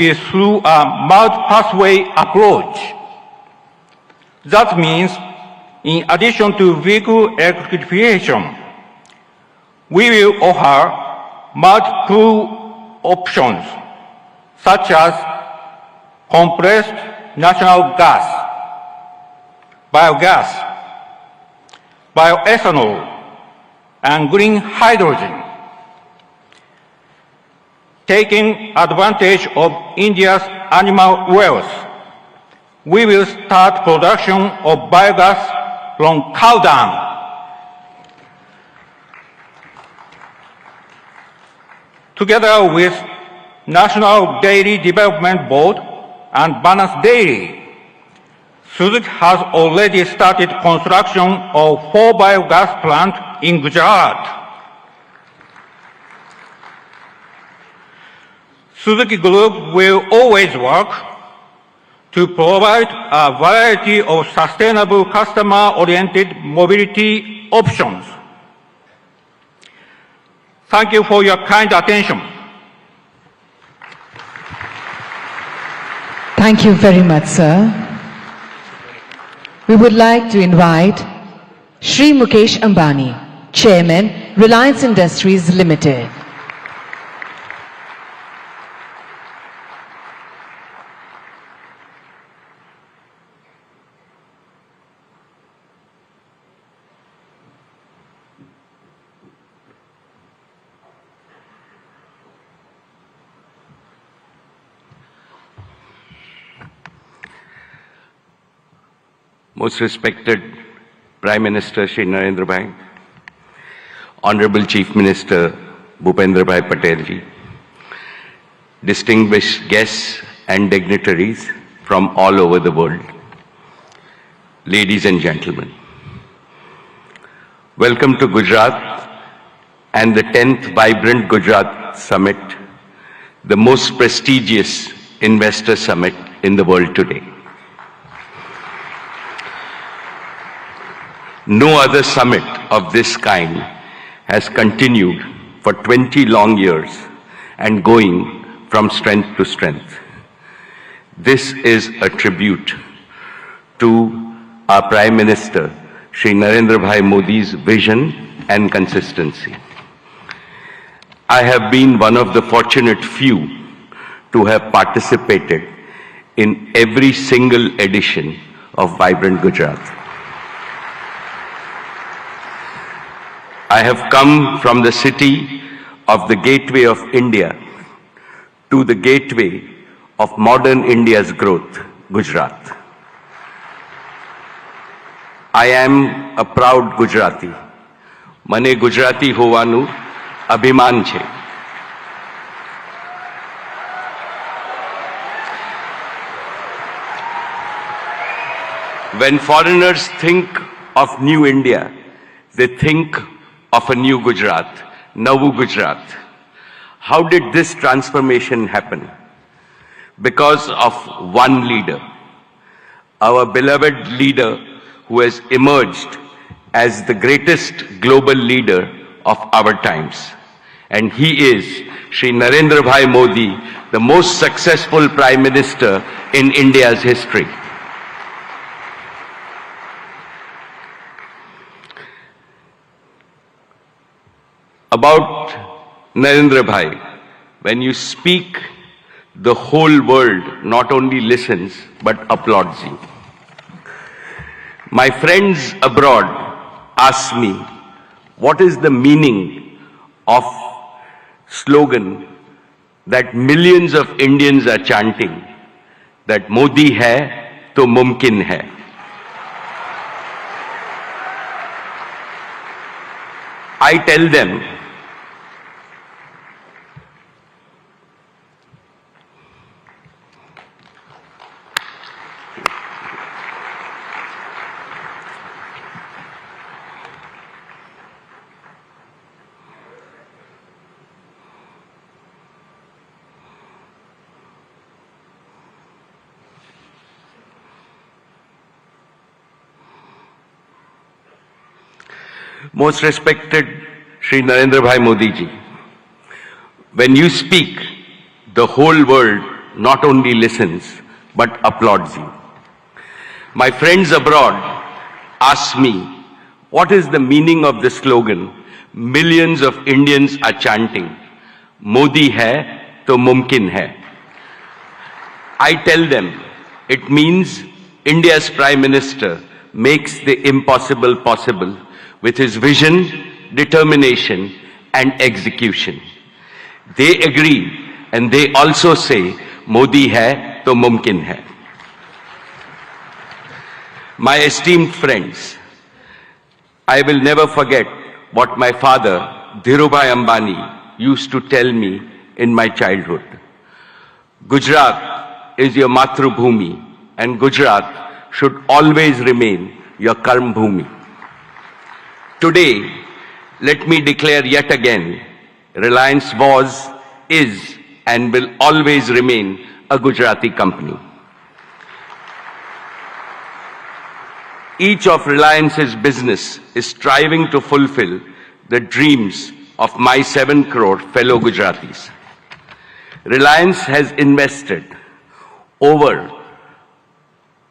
is through a multi-pathway approach. That means, in addition to vehicle electrification, we will offer multiple options, such as compressed natural gas, biogas, bioethanol, and green hydrogen. Taking advantage of India's animal wealth, we will start production of biogas from cow dung. Together with National Dairy Development Board and Balance Dairy, Suzuki has already started construction of 4 biogas plants in Gujarat. Suzuki Group will always work to provide a variety of sustainable customer-oriented mobility options. Thank you for your kind attention. Thank you very much, sir. We would like to invite Shri Mukesh Ambani, Chairman, Reliance Industries Limited. Most respected Prime Minister Shri Narendra Bhai, Honorable Chief Minister Bhupendra Bhai Patel ji, distinguished guests and dignitaries from all over the world, ladies and gentlemen, welcome to Gujarat and the 10th Vibrant Gujarat Summit, the most prestigious investor summit in the world today. No other summit of this kind has continued for 20 long years and going from strength to strength. This is a tribute to our Prime Minister, Shri Narendra Bhai Modi's vision and consistency. I have been one of the fortunate few to have participated in every single edition of Vibrant Gujarat. I have come from the city of the gateway of India to the gateway of modern India's growth, Gujarat. I am a proud Gujarati. Mane Gujarati hovanu abhiman છે. When foreigners think of New India, they think of a new Gujarat, Navu Gujarat. How did this transformation happen? Because of one leader, our beloved leader who has emerged as the greatest global leader of our times. And he is Shri Narendra Bhai Modi, the most successful Prime Minister in India's history. About Narendra Bhai, when you speak, the whole world not only listens but applauds you. My friends abroad ask me, what is the meaning of slogan that millions of Indians are chanting, that Modi hai to mumkin hai. I tell them, most respected Shri Narendra Bhai Modi ji, when you speak, the whole world not only listens, but applauds you. My friends abroad ask me, what is the meaning of the slogan millions of Indians are chanting, Modi hai to mumkin hai. I tell them, it means India's Prime Minister makes the impossible possible with his vision, determination, and execution. They agree and they also say, Modi hai to mumkin hai. My esteemed friends, I will never forget what my father, Dhirubhai Ambani, used to tell me in my childhood. Gujarat is your Matrubhumi, and Gujarat should always remain your Karm Bhumi. Today, let me declare yet again, Reliance was, is, and will always remain a Gujarati company. Each of Reliance's business is striving to fulfill the dreams of my 7 crore fellow Gujaratis. Reliance has invested over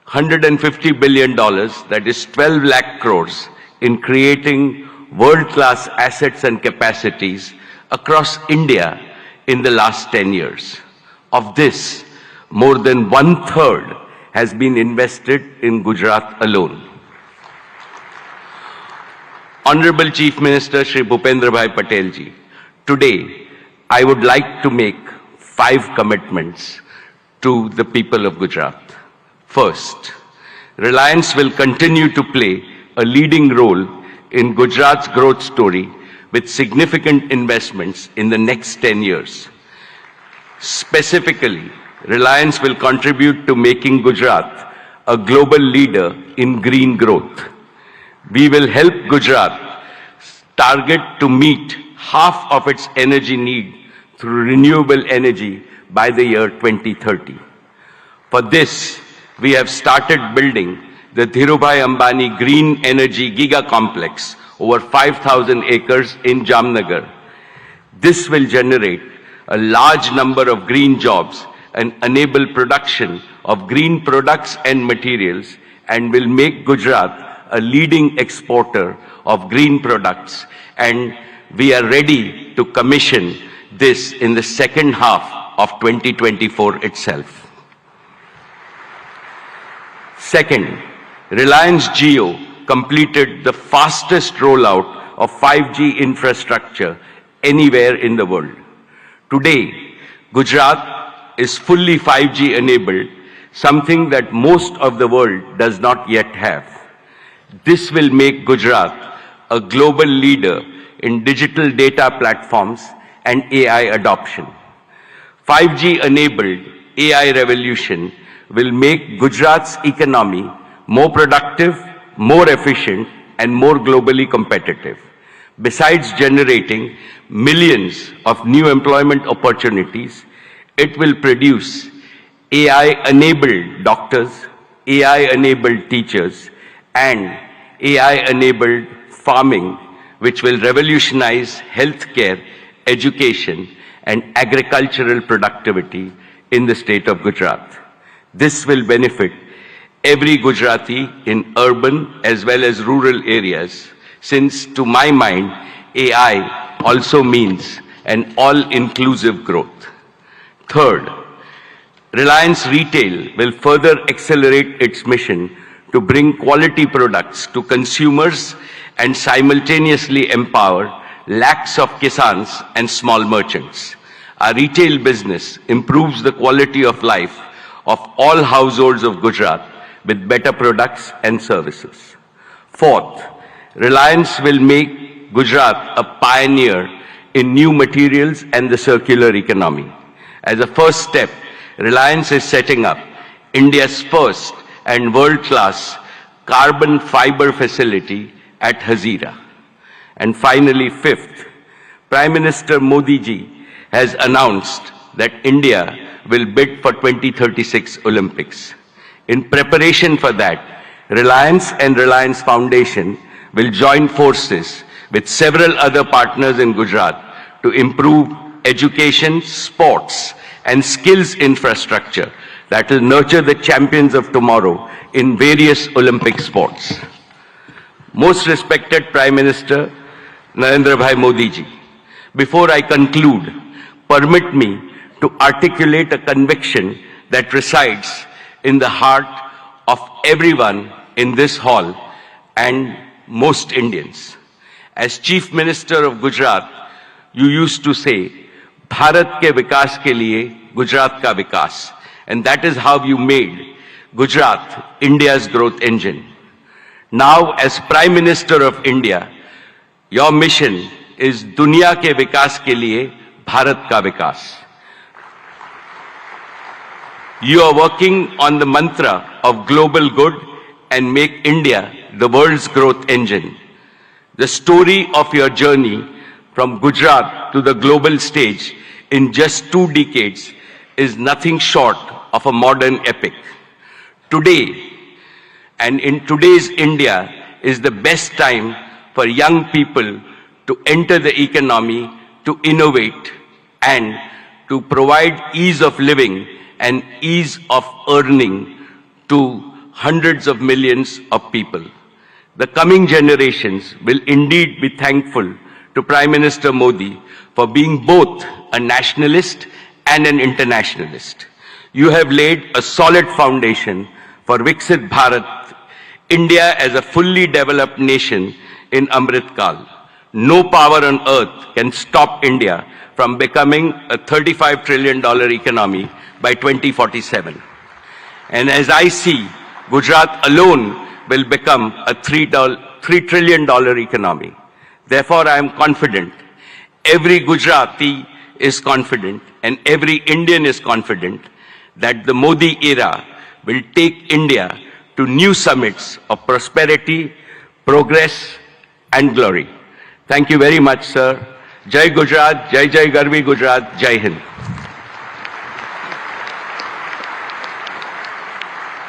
$150 billion, that is 12 lakh crores, in creating world-class assets and capacities across India in the last 10 years. Of this, more than 1/3 has been invested in Gujarat alone. Honorable Chief Minister Shri Bhupendra Bhai Patel ji, today I would like to make 5 commitments to the people of Gujarat. First, Reliance will continue to play a leading role in Gujarat's growth story with significant investments in the next 10 years. Specifically, Reliance will contribute to making Gujarat a global leader in green growth. We will help Gujarat target to meet half of its energy need through renewable energy by the year 2030. For this, we have started building the Dhirubhai Ambani Green Energy Giga Complex over 5,000 acres in Jamnagar. This will generate a large number of green jobs and enable production of green products and materials, and will make Gujarat a leading exporter of green products, and we are ready to commission this in the second half of 2024 itself. Second, Reliance Jio completed the fastest rollout of 5G infrastructure anywhere in the world. Today, Gujarat is fully 5G enabled, something that most of the world does not yet have. This will make Gujarat a global leader in digital data platforms and AI adoption. 5G-enabled AI revolution will make Gujarat's economy more productive, more efficient, and more globally competitive. Besides generating millions of new employment opportunities, it will produce AI-enabled doctors, AI-enabled teachers, and AI-enabled farming, which will revolutionize healthcare, education, and agricultural productivity in the state of Gujarat. This will benefit every Gujarati in urban as well as rural areas, since to my mind, AI also means an all-inclusive growth. Third, Reliance Retail will further accelerate its mission to bring quality products to consumers and simultaneously empower lakhs of kisans and small merchants. Our retail business improves the quality of life of all households of Gujarat with better products and services. Fourth, Reliance will make Gujarat a pioneer in new materials and the circular economy. As a first step, Reliance is setting up India's first and world-class carbon fiber facility at Hazira. And finally, fifth, Prime Minister Modi ji has announced that India will bid for 2036 Olympics. In preparation for that, Reliance and Reliance Foundation will join forces with several other partners in Gujarat to improve education, sports, and skills infrastructure that will nurture the champions of tomorrow in various Olympic sports. Most respected Prime Minister Narendra Modi ji, before I conclude, permit me to articulate a conviction that resides in the heart of everyone in this hall and most Indians. As Chief Minister of Gujarat, you used to say, Bharat ke vikas ke liye Gujarat ka vikas. And that is how you made Gujarat India's growth engine. Now, as Prime Minister of India, your mission is Dunya ke vikas ke liye Bharat ka vikas. You are working on the mantra of global good and make India the world's growth engine. The story of your journey from Gujarat to the global stage in just 2 decades is nothing short of a modern epic. Today, and in today's India, is the best time for young people to enter the economy, to innovate, and to provide ease of living and ease of earning to hundreds of millions of people. The coming generations will indeed be thankful to Prime Minister Modi for being both a nationalist and an internationalist. You have laid a solid foundation for Viksit Bharat, India as a fully developed nation in Amrit Kal. No power on earth can stop India from becoming a $35 trillion economy by 2047. And as I see, Gujarat alone will become a $3 trillion economy. Therefore, I am confident, every Gujarati is confident, and every Indian is confident that the Modi era will take India to new summits of prosperity, progress, and glory. Thank you very much, sir. Jai Gujarat, Jai Jai Garvi Gujarat, Jai Hind.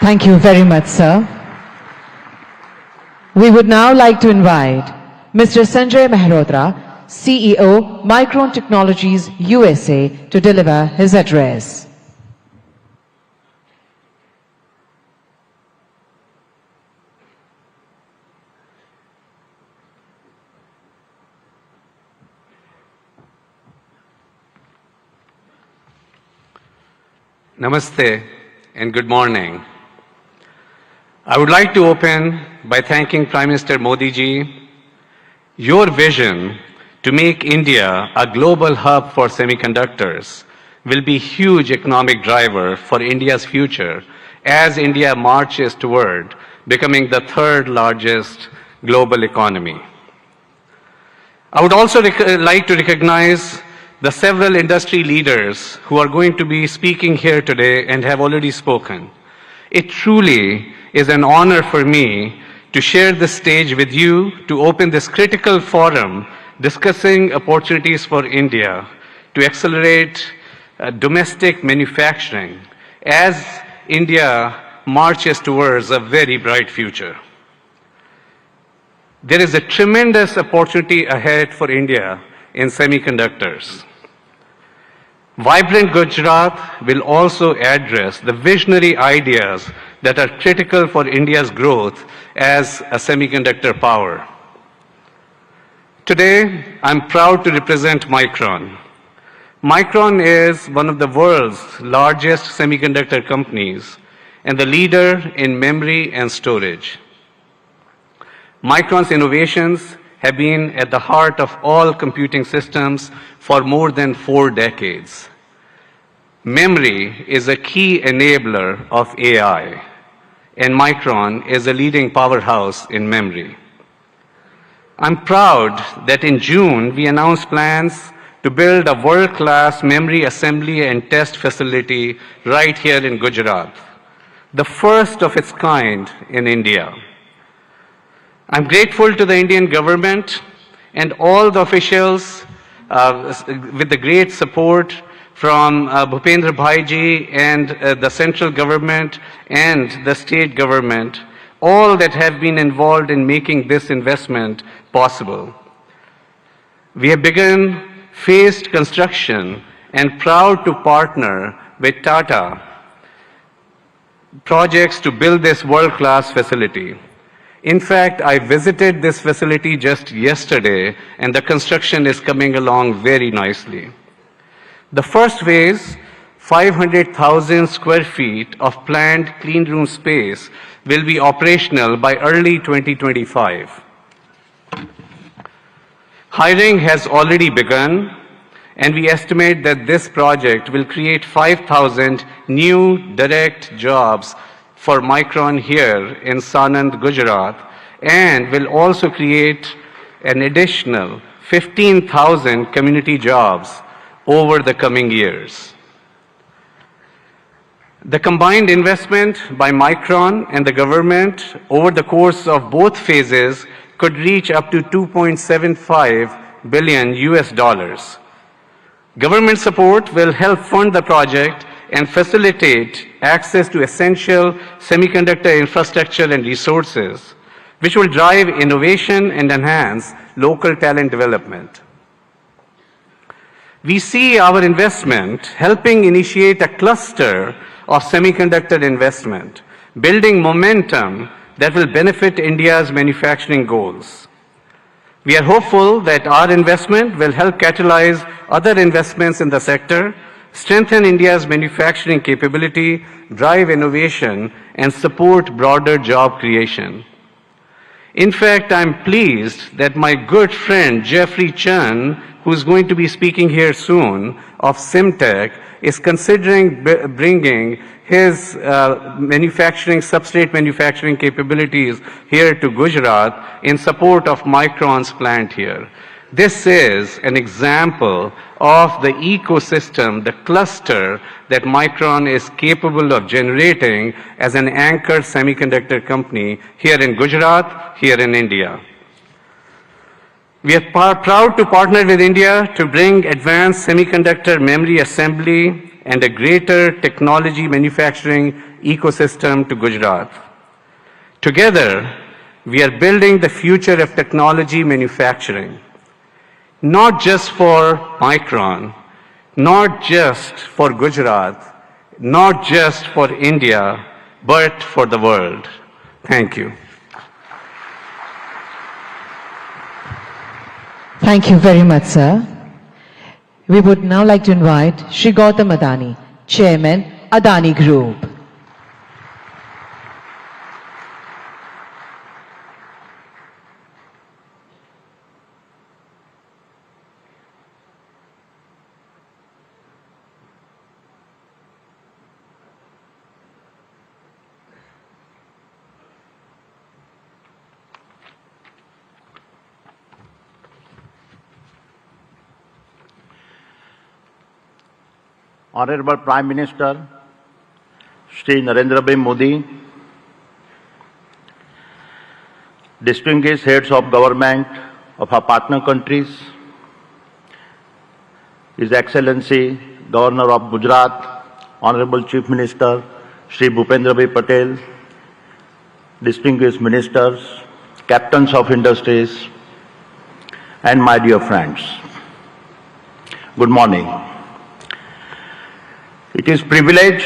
Thank you very much, sir. We would now like to invite Mr. Sanjay Mehrotra, CEO, Micron Technologies USA, to deliver his address. Namaste and good morning. I would like to open by thanking Prime Minister Modi ji. Your vision to make India a global hub for semiconductors will be a huge economic driver for India's future as India marches toward becoming the 3rd largest global economy. I would also like to recognize the several industry leaders who are going to be speaking here today and have already spoken. It truly is an honor for me to share this stage with you to open this critical forum discussing opportunities for India to accelerate domestic manufacturing as India marches towards a very bright future. There is a tremendous opportunity ahead for India in semiconductors. Vibrant Gujarat will also address the visionary ideas that are critical for India's growth as a semiconductor power. Today, I'm proud to represent Micron. Micron is one of the world's largest semiconductor companies and the leader in memory and storage. Micron's innovations have been at the heart of all computing systems for more than 4 decades. Memory is a key enabler of AI, and Micron is a leading powerhouse in memory. I'm proud that in June we announced plans to build a world-class memory assembly and test facility right here in Gujarat, the first of its kind in India. I'm grateful to the Indian government and all the officials with the great support from Bhupendra Bhai ji and the central government and the state government, all that have been involved in making this investment possible. We have begun phased construction and proud to partner with Tata Projects to build this world-class facility. In fact, I visited this facility just yesterday, and the construction is coming along very nicely. The first phase, 500,000 square feet of planned clean room space, will be operational by early 2025. Hiring has already begun, and we estimate that this project will create 5,000 new direct jobs for Micron here in Sanand, Gujarat, and will also create an additional 15,000 community jobs over the coming years. The combined investment by Micron and the government over the course of both phases could reach up to 2.75 billion US dollars. Government support will help fund the project and facilitate access to essential semiconductor infrastructure and resources, which will drive innovation and enhance local talent development. We see our investment helping initiate a cluster of semiconductor investment, building momentum that will benefit India's manufacturing goals. We are hopeful that our investment will help catalyze other investments in the sector, strengthen India's manufacturing capability, drive innovation, and support broader job creation. In fact, I'm pleased that my good friend Jeffrey Chan, who's going to be speaking here soon, of Simtech, is considering bringing his substrate manufacturing capabilities here to Gujarat in support of Micron's plant here. This is an example of the ecosystem, the cluster that Micron is capable of generating as an anchor semiconductor company here in Gujarat, here in India. We are proud to partner with India to bring advanced semiconductor memory assembly and a greater technology manufacturing ecosystem to Gujarat. Together, we are building the future of technology manufacturing, not just for Micron, not just for Gujarat, not just for India, but for the world. Thank you. Thank you very much, sir. We would now like to invite Shri Gautam Adani, Chairman, Adani Group. Honorable Prime Minister, Shri Narendra Modi, distinguished heads of government of our partner countries, His Excellency Governor of Gujarat, Honorable Chief Minister Shri Bhupendra Bhai Patel, distinguished ministers, captains of industries, and my dear friends. Good morning. It is a privilege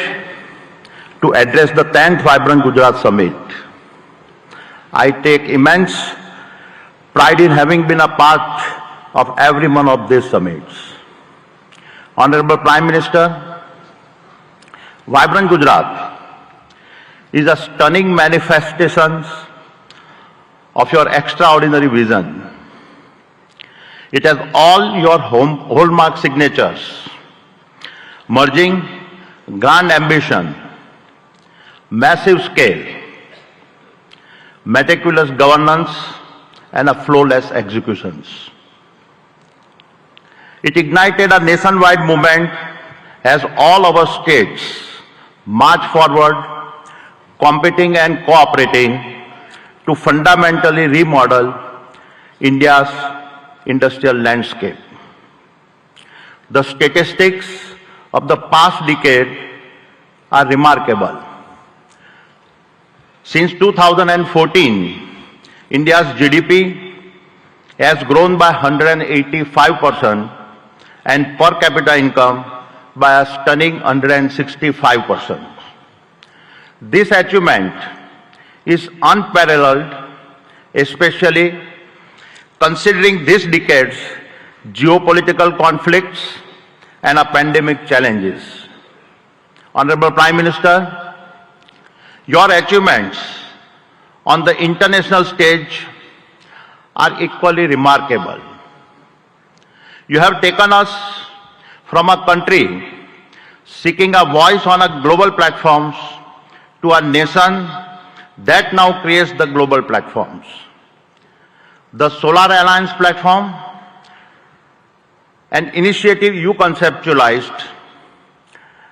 to address the 10th Vibrant Gujarat Summit. I take immense pride in having been a part of every one of these summits. Honorable Prime Minister, Vibrant Gujarat is a stunning manifestation of your extraordinary vision. It has all your hallmark signatures, merging grand ambition, massive scale, meticulous governance, and a flawless executions. It ignited a nationwide movement as all our states march forward, competing and cooperating to fundamentally remodel India's industrial landscape. The statistics of the past decade are remarkable. Since 2014, India's GDP has grown by 185% and per capita income by a stunning 165%. This achievement is unparalleled, especially considering this decade's geopolitical conflicts and pandemic challenges. Honorable Prime Minister, your achievements on the international stage are equally remarkable. You have taken us from a country seeking a voice on a global platforms to a nation that now creates the global platforms. The Solar Alliance platform, an initiative you conceptualized,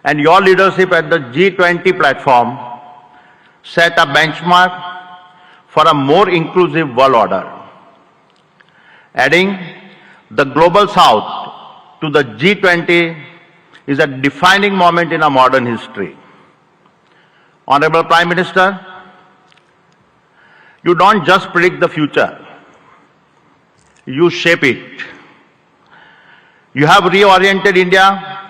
and your leadership at the G20 platform set a benchmark for a more inclusive world order. Adding the Global South to the G20 is a defining moment in our modern history. Honorable Prime Minister, you don't just predict the future, you shape it. You have reoriented India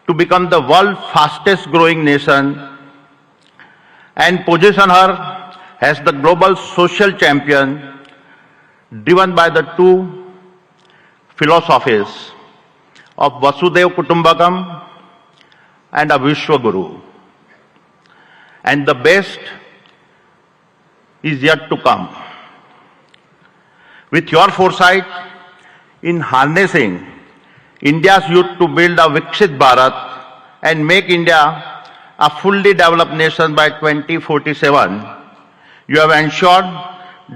to become the world's fastest growing nation and position her as the global social champion driven by the two philosophies of Vasudev Kutumbakam and a Vishwaguru. And the best is yet to come. With your foresight in harnessing India's youth to build a Viksit Bharat and make India a fully developed nation by 2047, you have ensured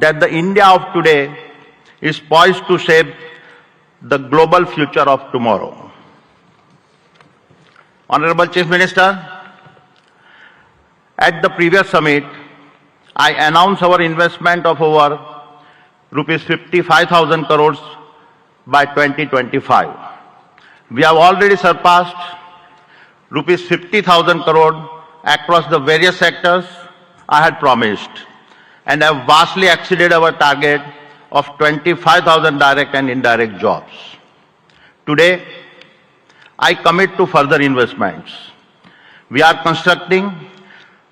that the India of today is poised to shape the global future of tomorrow. Honorable Chief Minister, at the previous summit, I announced our investment of over rupees 55,000 crores by 2025. We have already surpassed rupees 50,000 crore across the various sectors I had promised and have vastly exceeded our target of 25,000 direct and indirect jobs. Today, I commit to further investments. We are constructing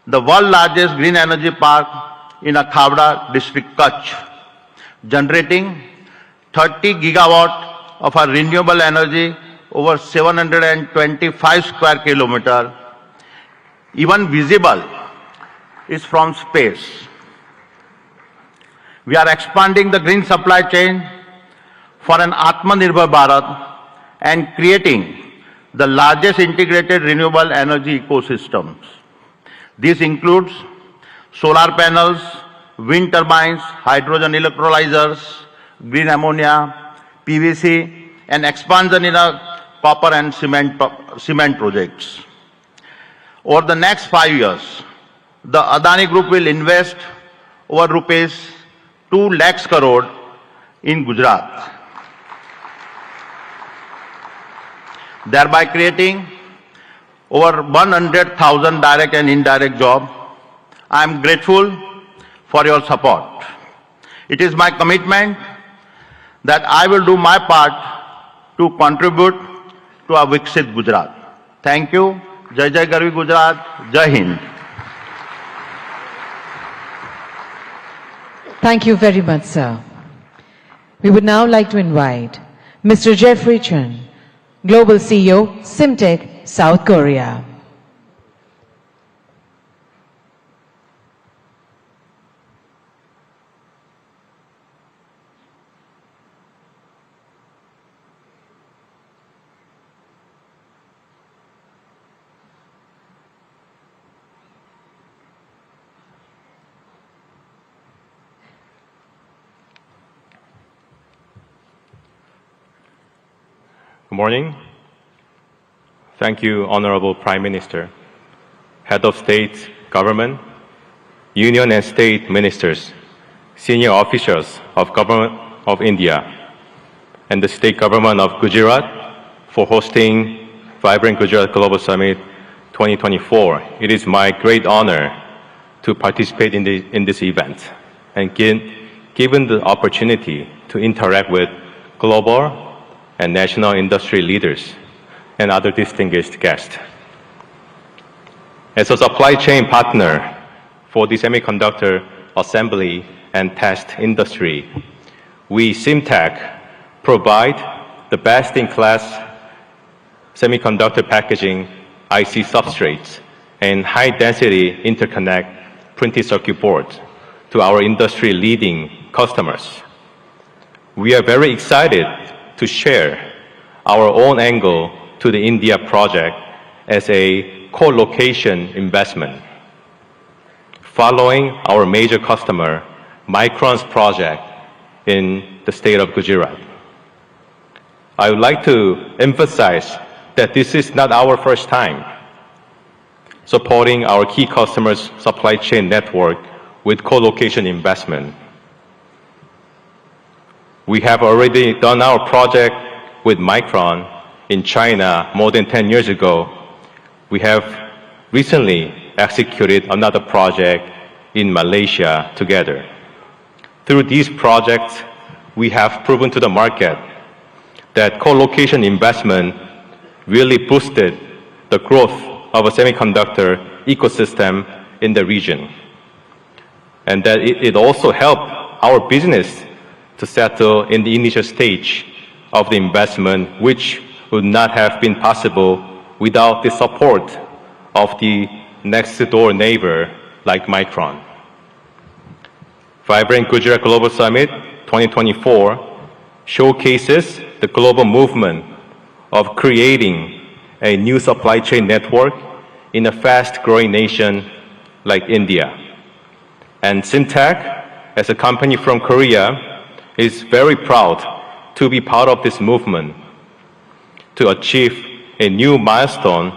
the world's largest green energy park in Khavda district, Kutch, generating 30 gigawatt of our renewable energy over 725 square kilometer. Even visible is from space. We are expanding the green supply chain for an Atmanirbhar Bharat and creating the largest integrated renewable energy ecosystems. This includes solar panels, wind turbines, hydrogen electrolyzers, green ammonia, PVC, and expansion in copper and cement projects. Over the next 5 years, the Adani Group will invest over rupees 2 lakhs crore in Gujarat, thereby creating over 100,000 direct and indirect jobs. I am grateful for your support. It is my commitment that I will do my part to contribute to a Viksit Gujarat. Thank you. Jai Jai Garvi Gujarat. Jai Hind. Thank you very much, sir. We would now like to invite Mr. Jeffrey Chen, Global CEO, Simtech, South Korea. Good morning. Thank you, Honorable Prime Minister, Head of State, Government, Union and State Ministers, senior officials of Government of India, and the State Government of Gujarat for hosting Vibrant Gujarat Global Summit 2024. It is my great honor to participate in this event and given the opportunity to interact with global and national industry leaders and other distinguished guests. As a supply chain partner for the semiconductor assembly and test industry, we, SIMTech, provide the best-in-class semiconductor packaging, IC substrates, and high-density interconnect printed circuit boards to our industry-leading customers. We are very excited to share our own angle to the India project as a co-location investment. Following our major customer, Micron's project in the state of Gujarat. I would like to emphasize that this is not our first time supporting our key customers' supply chain network with co-location investment. We have already done our project with Micron in China more than 10 years ago. We have recently executed another project in Malaysia together. Through these projects, we have proven to the market that co-location investment really boosted the growth of a semiconductor ecosystem in the region, and that it also helped our business to settle in the initial stage of the investment, which would not have been possible without the support of the next-door neighbor like Micron. Vibrant Gujarat Global Summit 2024 showcases the global movement of creating a new supply chain network in a fast-growing nation like India. And SIMTech, as a company from Korea, is very proud to be part of this movement to achieve a new milestone,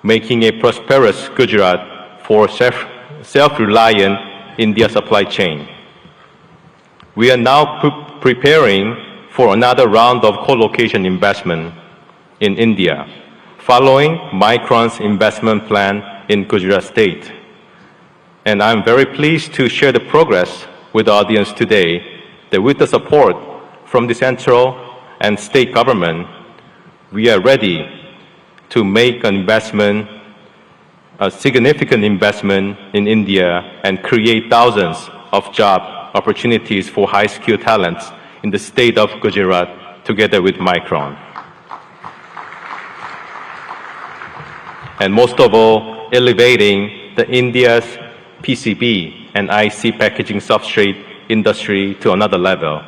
making a prosperous Gujarat for self-reliant India supply chain. We are now preparing for another round of co-location investment in India, following Micron's investment plan in Gujarat state. And I'm very pleased to share the progress with the audience today that with the support from the central and state government, we are ready to make an investment, a significant investment in India and create thousands of job opportunities for high-skilled talents in the state of Gujarat together with Micron. And most of all, elevating the India's PCB and IC packaging substrate industry to another level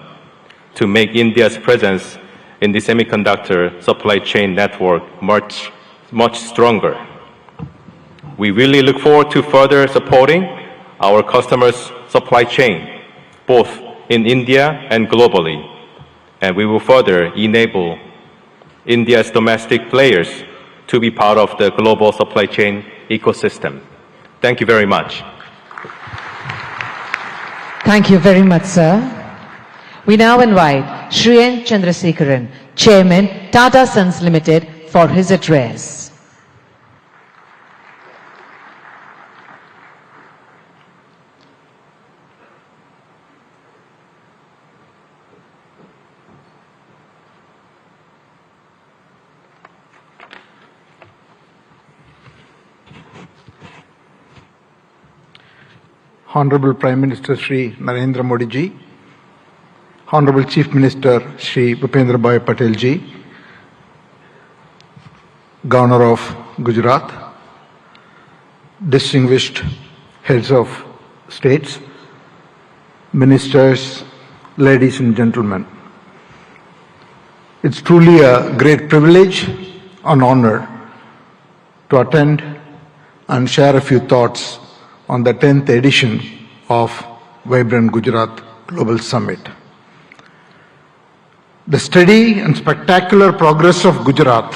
to make India's presence in the semiconductor supply chain network much stronger. We really look forward to further supporting our customers' supply chain, both in India and globally, and we will further enable India's domestic players to be part of the global supply chain ecosystem. Thank you very much. Thank you very much, sir. We now invite Shri N. Chandrasekharan, Chairman, Tata Sons Limited, for his address. Honorable Prime Minister Shri Narendra Modi ji, Honorable Chief Minister Shri Bhupendra Bhai Patel ji, Governor of Gujarat, distinguished heads of states, ministers, ladies and gentlemen. It's truly a great privilege and honor to attend and share a few thoughts on the 10th edition of Vibrant Gujarat Global Summit. The steady and spectacular progress of Gujarat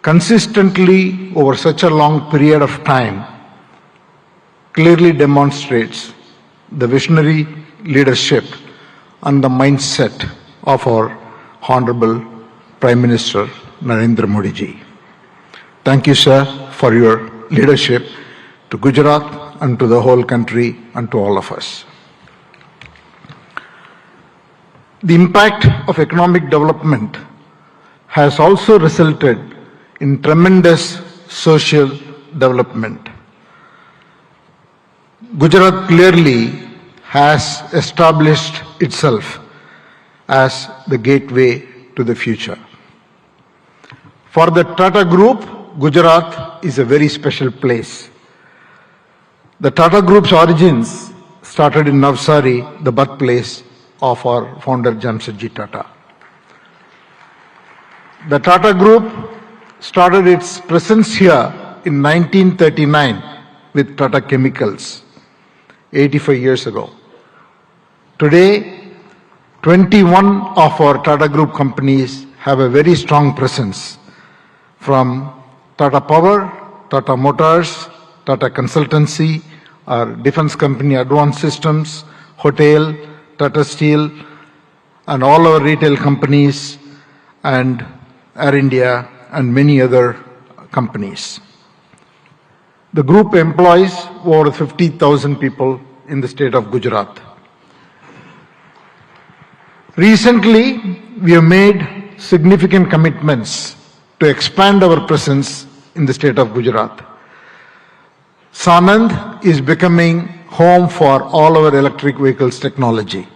consistently over such a long period of time clearly demonstrates the visionary leadership and the mindset of our Honorable Prime Minister Narendra Modi ji. Thank you, sir, for your leadership to Gujarat and to the whole country and to all of us. The impact of economic development has also resulted in tremendous social development. Gujarat clearly has established itself as the gateway to the future. For the Tata Group, Gujarat is a very special place. The Tata Group's origins started in Navsari, the birthplace of our founder Jamshedji Tata. The Tata Group started its presence here in 1939 with Tata Chemicals, 85 years ago. Today, 21 of our Tata Group companies have a very strong presence, from Tata Power, Tata Motors, Tata Consultancy, our defense company Advanced Systems, Hotel, Tata Steel, and all our retail companies, and Air India, and many other companies. The group employs over 50,000 people in the state of Gujarat. Recently, we have made significant commitments to expand our presence in the state of Gujarat. Sanand is becoming home for all our electric vehicles technology.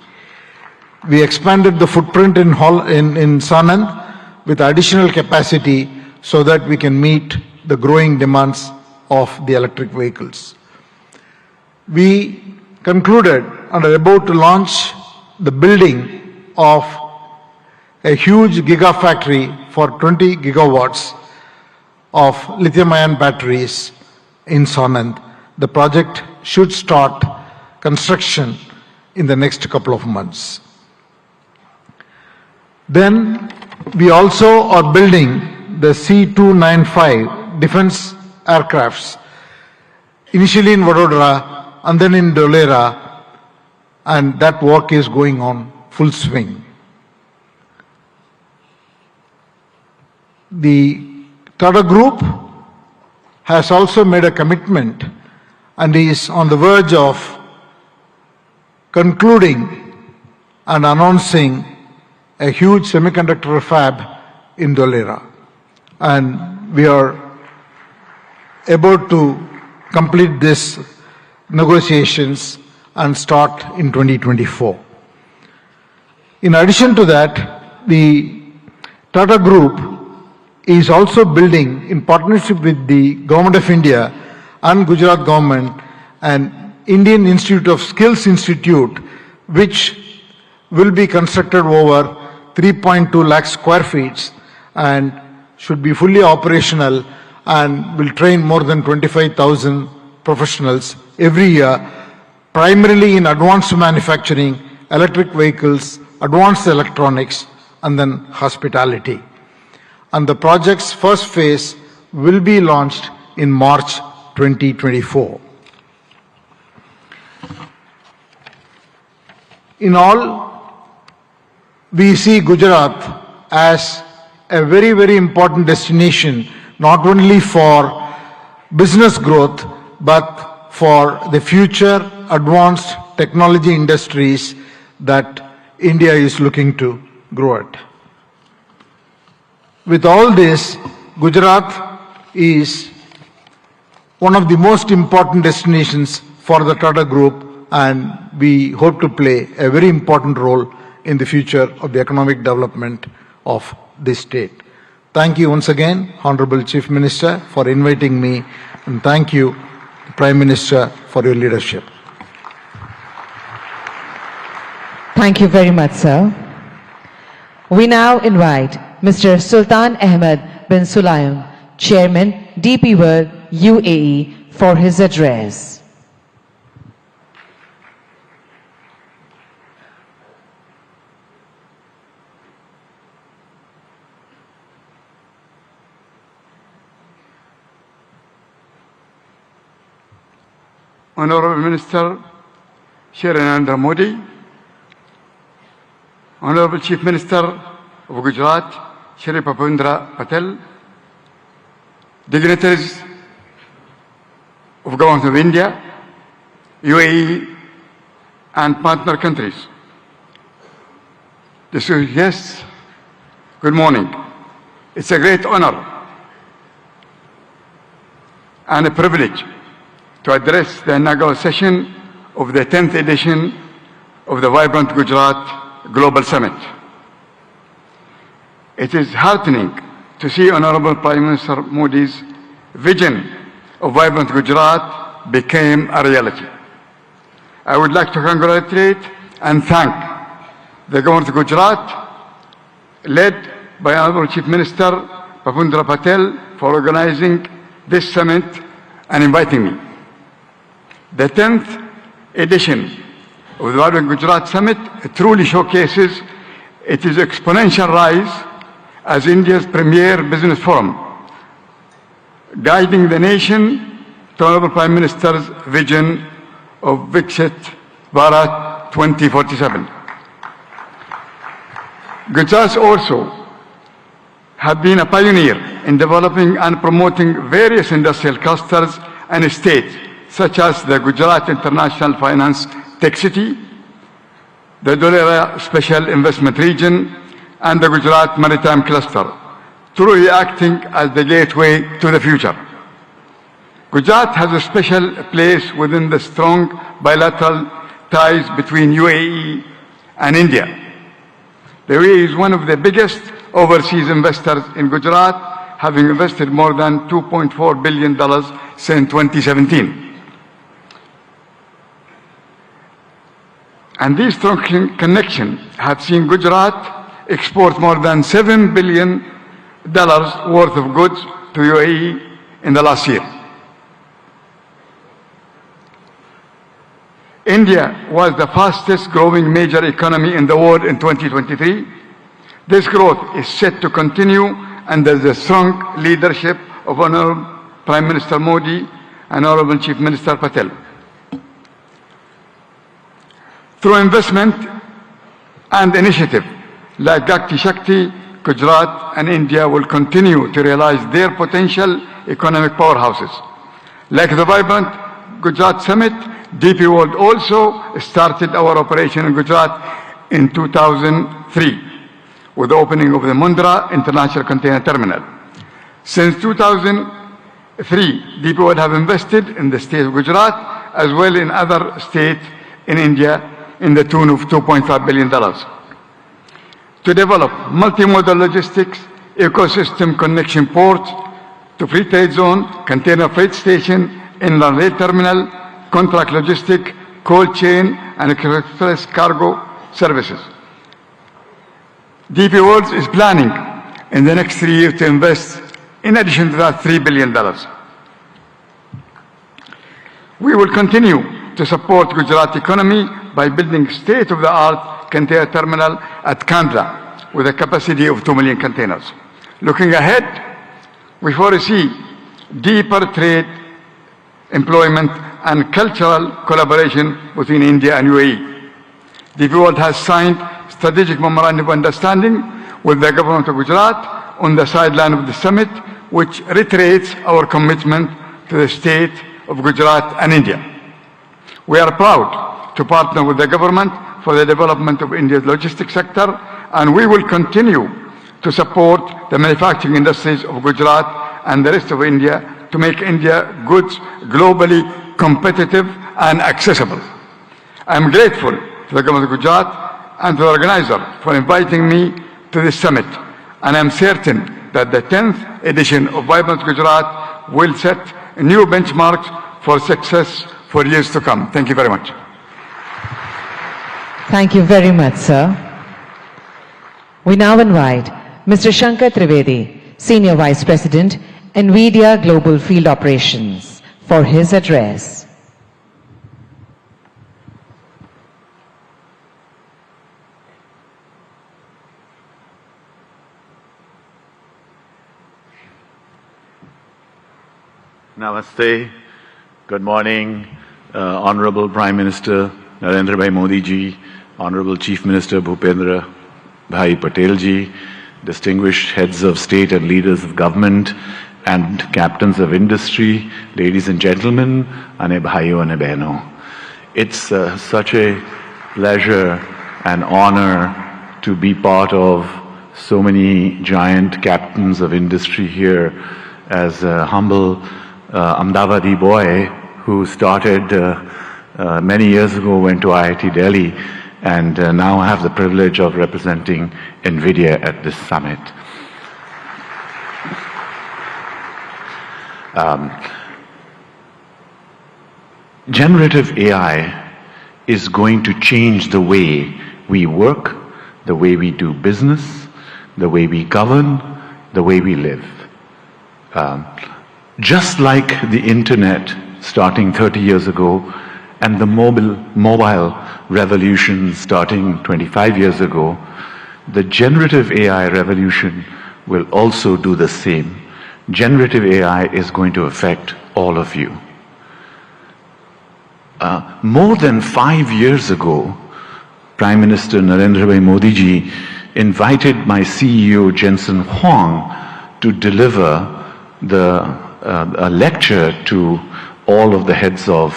We expanded the footprint in Sanand with additional capacity so that we can meet the growing demands of the electric vehicles. We concluded and are about to launch the building of a huge gigafactory for 20 gigawatts of lithium-ion batteries in Sanand. The project should start construction in the next couple of months. Then we also are building the C-295 defense aircrafts, initially in Vadodara and then in Dholera, and that work is going on full swing. The Tata Group has also made a commitment and is on the verge of concluding and announcing a huge semiconductor fab in Dholera. And we are about to complete these negotiations and start in 2024. In addition to that, the Tata Group is also building, in partnership with the Government of India and Gujarat government, an Indian Institute of Skills Institute, which will be constructed over 3.2 lakh square feet and should be fully operational and will train more than 25,000 professionals every year, primarily in advanced manufacturing, electric vehicles, advanced electronics, and then hospitality. And the project's first phase will be launched in March 2024. In all, we see Gujarat as a very, very important destination, not only for business growth, but for the future advanced technology industries that India is looking to grow at. With all this, Gujarat is one of the most important destinations for the Tata Group, and we hope to play a very important role in the future of the economic development of this state. Thank you once again, Honorable Chief Minister, for inviting me, and thank you, Prime Minister, for your leadership. Thank you very much, sir. We now invite Mr. Sultan Ahmed bin Sulayem, Chairman, DP World, UAE, for his address. Honorable Minister Shri Narendra Modi, Honorable Chief Minister of Gujarat Shri Bhupendra Patel, dignitaries of Government of India, UAE and partner countries. Distinguished guests, good morning. It's a great honor and a privilege to address the inaugural session of the 10th edition of the Vibrant Gujarat Global Summit. It is heartening to see Honorable Prime Minister Modi's vision of Vibrant Gujarat became a reality. I would like to congratulate and thank the Government of Gujarat, led by Honorable Chief Minister Bhupendra Patel, for organizing this summit and inviting me. The 10th edition of the Vibrant Gujarat Summit truly showcases its exponential rise as India's premier business forum, guiding the nation to Honorable Prime Minister's vision of Viksit Bharat 2047. Gujarat also have been a pioneer in developing and promoting various industrial clusters and states, such as the Gujarat International Finance Tech City, the Dholera Special Investment Region, and the Gujarat Maritime Cluster, truly acting as the gateway to the future. Gujarat has a special place within the strong bilateral ties between UAE and India. The UAE is one of the biggest overseas investors in Gujarat, having invested more than $2.4 billion since 2017. And these strong connections have seen Gujarat export more than $7 billion worth of goods to UAE in the last year. India was the fastest growing major economy in the world in 2023. This growth is set to continue under the strong leadership of Honorable Prime Minister Modi and Honorable Chief Minister Patel. Through investment and initiative like Gati Shakti, Gujarat and India will continue to realize their potential economic powerhouses. Like the Vibrant Gujarat Summit, DP World also started our operation in Gujarat in 2003 with the opening of the Mundra International Container Terminal. Since 2003, DP World have invested in the state of Gujarat as well in other states in India in the tune of $2.5 billion. To develop multimodal logistics, ecosystem connection ports to free trade zone, container freight station, inland rail terminal, contract logistic, cold chain, and express cargo services. DP World is planning in the next 3 years to invest, in addition to that, $3 billion. We will continue to support Gujarat economy by building state-of-the-art container terminal at Kandla with a capacity of 2 million containers. Looking ahead, we foresee deeper trade, employment, and cultural collaboration between India and UAE. DP World has signed strategic memorandum of understanding with the government of Gujarat on the sideline of the summit, which reiterates our commitment to the state of Gujarat and India. We are proud to partner with the government for the development of India's logistics sector, and we will continue to support the manufacturing industries of Gujarat and the rest of India to make India goods globally competitive and accessible. I am grateful to the government of Gujarat and to the organizer for inviting me to this summit, and I am certain that the 10th edition of Vibrant Gujarat will set new benchmarks for success for years to come. Thank you very much. Thank you very much, sir. We now invite Mr. Shankar Trivedi, Senior Vice President, Nvidia Global Field Operations, for his address. Namaste. Good morning, Honorable Prime Minister Narendra Modi ji, Honorable Chief Minister Bhupendra Bhai Patel ji, distinguished heads of state and leaders of government, and captains of industry, ladies and gentlemen, ane bhaiyo ane behno. It's such a pleasure and honor to be part of so many giant captains of industry here as a humble Ahmedabadi boy who started many years ago, went to IIT Delhi, and now I have the privilege of representing Nvidia at this summit. Generative AI is going to change the way we work, the way we do business, the way we govern, the way we live. Just like the internet starting 30 years ago and the mobile revolution starting 25 years ago, the generative AI revolution will also do the same. Generative AI is going to affect all of you. More than 5 years ago, Prime Minister Narendra Modi ji invited my CEO Jensen Huang to deliver a lecture to all of the heads of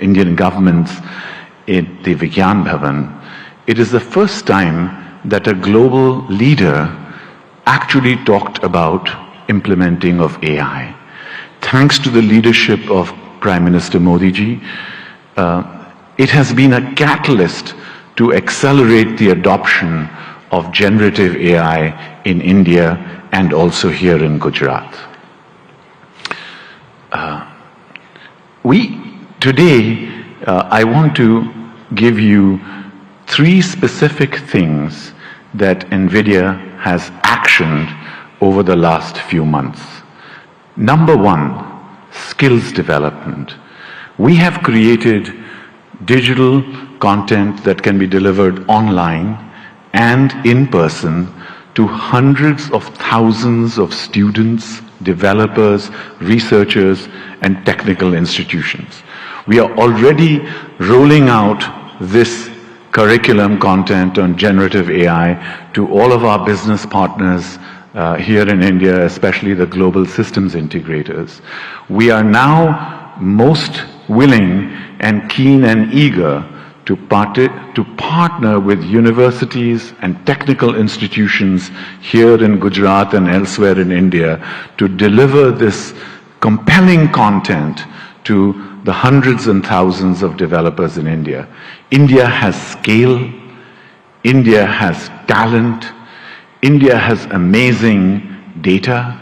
Indian governments in the Vigyan Bhavan. It is the first time that a global leader actually talked about implementing of AI. Thanks to the leadership of Prime Minister Modi ji, it has been a catalyst to accelerate the adoption of generative AI in India and also here in Gujarat. Today, I want to give you 3 specific things that Nvidia has actioned over the last few months. Number 1, skills development. We have created digital content that can be delivered online and in person to hundreds of thousands of students, developers, researchers, and technical institutions. We are already rolling out this curriculum content on generative AI to all of our business partners here in India, especially the global systems integrators. We are now most willing and keen and eager to partner with universities and technical institutions here in Gujarat and elsewhere in India to deliver this compelling content to the hundreds and thousands of developers in India. India has scale, India has talent, India has amazing data,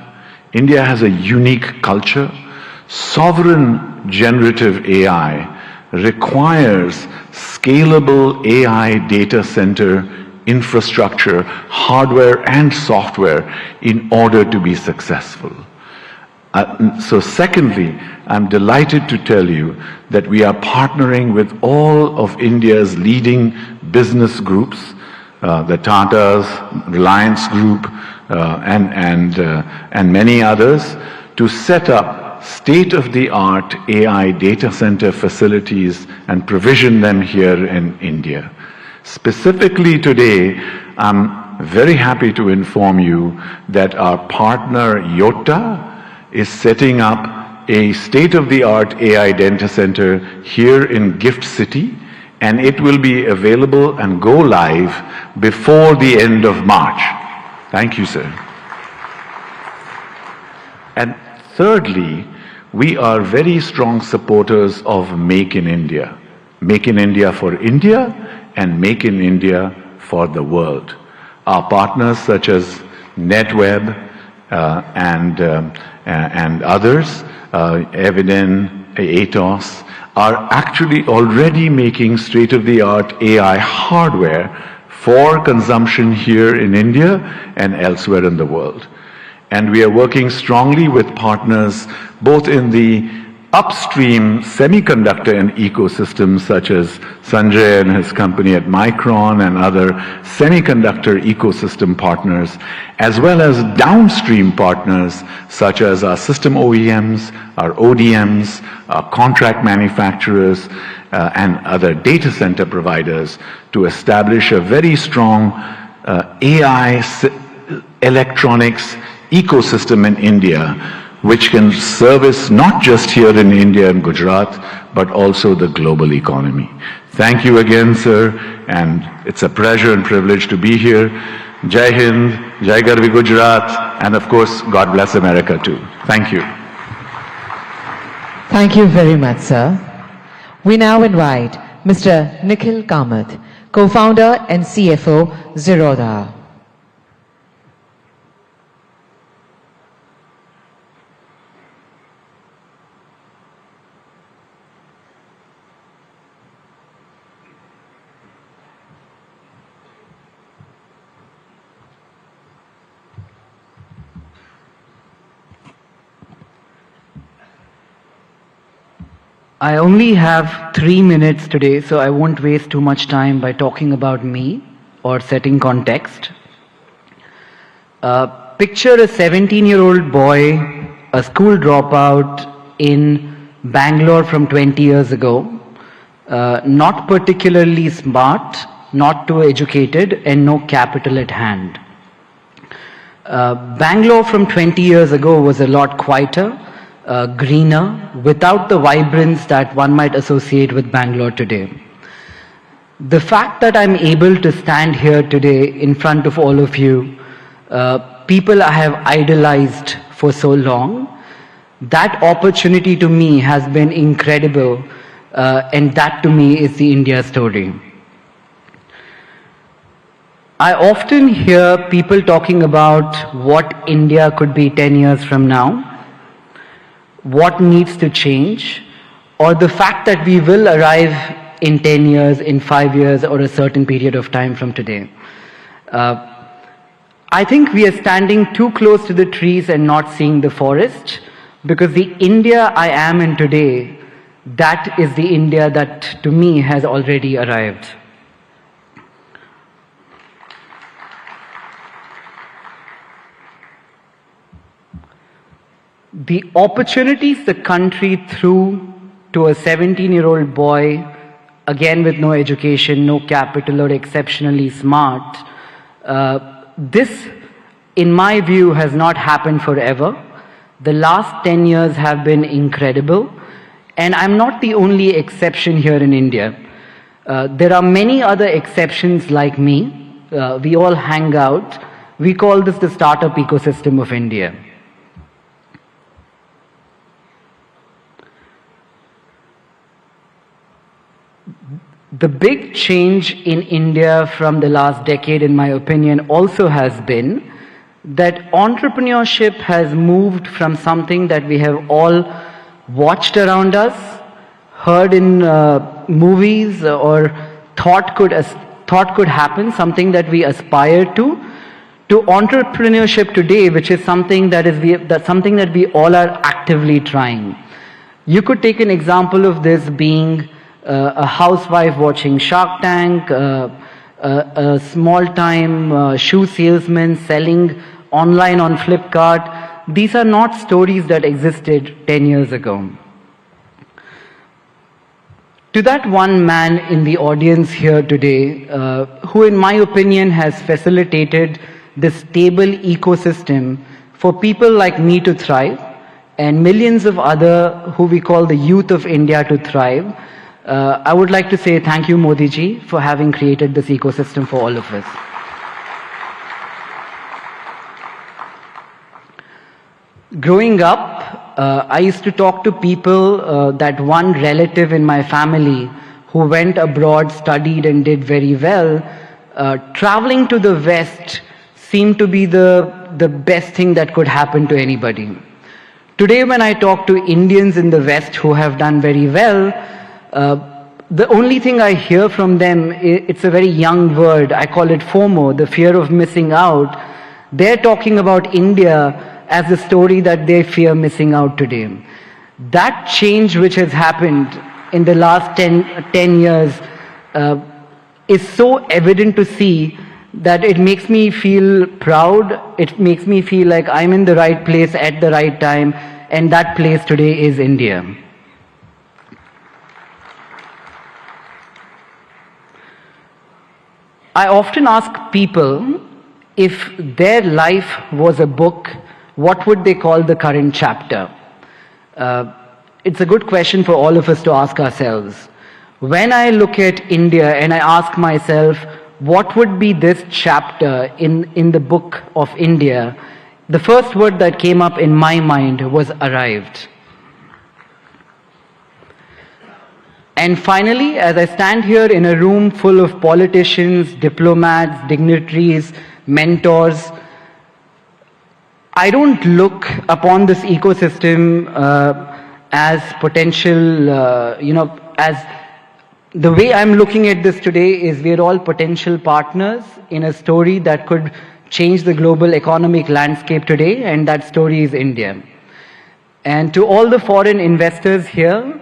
India has a unique culture. Sovereign generative AI requires scalable AI data center infrastructure, hardware and software in order to be successful. So secondly, I'm delighted to tell you that we are partnering with all of India's leading business groups, the Tatas, Reliance Group, and many others, to set up state-of-the-art AI data center facilities and provision them here in India. Specifically today, I'm very happy to inform you that our partner Yotta is setting up a state-of-the-art AI data center here in Gift City, and it will be available and go live before the end of March. Thank you, sir. And thirdly, we are very strong supporters of Make in India. Make in India for India and Make in India for the world. Our partners such as NetWeb and others, Eviden, Atos, are actually already making state-of-the-art AI hardware for consumption here in India and elsewhere in the world. And we are working strongly with partners both in the upstream semiconductor and ecosystems such as Sanjay and his company at Micron and other semiconductor ecosystem partners, as well as downstream partners such as our system OEMs, our ODMs, our contract manufacturers, and other data center providers to establish a very strong AI electronics ecosystem in India, which can service not just here in India and Gujarat, but also the global economy. Thank you again, sir, and it's a pleasure and privilege to be here. Jai Hind, Jai Garvi Gujarat, and of course, God bless America too. Thank you. Thank you very much, sir. We now invite Mr. Nikhil Kamath, co-founder and CFO, Zerodha. I only have 3 minutes today, so I won't waste too much time by talking about me or setting context. Picture a 17-year-old boy, a school dropout in Bangalore from 20 years ago, not particularly smart, not too educated, and no capital at hand. Bangalore from 20 years ago was a lot quieter, greener, without the vibrance that one might associate with Bangalore today. The fact that I'm able to stand here today in front of all of you, people I have idolized for so long, that opportunity to me has been incredible, and that to me is the India story. I often hear people talking about what India could be 10 years from now, what needs to change, or the fact that we will arrive in 10 years, in 5 years, or a certain period of time from today. I think we are standing too close to the trees and not seeing the forest, because the India I am in today, that is the India that to me has already arrived. The opportunities the country threw to a 17-year-old boy, again with no education, no capital, or exceptionally smart, this, in my view, has not happened forever. The last 10 years have been incredible, and I'm not the only exception here in India. There are many other exceptions like me. We all hang out. We call this the startup ecosystem of India. The big change in India from the last decade, in my opinion, also has been that entrepreneurship has moved from something that we have all watched around us, heard in movies, or thought could happen, something that we aspire to entrepreneurship today, which is something that we all are actively trying. You could take an example of this being a housewife watching Shark Tank, a small-time shoe salesman selling online on Flipkart. These are not stories that existed 10 years ago. To that one man in the audience here today, who in my opinion has facilitated this stable ecosystem for people like me to thrive, and millions of other who we call the youth of India to thrive, I would like to say thank you, Modi ji, for having created this ecosystem for all of us. Growing up, I used to talk to people, that one relative in my family who went abroad, studied and did very well. Traveling to the West seemed to be the best thing that could happen to anybody. Today when I talk to Indians in the West who have done very well, the only thing I hear from them, it's a very young word, I call it FOMO, the fear of missing out. They're talking about India as the story that they fear missing out today. That change which has happened in the last 10 years is so evident to see that it makes me feel proud, it makes me feel like I'm in the right place at the right time, and that place today is India. I often ask people, if their life was a book, what would they call the current chapter? It's a good question for all of us to ask ourselves. When I look at India and I ask myself, what would be this chapter in the book of India, the first word that came up in my mind was arrived. And finally, as I stand here in a room full of politicians, diplomats, dignitaries, mentors, I don't look upon this ecosystem as potential, as the way I'm looking at this today is we're all potential partners in a story that could change the global economic landscape today, and that story is India. And to all the foreign investors here,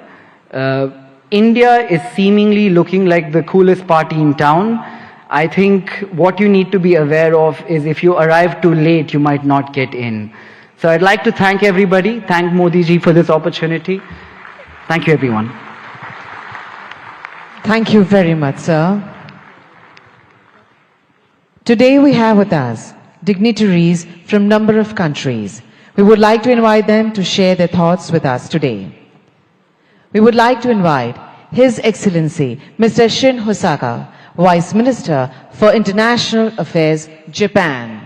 India is seemingly looking like the coolest party in town. I think what you need to be aware of is if you arrive too late, you might not get in. So I'd like to thank everybody, thank Modi ji for this opportunity. Thank you, everyone. Thank you very much, sir. Today we have with us dignitaries from a number of countries. We would like to invite them to share their thoughts with us today. We would like to invite His Excellency Mr. Shin Hosaka, Vice Minister for International Affairs, Japan.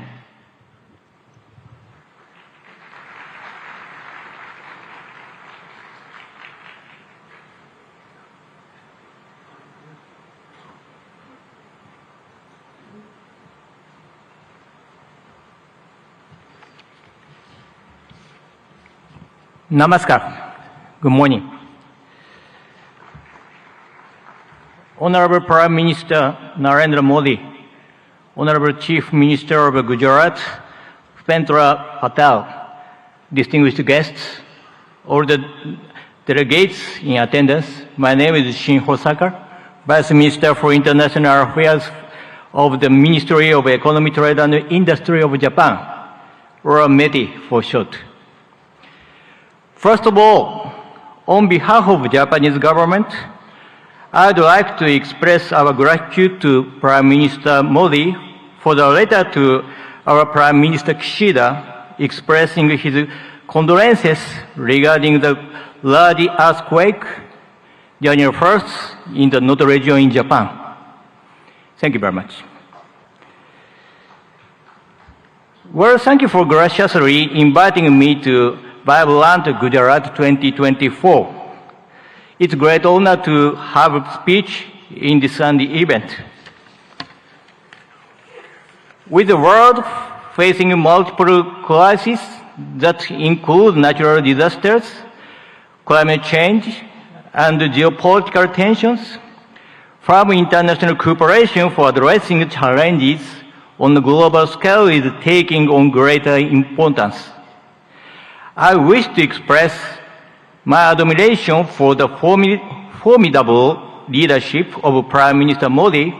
Namaskar. Good morning. Honorable Prime Minister Narendra Modi, Honorable Chief Minister of Gujarat, Bhupendra Patel, distinguished guests, all the delegates in attendance, my name is Shin Hosaka, Vice Minister for International Affairs of the Ministry of Economy, Trade and Industry of Japan, or METI for short. First of all, on behalf of the Japanese government, I'd like to express our gratitude to Prime Minister Modi for the letter to our Prime Minister Kishida expressing his condolences regarding the large earthquake January 1st in the Noto region in Japan. Thank you very much. Well, thank you for graciously inviting me to Vibrant Gujarat 2024. It's a great honor to have a speech in this Sunday event. With the world facing multiple crises that include natural disasters, climate change, and geopolitical tensions, firm international cooperation for addressing challenges on the global scale is taking on greater importance. I wish to express my admiration for the formidable leadership of Prime Minister Modi,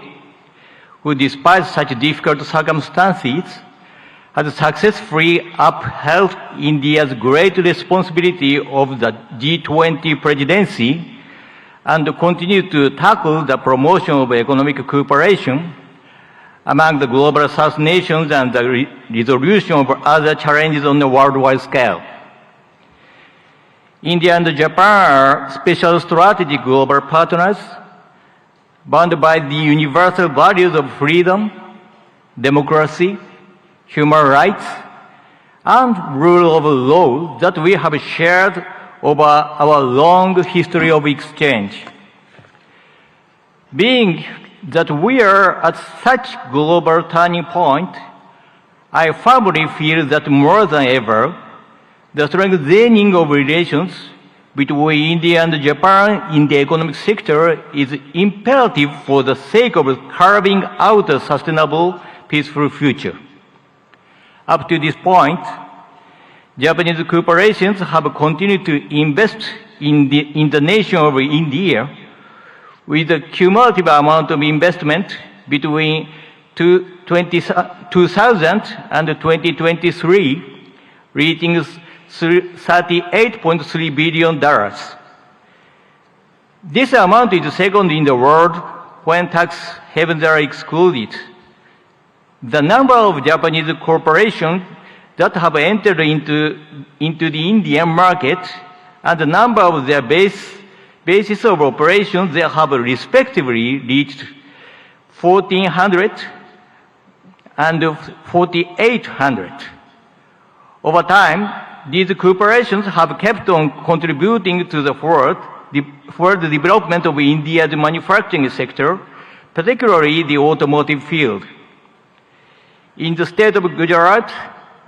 who despite such difficult circumstances has successfully upheld India's great responsibility of the G20 presidency and continued to tackle the promotion of economic cooperation among the global South nations and the resolution of other challenges on a worldwide scale. India and Japan are special strategic global partners bound by the universal values of freedom, democracy, human rights, and rule of law that we have shared over our long history of exchange. Being that we are at such global turning point, I firmly feel that more than ever, the strengthening of relations between India and Japan in the economic sector is imperative for the sake of carving out a sustainable, peaceful future. Up to this point, Japanese corporations have continued to invest in the nation of India, with a cumulative amount of investment between 2000 and 2023 reaching $38.3 billion. This amount is second in the world when tax havens are excluded. The number of Japanese corporations that have entered into the Indian market and the number of their bases of operations they have respectively reached 1400 and 4800. Over time, these corporations have kept on contributing to the further development of India's manufacturing sector, particularly the automotive field. In the state of Gujarat,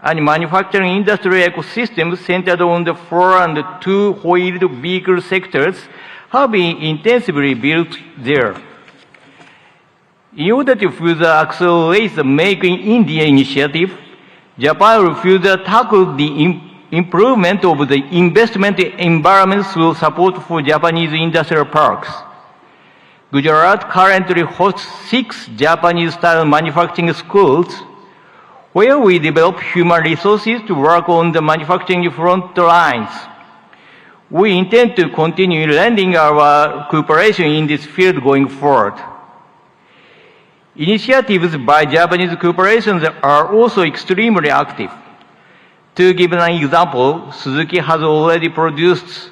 a manufacturing industry ecosystem centered on the 4- and 2-wheeled vehicle sectors have been intensively built there. In order to further accelerate the Make in India initiative, Japan will further tackle the improvement of the investment environment through support for Japanese industrial parks. Gujarat currently hosts 6 Japanese-style manufacturing schools, where we develop human resources to work on the manufacturing front lines. We intend to continue lending our cooperation in this field going forward. Initiatives by Japanese corporations are also extremely active. To give an example, Suzuki has already produced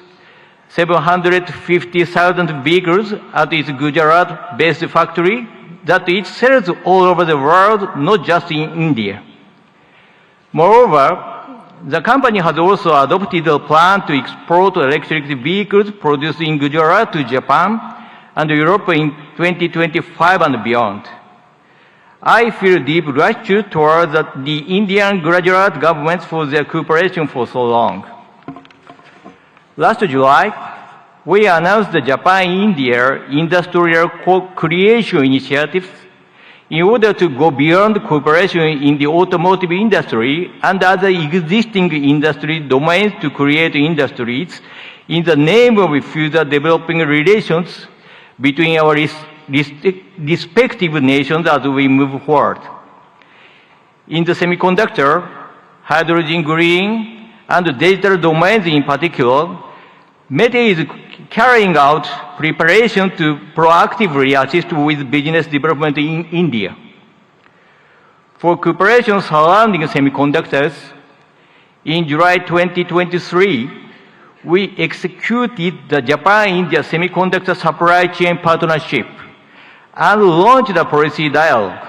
750,000 vehicles at its Gujarat-based factory that it sells all over the world, not just in India. Moreover, the company has also adopted a plan to export electric vehicles produced in Gujarat to Japan and Europe in 2025 and beyond. I feel deep gratitude towards the Indian graduate governments for their cooperation for so long. Last July, we announced the Japan-India Industrial Co-Creation Initiative in order to go beyond cooperation in the automotive industry and other existing industry domains to create industries in the name of further developing relations between our respective nations as we move forward. In the semiconductor, hydrogen green, and digital domains in particular, METE is carrying out preparation to proactively assist with business development in India. For cooperation surrounding semiconductors, in July 2023, we executed the Japan-India Semiconductor Supply Chain Partnership and launched a policy dialogue.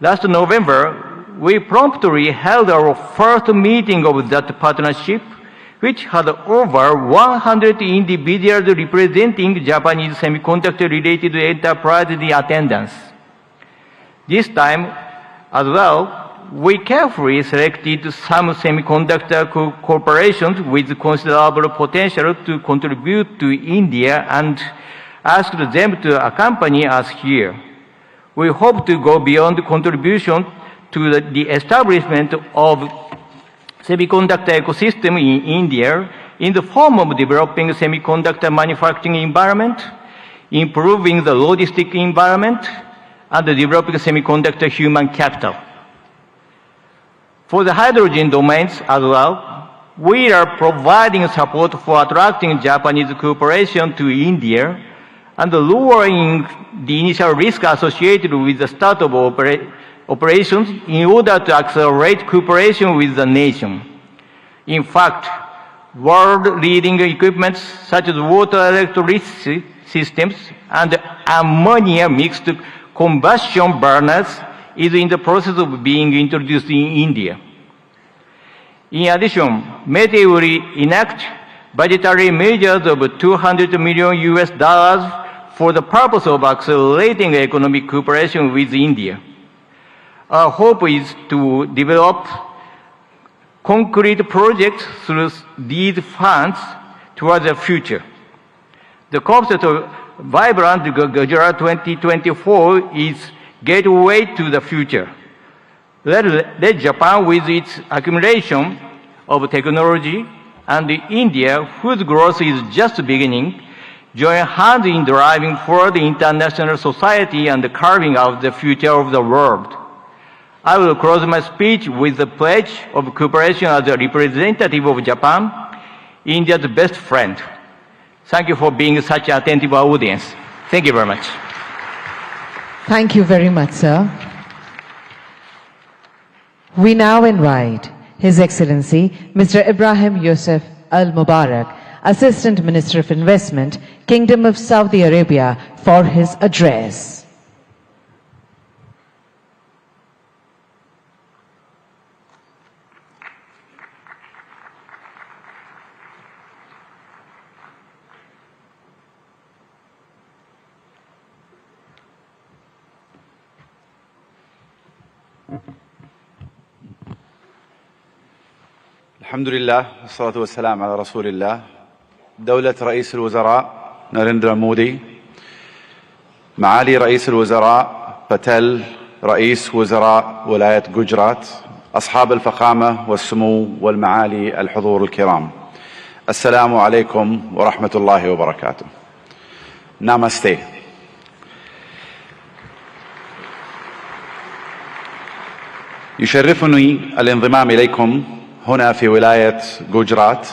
Last November, we promptly held our first meeting of that partnership, which had over 100 individuals representing Japanese semiconductor-related enterprises in attendance. This time, as well, we carefully selected some semiconductor corporations with considerable potential to contribute to India and asked them to accompany us here. We hope to go beyond contribution to the establishment of semiconductor ecosystem in India in the form of developing semiconductor manufacturing environment, improving the logistic environment, and developing semiconductor human capital. For the hydrogen domains as well, we are providing support for attracting Japanese cooperation to India and lowering the initial risk associated with the start of operations in order to accelerate cooperation with the nation. In fact, world-leading equipment such as water electricity systems and ammonia mixed combustion burners is in the process of being introduced in India. In addition, METE will enact budgetary measures of $200 million for the purpose of accelerating economic cooperation with India. Our hope is to develop concrete projects through these funds towards the future. The concept of Vibrant Gujarat 2024 is gateway to the future. Let Japan, with its accumulation of technology, and India, whose growth is just beginning, join hands in driving forward international society and carving out the future of the world. I will close my speech with the pledge of cooperation as a representative of Japan, India's best friend. Thank you for being such an attentive audience. Thank you very much. Thank you very much, sir. We now invite His Excellency Mr. Ibrahim Yusuf Al Mubarak, Assistant Minister of Investment, Kingdom of Saudi Arabia, for his address. الحمد لله والصلاة والسلام على رسول الله. دولة رئيس الوزراء ناريندرا مودي، معالي رئيس الوزراء باتيل رئيس وزراء ولاية جوجرات، أصحاب الفخامة والسمو والمعالي الحضور الكرام، السلام عليكم ورحمة الله وبركاته. نامستي. يشرفني الانضمام إليكم هنا في ولاية جوجرات،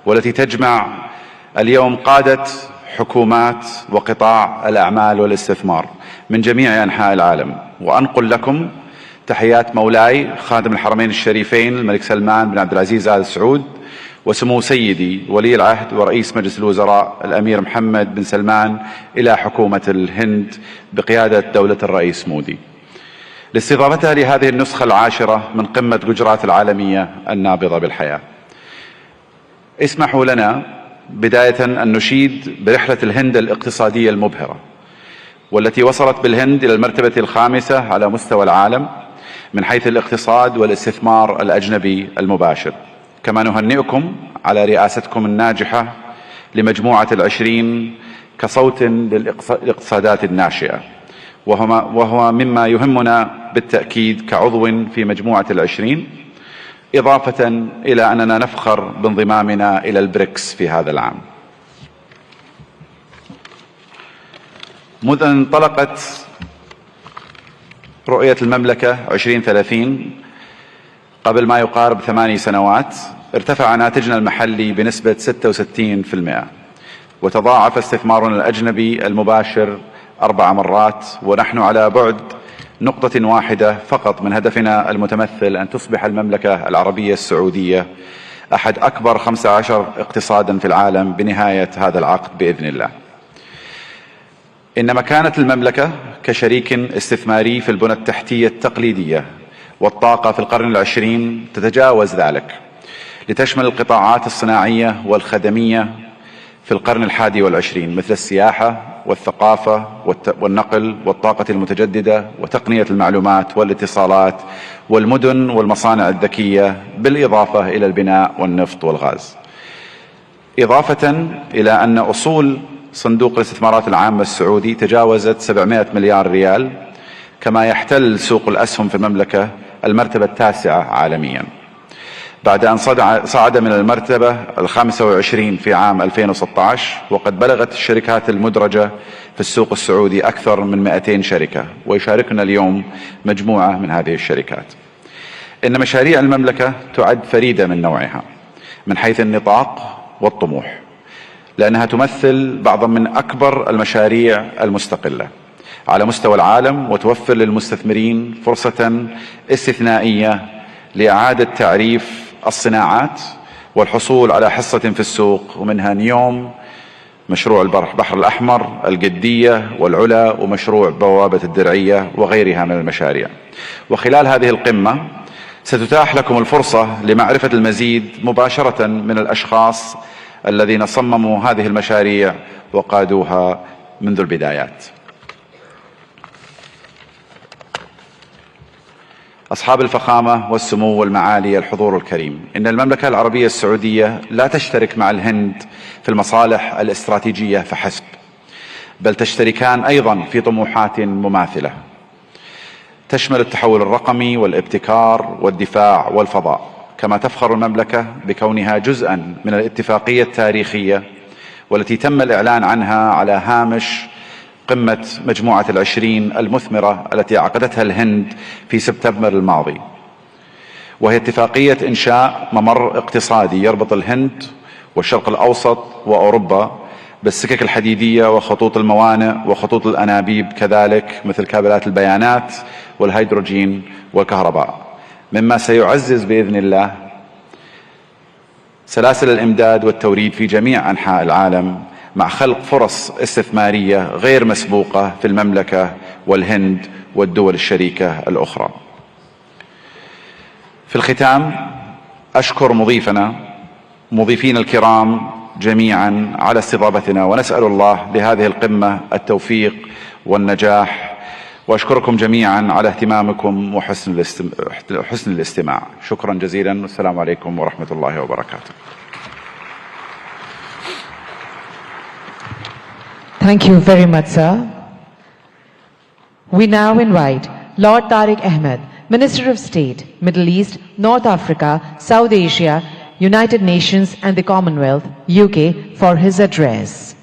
والتي تجمع اليوم قادة حكومات وقطاع الأعمال والاستثمار من جميع أنحاء العالم، وأنقل لكم تحيات مولاي خادم الحرمين الشريفين الملك سلمان بن عبد العزيز آل سعود، وسمو سيدي ولي العهد ورئيس مجلس الوزراء الأمير محمد بن سلمان إلى حكومة الهند بقيادة دولة الرئيس مودي، لاستضافتها لهذه النسخة العاشرة من قمة جوجرات العالمية النابضة بالحياة. اسمحوا لنا بداية أن نشيد برحلة الهند الاقتصادية المبهرة، والتي وصلت بالهند إلى المرتبة الخامسة على مستوى العالم من حيث الاقتصاد والاستثمار الأجنبي المباشر. كما نهنئكم على رئاستكم الناجحة لمجموعة العشرين كصوت للاقتصادات الناشئة، وهو مما يهمنا بالتأكيد كعضو في مجموعة العشرين، إضافة إلى أننا نفخر بانضمامنا إلى البريكس في هذا العام. منذ أن انطلقت رؤية المملكة 2030 قبل ما يقارب 8 سنوات، ارتفع ناتجنا المحلي بنسبة 66%، وتضاعف استثمارنا الأجنبي المباشر 4 مرات، ونحن على بعد نقطة واحدة فقط من هدفنا المتمثل أن تصبح المملكة العربية السعودية أحد أكبر 15 اقتصادا في العالم بنهاية هذا العقد بإذن الله. إن مكانة المملكة كشريك استثماري في البنى التحتية التقليدية والطاقة في القرن العشرين تتجاوز ذلك، لتشمل القطاعات الصناعية والخدمية في القرن ال21 مثل السياحة والثقافة والنقل والطاقة المتجددة وتقنية المعلومات والاتصالات والمدن والمصانع الذكية، بالإضافة إلى البناء والنفط والغاز. إضافة إلى أن أصول صندوق الاستثمارات العامة السعودي تجاوزت 700 مليار ريال، كما يحتل سوق الأسهم في المملكة المرتبة التاسعة عالميا، بعد أن صعد من المرتبة 25 في عام 2016، وقد بلغت الشركات المدرجة في السوق السعودي أكثر من 200 شركة، ويشاركنا اليوم مجموعة من هذه الشركات. إن مشاريع المملكة تعد فريدة من نوعها من حيث النطاق والطموح، لأنها تمثل بعضا من أكبر المشاريع المستقلة على مستوى العالم، وتوفر للمستثمرين فرصة استثنائية لإعادة تعريف الصناعات والحصول على حصة في السوق، ومنها نيوم، مشروع البحر الأحمر، الجدية والعلا، ومشروع بوابة الدرعية وغيرها من المشاريع. وخلال هذه القمة ستتاح لكم الفرصة لمعرفة المزيد مباشرة من الأشخاص الذين صمموا هذه المشاريع وقادوها منذ البدايات. أصحاب الفخامة والسمو والمعالي الحضور الكريم، إن المملكة العربية السعودية لا تشترك مع الهند في المصالح الاستراتيجية فحسب، بل تشتركان أيضا في طموحات مماثلة تشمل التحول الرقمي والابتكار والدفاع والفضاء. كما تفخر المملكة بكونها جزءا من الاتفاقية التاريخية والتي تم الإعلان عنها على هامش قمة مجموعة العشرين المثمرة التي عقدتها الهند في سبتمبر الماضي، وهي اتفاقية إنشاء ممر اقتصادي يربط الهند والشرق الأوسط وأوروبا بالسكك الحديدية وخطوط الموانئ وخطوط الأنابيب، كذلك مثل كابلات البيانات والهيدروجين والكهرباء، مما سيعزز بإذن الله سلاسل الإمداد والتوريد في جميع أنحاء العالم، مع خلق فرص استثمارية غير مسبوقة في المملكة والهند والدول الشريكة الأخرى. في الختام أشكر مضيفين الكرام جميعا على استضافتنا، ونسأل الله لهذه القمة التوفيق والنجاح وأشكركم جميعا على اهتمامكم وحسن حسن الاستماع. شكرا جزيلا والسلام عليكم ورحمة الله وبركاته. Thank you very much, sir. We now invite Lord Tariq Ahmed, Minister of State, Middle East, North Africa, South Asia, United Nations and the Commonwealth, UK, for his address.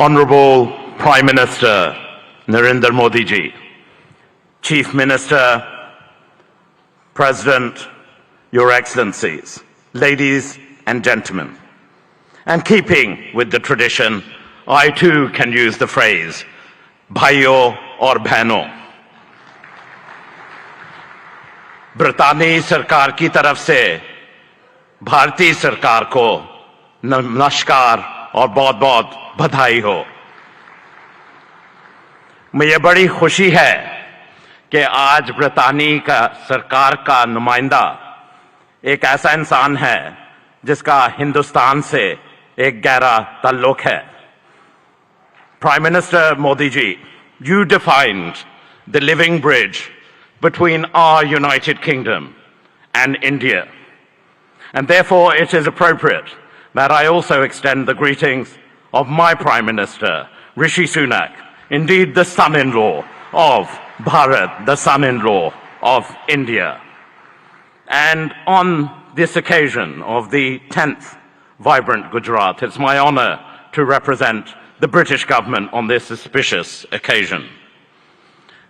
Honorable Prime Minister Narendra Modi ji, Chief Minister, President, Your Excellencies, ladies and gentlemen, and keeping with the tradition, I too can use the phrase, Bhaiyo aur Behno. Britani Sarkar ki taraf se, Bharati Sarkar ko namaskar और बहुत बहुत बधाई हो। मुझे बड़ी खुशी है कि आज ब्रितानी का सरकार का नुमाइंदा एक ऐसा इंसान है जिसका हिंदुस्तान से एक गहरा ताल्लुक है। Prime Minister Modi ji, you defined the living bridge between our United Kingdom and India, and therefore it is appropriate that I also extend the greetings of my Prime Minister, Rishi Sunak, indeed the son-in-law of Bharat, the son-in-law of India. And on this occasion of the 10th Vibrant Gujarat, it's my honor to represent the British government on this auspicious occasion.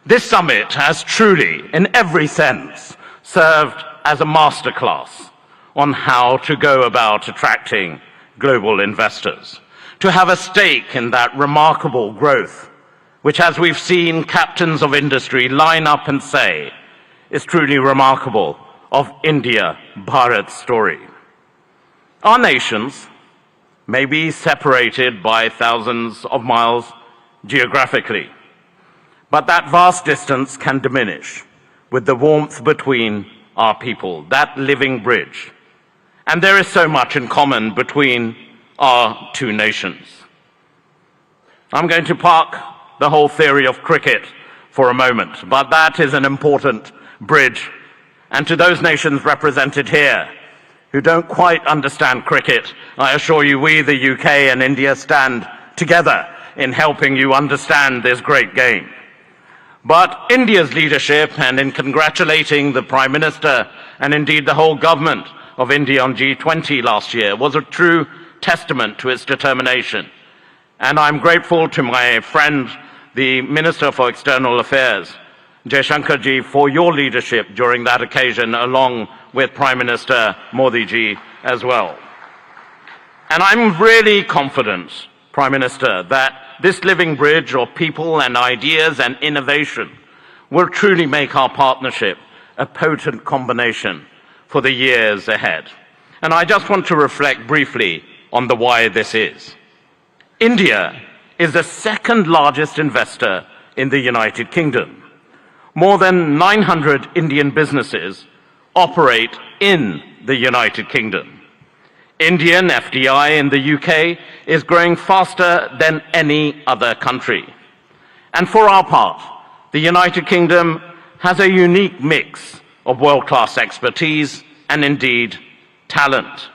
This summit has truly, in every sense, served as a masterclass on how to go about attracting global investors, to have a stake in that remarkable growth, which, as we've seen captains of industry line up and say, is truly remarkable of India-Bharat story. Our nations may be separated by thousands of miles geographically, but that vast distance can diminish with the warmth between our people, that living bridge. And there is so much in common between our two nations. I'm going to park the whole theory of cricket for a moment, but that is an important bridge. And to those nations represented here who don't quite understand cricket, I assure you we, the UK and India, stand together in helping you understand this great game. But India's leadership, and in congratulating the Prime Minister and indeed the whole government of India on G20 last year, was a true testament to its determination. And I'm grateful to my friend, the Minister for External Affairs, Jaishankar ji, for your leadership during that occasion, along with Prime Minister Modi ji as well. And I'm really confident, Prime Minister, that this living bridge of people and ideas and innovation will truly make our partnership a potent combination for the years ahead. And I just want to reflect briefly on the why this is. India is the second largest investor in the United Kingdom. More than 900 Indian businesses operate in the United Kingdom. Indian FDI in the UK is growing faster than any other country. And for our part, the United Kingdom has a unique mix of world-class expertise and indeed talent.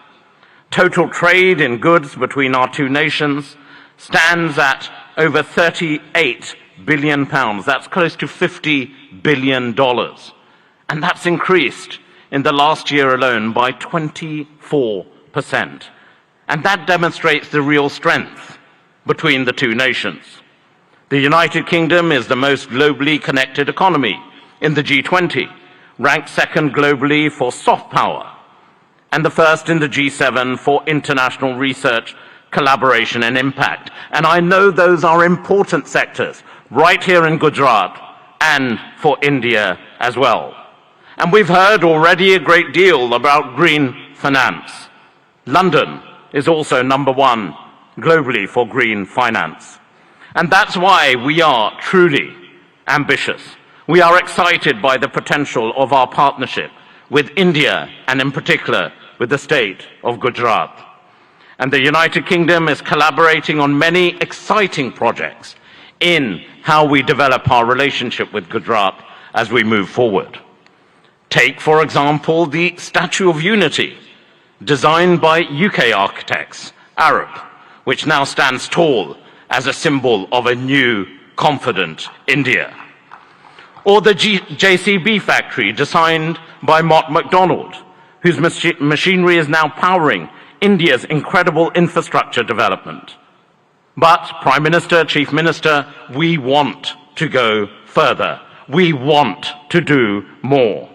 Total trade in goods between our two nations stands at over 38 billion pounds. That's close to $50 billion. And that's increased in the last year alone by 24%. And that demonstrates the real strength between the two nations. The United Kingdom is the most globally connected economy in the G20, ranked second globally for soft power, and the first in the G7 for international research, collaboration and impact. And I know those are important sectors right here in Gujarat and for India as well. And we've heard already a great deal about green finance. London is also #1 globally for green finance. And that's why we are truly ambitious. We are excited by the potential of our partnership with India and in particular with the state of Gujarat. And the United Kingdom is collaborating on many exciting projects in how we develop our relationship with Gujarat as we move forward. Take, for example, the Statue of Unity, designed by UK architects, Arab, which now stands tall as a symbol of a new, confident India. Or the JCB factory, designed by Mott MacDonald, whose machinery is now powering India's incredible infrastructure development. But, Prime Minister, Chief Minister, we want to go further. We want to do more.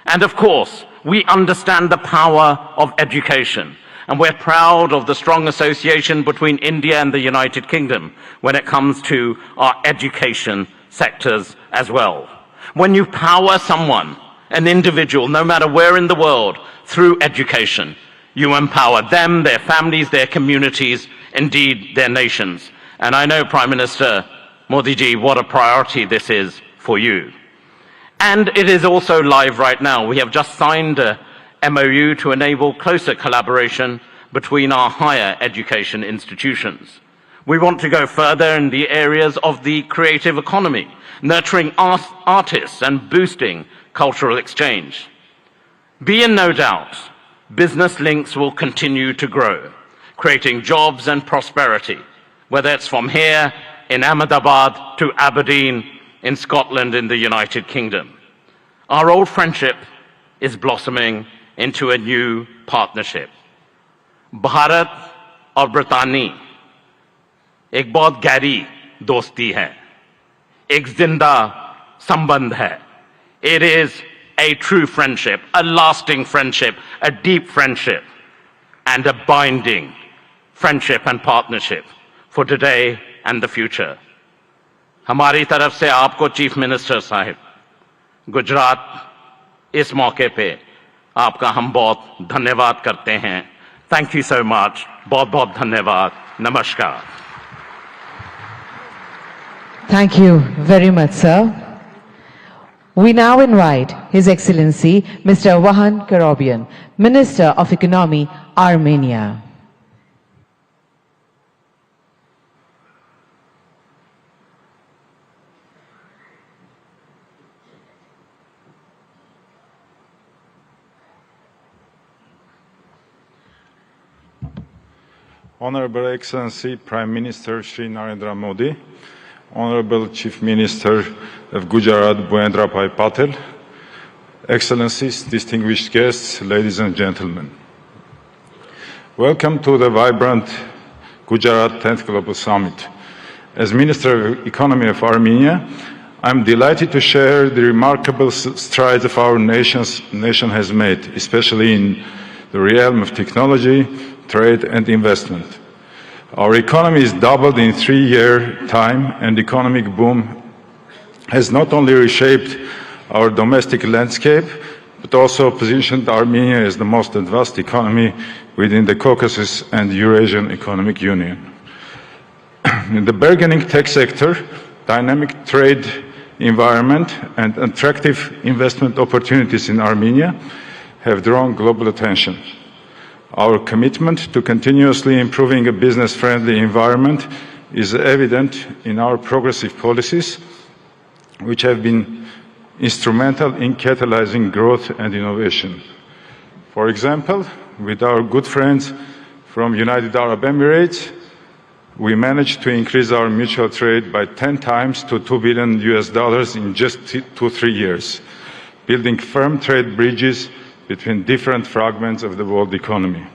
And of course, we understand the power of education, and we're proud of the strong association between India and the United Kingdom when it comes to our education sectors as well. When you power someone, an individual, no matter where in the world, through education, you empower them, their families, their communities, indeed their nations. And I know, Prime Minister Modi ji, what a priority this is for you. And it is also live right now. We have just signed a MOU to enable closer collaboration between our higher education institutions. We want to go further in the areas of the creative economy, nurturing artists and boosting cultural exchange. Be in no doubt, business links will continue to grow, creating jobs and prosperity, whether it's from here in Ahmedabad to Aberdeen in Scotland in the United Kingdom. Our old friendship is blossoming into a new partnership. Bharat और ब्रितानी एक बहुत गहरी दोस्ती है, एक जिंदा संबंध है. It is a true friendship, a lasting friendship, a deep friendship, and a binding friendship and partnership for today and the future. हमारी तरफ से आपको चीफ मिनिस्टर साहिब, गुजरात इस मौके पे आपका हम बहुत धन्यवाद करते हैं. Thank you so much. बहुत बहुत धन्यवाद. Namaskar. Thank you very much, sir. We now invite His Excellency Mr. Vahan Karobian, Minister of Economy, Armenia. Honorable Excellency Prime Minister Shri Narendra Modi, Honorable Chief Minister of Gujarat Bhuendra Bhai Patel, Excellencies, distinguished guests, ladies and gentlemen. Welcome to the Vibrant Gujarat 10th Global Summit. As Minister of Economy of Armenia, I'm delighted to share the remarkable strides of our nation has made, especially in the realm of technology, trade and investment. Our economy is doubled in 3-year time, and economic boom has not only reshaped our domestic landscape, but also positioned Armenia as the most advanced economy within the Caucasus and Eurasian Economic Union. In the burgeoning tech sector, dynamic trade environment and attractive investment opportunities in Armenia have drawn global attention. Our commitment to continuously improving a business-friendly environment is evident in our progressive policies, which have been instrumental in catalyzing growth and innovation. For example, with our good friends from United Arab Emirates, we managed to increase our mutual trade by 10 times to $2 billion in just 2-3 years, building firm trade bridges between different fragments of the world economy.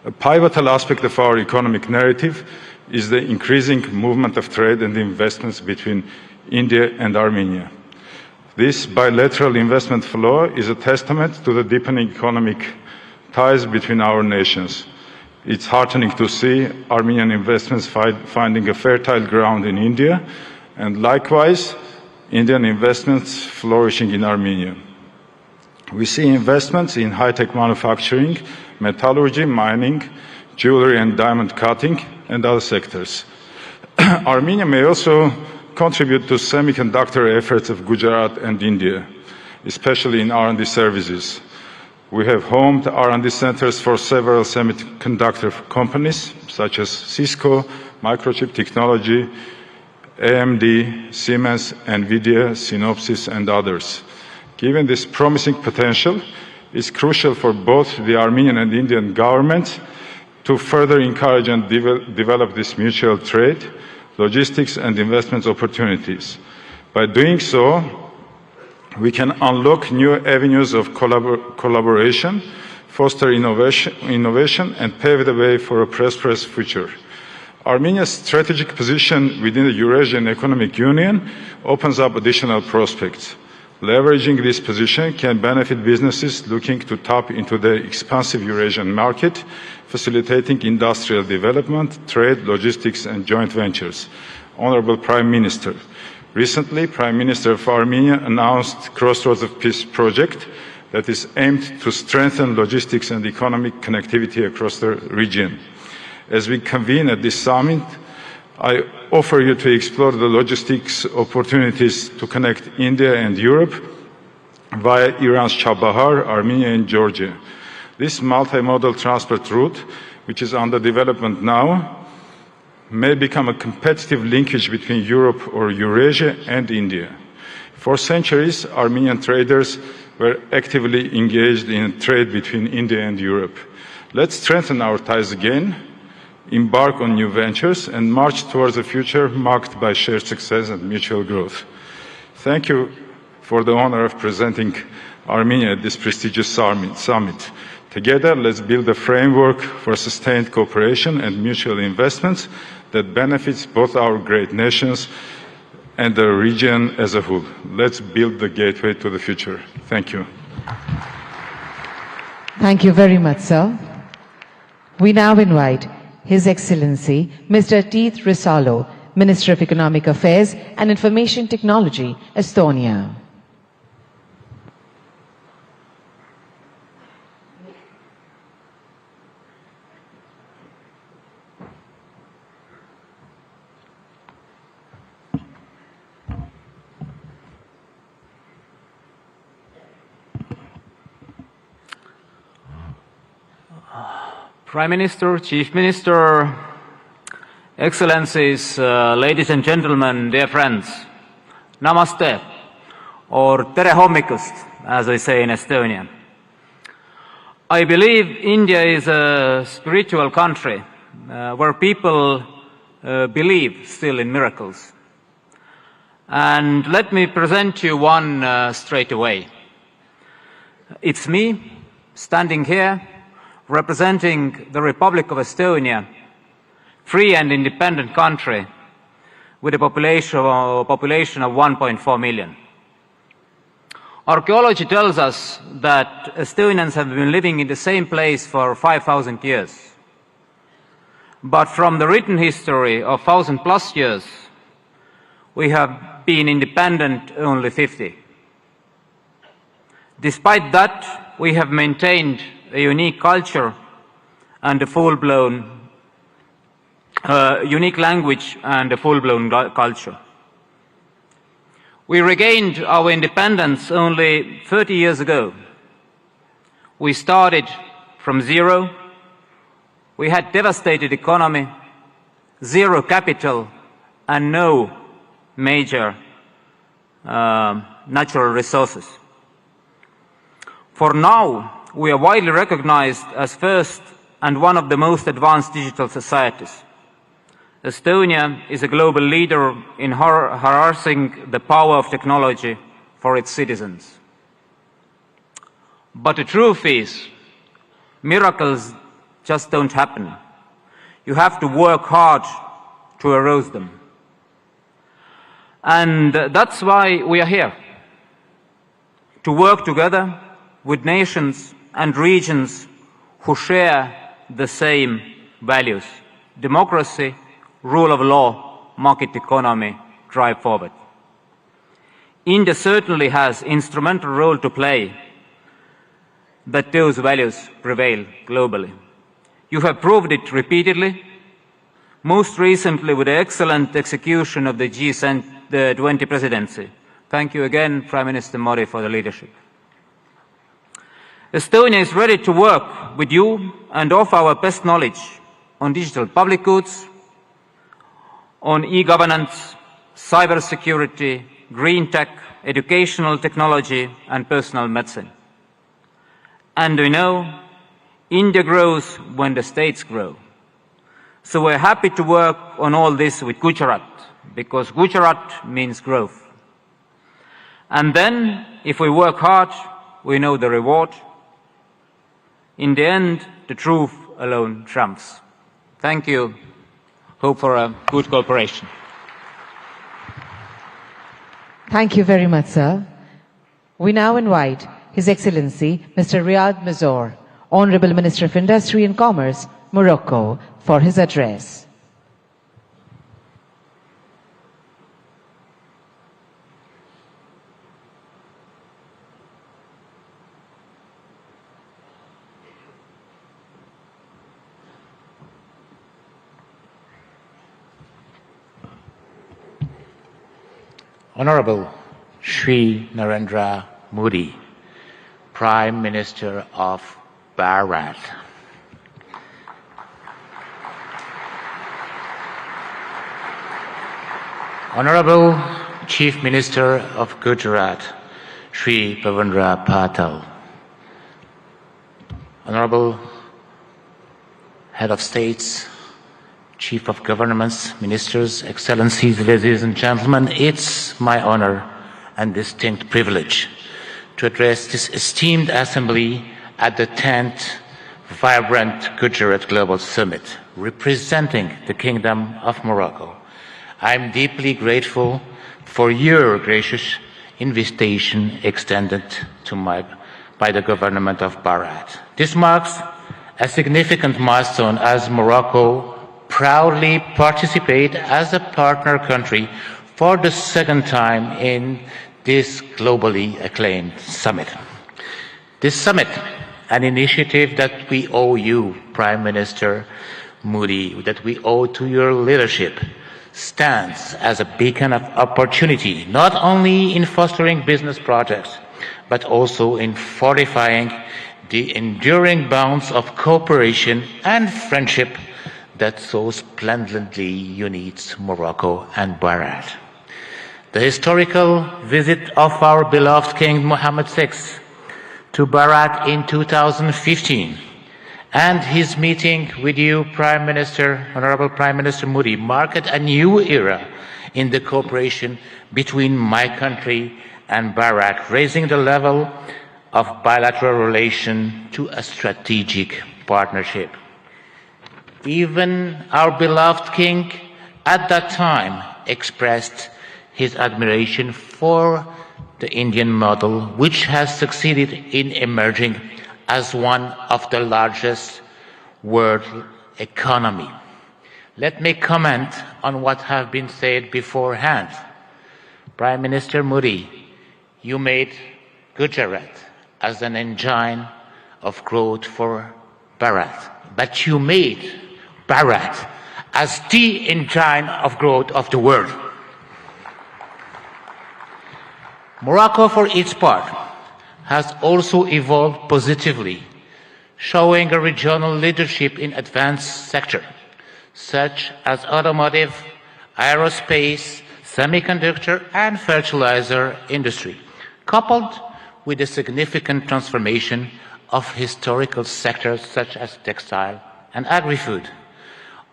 A pivotal aspect of our economic narrative is the increasing movement of trade and investments between India and Armenia. This bilateral investment flow is a testament to the deepening economic ties between our nations. It's heartening to see Armenian investments finding a fertile ground in India, and likewise, Indian investments flourishing in Armenia. We see investments in high-tech manufacturing, metallurgy, mining, jewelry and diamond cutting, and other sectors. Armenia may also contribute to semiconductor efforts of Gujarat and India, especially in R&D services. We have homed R&D centers for several semiconductor companies, such as Cisco, Microchip Technology, AMD, Siemens, Nvidia, Synopsys, and others. Given this promising potential, it's crucial for both the Armenian and Indian governments to further encourage and develop this mutual trade, logistics, and investment opportunities. By doing so, we can unlock new avenues of collaboration, foster innovation, and pave the way for a prosperous future. Armenia's strategic position within the Eurasian Economic Union opens up additional prospects. Leveraging this position can benefit businesses looking to tap into the expansive Eurasian market, facilitating industrial development, trade, logistics, and joint ventures. Honorable Prime Minister, recently, Prime Minister of Armenia announced Crossroads of Peace project that is aimed to strengthen logistics and economic connectivity across the region. As we convene at this summit, I offer you to explore the logistics opportunities to connect India and Europe via Iran's Chabahar, Armenia, and Georgia. This multimodal transport route, which is under development now, may become a competitive linkage between Europe or Eurasia and India. For centuries, Armenian traders were actively engaged in trade between India and Europe. Let's strengthen our ties again, embark on new ventures, and march towards a future marked by shared success and mutual growth. Thank you for the honor of presenting Armenia at this prestigious summit. Together, let's build a framework for sustained cooperation and mutual investments that benefits both our great nations and the region as a whole. Let's build the gateway to the future. Thank you. Thank you very much, sir. We now invite His Excellency Mr. Teeth Risalo, Minister of Economic Affairs and Information Technology, Estonia. Prime Minister, Chief Minister, Excellencies, ladies and gentlemen, dear friends, Namaste, or Tere hommikust, as we say in Estonia. I believe India is a spiritual country where people believe still in miracles. And let me present you one straight away. It's me, standing here, representing the Republic of Estonia, free and independent country with a population of 1.4 million. Archaeology tells us that Estonians have been living in the same place for 5,000 years. But from the written history of 1,000+ years, we have been independent only 50. Despite that, we have maintained a unique culture and a full-blown, unique language and a full-blown culture. We regained our independence only 30 years ago. We started from zero. We had devastated economy, zero capital, and no major natural resources. For now, we are widely recognized as first and one of the most advanced digital societies. Estonia is a global leader in harnessing the power of technology for its citizens. But the truth is, miracles just don't happen. You have to work hard to arouse them. And that's why we are here, to work together with nations and regions who share the same values: democracy, rule of law, market economy, drive forward. India certainly has an instrumental role to play that those values prevail globally. You have proved it repeatedly, most recently with the excellent execution of the G20 presidency. Thank you again, Prime Minister Modi, for the leadership. Estonia is ready to work with you and offer our best knowledge on digital public goods, on e-governance, cybersecurity, green tech, educational technology, and personal medicine. And we know India grows when the states grow. So we're happy to work on all this with Gujarat, because Gujarat means growth. And then, if we work hard, we know the reward. In the end, the truth alone trumps. Thank you. Hope for a good cooperation. Thank you very much, sir. We now invite His Excellency Mr. Riyad Mazzour, Honorable Minister of Industry and Commerce, Morocco, for his address. Honorable Shri Narendra Modi, Prime Minister of Bharat. Honorable Chief Minister of Gujarat, Shri Bhavendra Patel. Honorable Head of States, Chief of Governments, Ministers, Excellencies, ladies and gentlemen, it's my honor and distinct privilege to address this esteemed Assembly at the 10th Vibrant Gujarat Global Summit, representing the Kingdom of Morocco. I'm deeply grateful for your gracious invitation extended to by the government of Bharat. This marks a significant milestone as Morocco proudly participate as a partner country for the second time in this globally acclaimed summit. This summit, an initiative that we owe you, Prime Minister Modi, that we owe to your leadership, stands as a beacon of opportunity, not only in fostering business projects, but also in fortifying the enduring bonds of cooperation and friendship that so splendidly unites Morocco and Bharat. The historical visit of our beloved King Mohammed VI to Bharat in 2015 and his meeting with you, Prime Minister, Honorable Prime Minister Modi, marked a new era in the cooperation between my country and Bharat, raising the level of bilateral relation to a strategic partnership. Even our beloved king at that time expressed his admiration for the Indian model, which has succeeded in emerging as one of the largest world economy. Let me comment on what have been said beforehand. Prime Minister Modi, you made Gujarat as an engine of growth for Bharat, but you made Bharat as the engine of growth of the world. Morocco, for its part, has also evolved positively, showing a regional leadership in advanced sectors, such as automotive, aerospace, semiconductor, and fertilizer industry, coupled with a significant transformation of historical sectors such as textile and agri-food.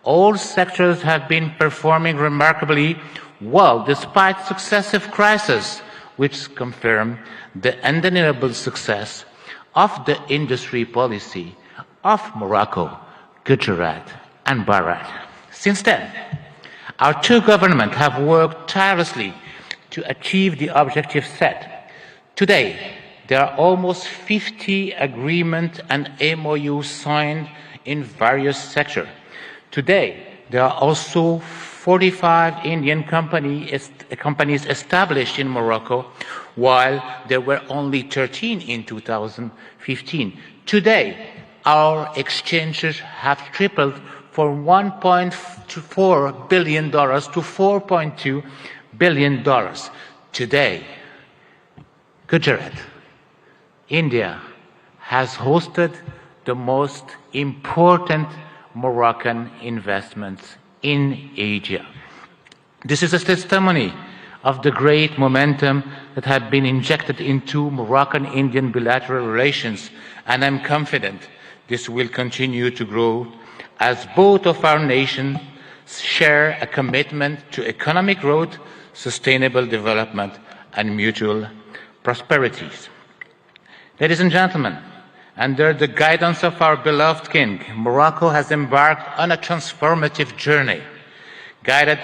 All sectors have been performing remarkably well despite successive crises, which confirm the undeniable success of the industry policy of Morocco, Gujarat, and Bharat. Since then, our two governments have worked tirelessly to achieve the objectives set. Today, there are almost 50 agreements and MOUs signed in various sectors. Today, there are also 45 Indian companies established in Morocco, while there were only 13 in 2015. Today, our exchanges have tripled from $1.4 billion to $4.2 billion. Today, Gujarat, India, has hosted the most important Moroccan investments in Asia. This is a testimony of the great momentum that had been injected into Moroccan-Indian bilateral relations, and I'm confident this will continue to grow as both of our nations share a commitment to economic growth, sustainable development, and mutual prosperities. Ladies and gentlemen, under the guidance of our beloved King, Morocco has embarked on a transformative journey, guided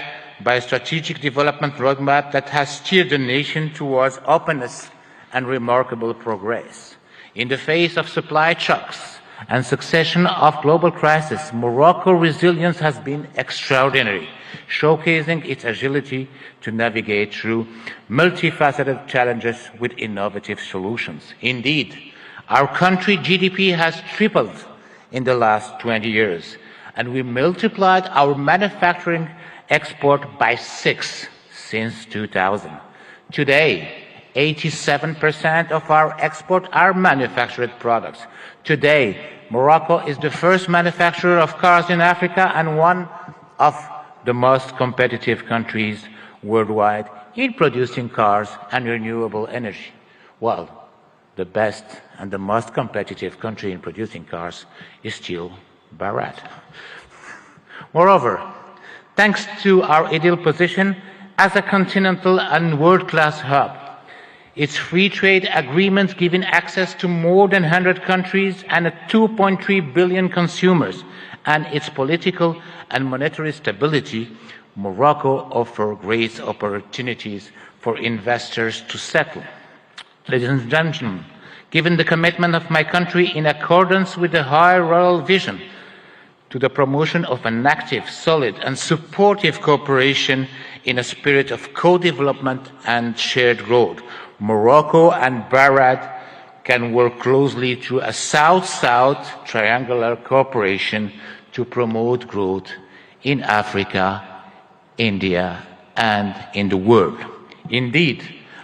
by a strategic development roadmap that has steered the nation towards openness and remarkable progress. In the face of supply shocks and succession of global crises, Morocco's resilience has been extraordinary, showcasing its agility to navigate through multifaceted challenges with innovative solutions. Indeed, our country's GDP has tripled in the last 20 years, and we multiplied our manufacturing export by 6 since 2000. Today, 87% of our export are manufactured products. Today, Morocco is the first manufacturer of cars in Africa and one of the most competitive countries worldwide in producing cars and renewable energy. Well, the best and the most competitive country in producing cars is still Bahrain. Moreover, thanks to our ideal position as a continental and world-class hub, its free trade agreements giving access to more than 100 countries and 2.3 billion consumers, and its political and monetary stability, Morocco offers great opportunities for investors to settle. Ladies and gentlemen, given the commitment of my country in accordance with the high royal vision to the promotion of an active, solid and supportive cooperation in a spirit of co-development and shared growth, Morocco and Bahrain can work closely through a South-South triangular cooperation to promote growth in Africa, India, and in the world. Indeed,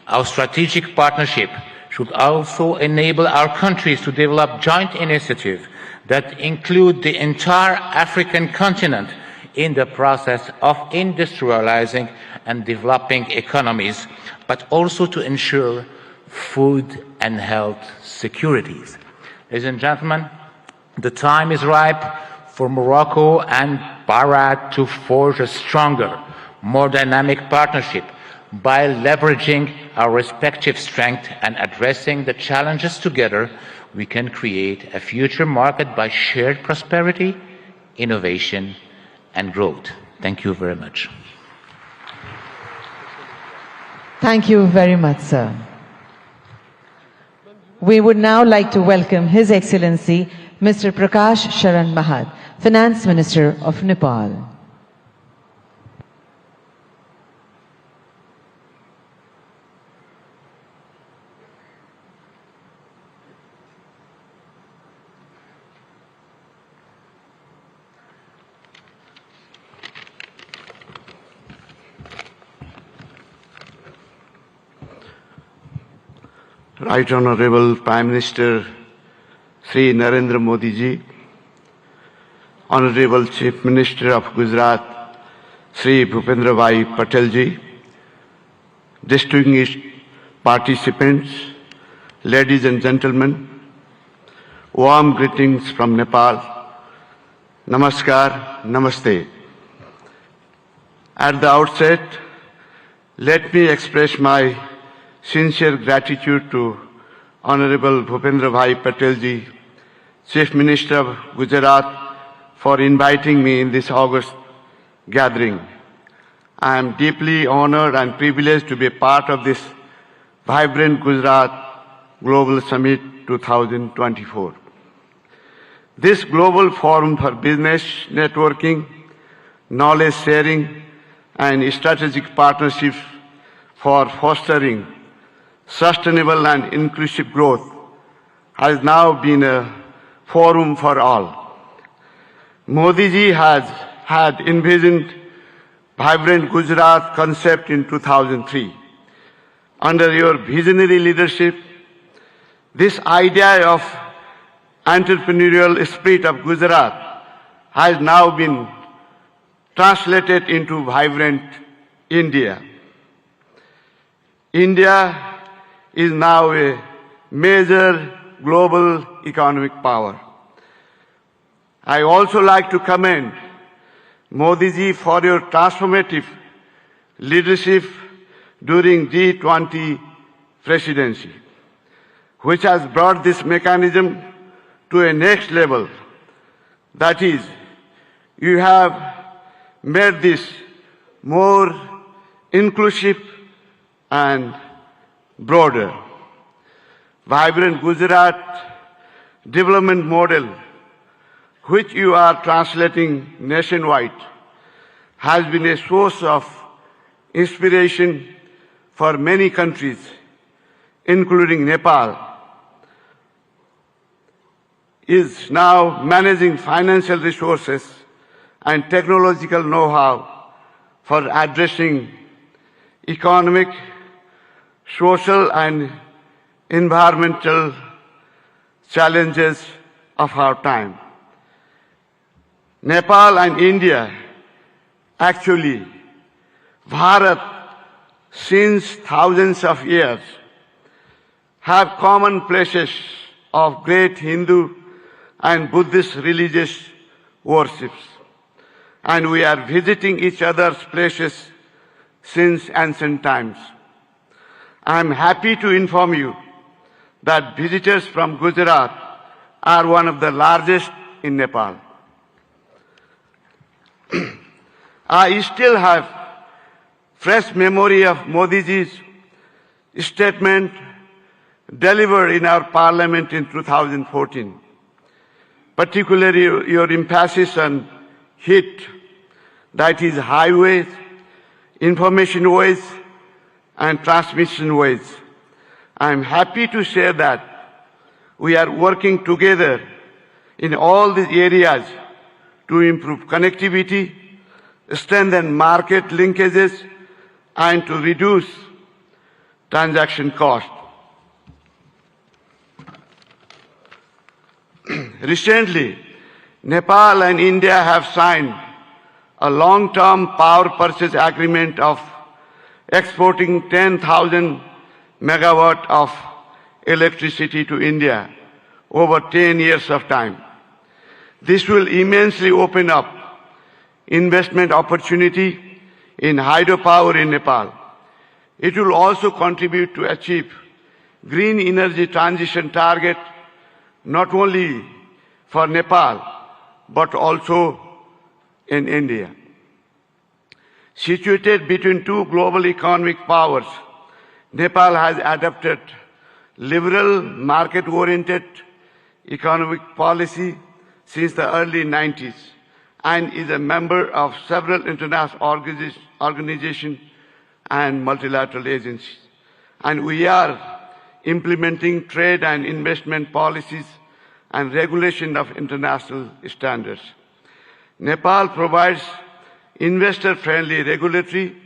our strategic partnership should also enable our countries to develop joint initiatives that include the entire African continent in the process of industrializing and developing economies, but also to ensure food and health securities. Ladies and gentlemen, the time is ripe for Morocco and Bahrain to forge a stronger, more dynamic partnership by leveraging our respective strengths and addressing the challenges together. We can create a future market by shared prosperity, innovation, and growth. Thank you very much. Thank you very much, sir. We would now like to welcome His Excellency Mr. Prakash Sharan Mahad, Finance Minister of Nepal. Right Honorable Prime Minister Sri Narendra Modi ji, Honorable Chief Minister of Gujarat Sri Bhupendra Bhai Patel ji, distinguished participants, ladies and gentlemen, warm greetings from Nepal. Namaskar, Namaste. At the outset, let me express my sincere gratitude to Honorable Bhupendra Bhai Patel ji, Chief Minister of Gujarat, for inviting me in this August gathering. I am deeply honored and privileged to be a part of this Vibrant Gujarat Global Summit 2024. This global forum for business networking, knowledge sharing, and strategic partnerships for fostering sustainable and inclusive growth has now been a forum for all. Modi ji had envisioned Vibrant Gujarat concept in 2003. Under your visionary leadership, this idea of entrepreneurial spirit of Gujarat has now been translated into Vibrant India. India is now a major global economic power. I also like to commend Modi ji for your transformative leadership during G20 presidency, which has brought this mechanism to a next level. That is, you have made this more inclusive and broader. Vibrant Gujarat development model, which you are translating nationwide, has been a source of inspiration for many countries, including Nepal, is now managing financial resources and technological know-how for addressing economic, social, and environmental challenges of our time. Nepal and India, actually, Bharat, since thousands of years, have common places of great Hindu and Buddhist religious worships. And we are visiting each other's places since ancient times. I am happy to inform you that visitors from Gujarat are one of the largest in Nepal. I still have fresh memory of Modi ji's statement delivered in our parliament in 2014, particularly your emphasis on HIT, that is highways, information ways, and transmission ways. I am happy to share that we are working together in all these areas to improve connectivity, strengthen market linkages, and to reduce transaction cost. Recently, Nepal and India have signed a long-term power purchase agreement of exporting 10,000 megawatt of electricity to India over 10 years of time. This will immensely open up investment opportunity in hydropower in Nepal. It will also contribute to achieve green energy transition target not only for Nepal but also in India. Situated between two global economic powers, Nepal has adopted liberal, market-oriented economic policy since the early 90s and is a member of several international organizations and multilateral agencies. And we are implementing trade and investment policies and regulation of international standards. Nepal provides investor-friendly regulatory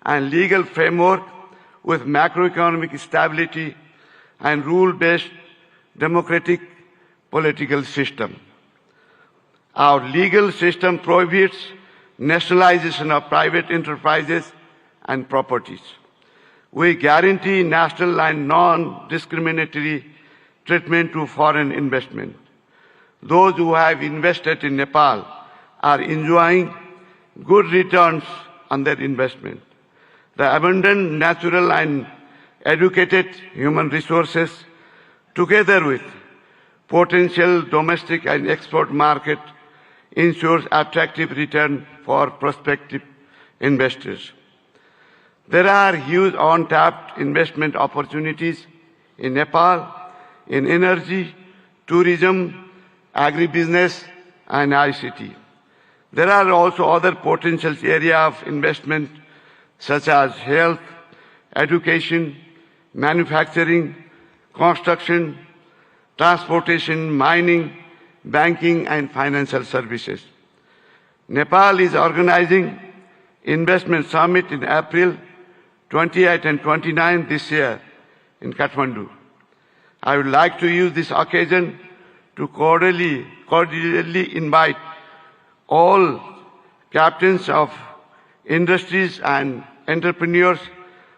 and legal framework with macroeconomic stability and rule-based democratic political system. Our legal system prohibits nationalization of private enterprises and properties. We guarantee national and non-discriminatory treatment to foreign investment. Those who have invested in Nepal are enjoying good returns on their investment. The abundant natural and educated human resources, together with potential domestic and export market, ensures attractive return for prospective investors. There are huge untapped investment opportunities in Nepal, in energy, tourism, agribusiness, and ICT. There are also other potential areas of investment such as health, education, manufacturing, construction, transportation, mining, banking and financial services. Nepal is organizing Investment Summit in April 28 and 29 this year in Kathmandu. I would like to use this occasion to cordially invite all captains of industries and entrepreneurs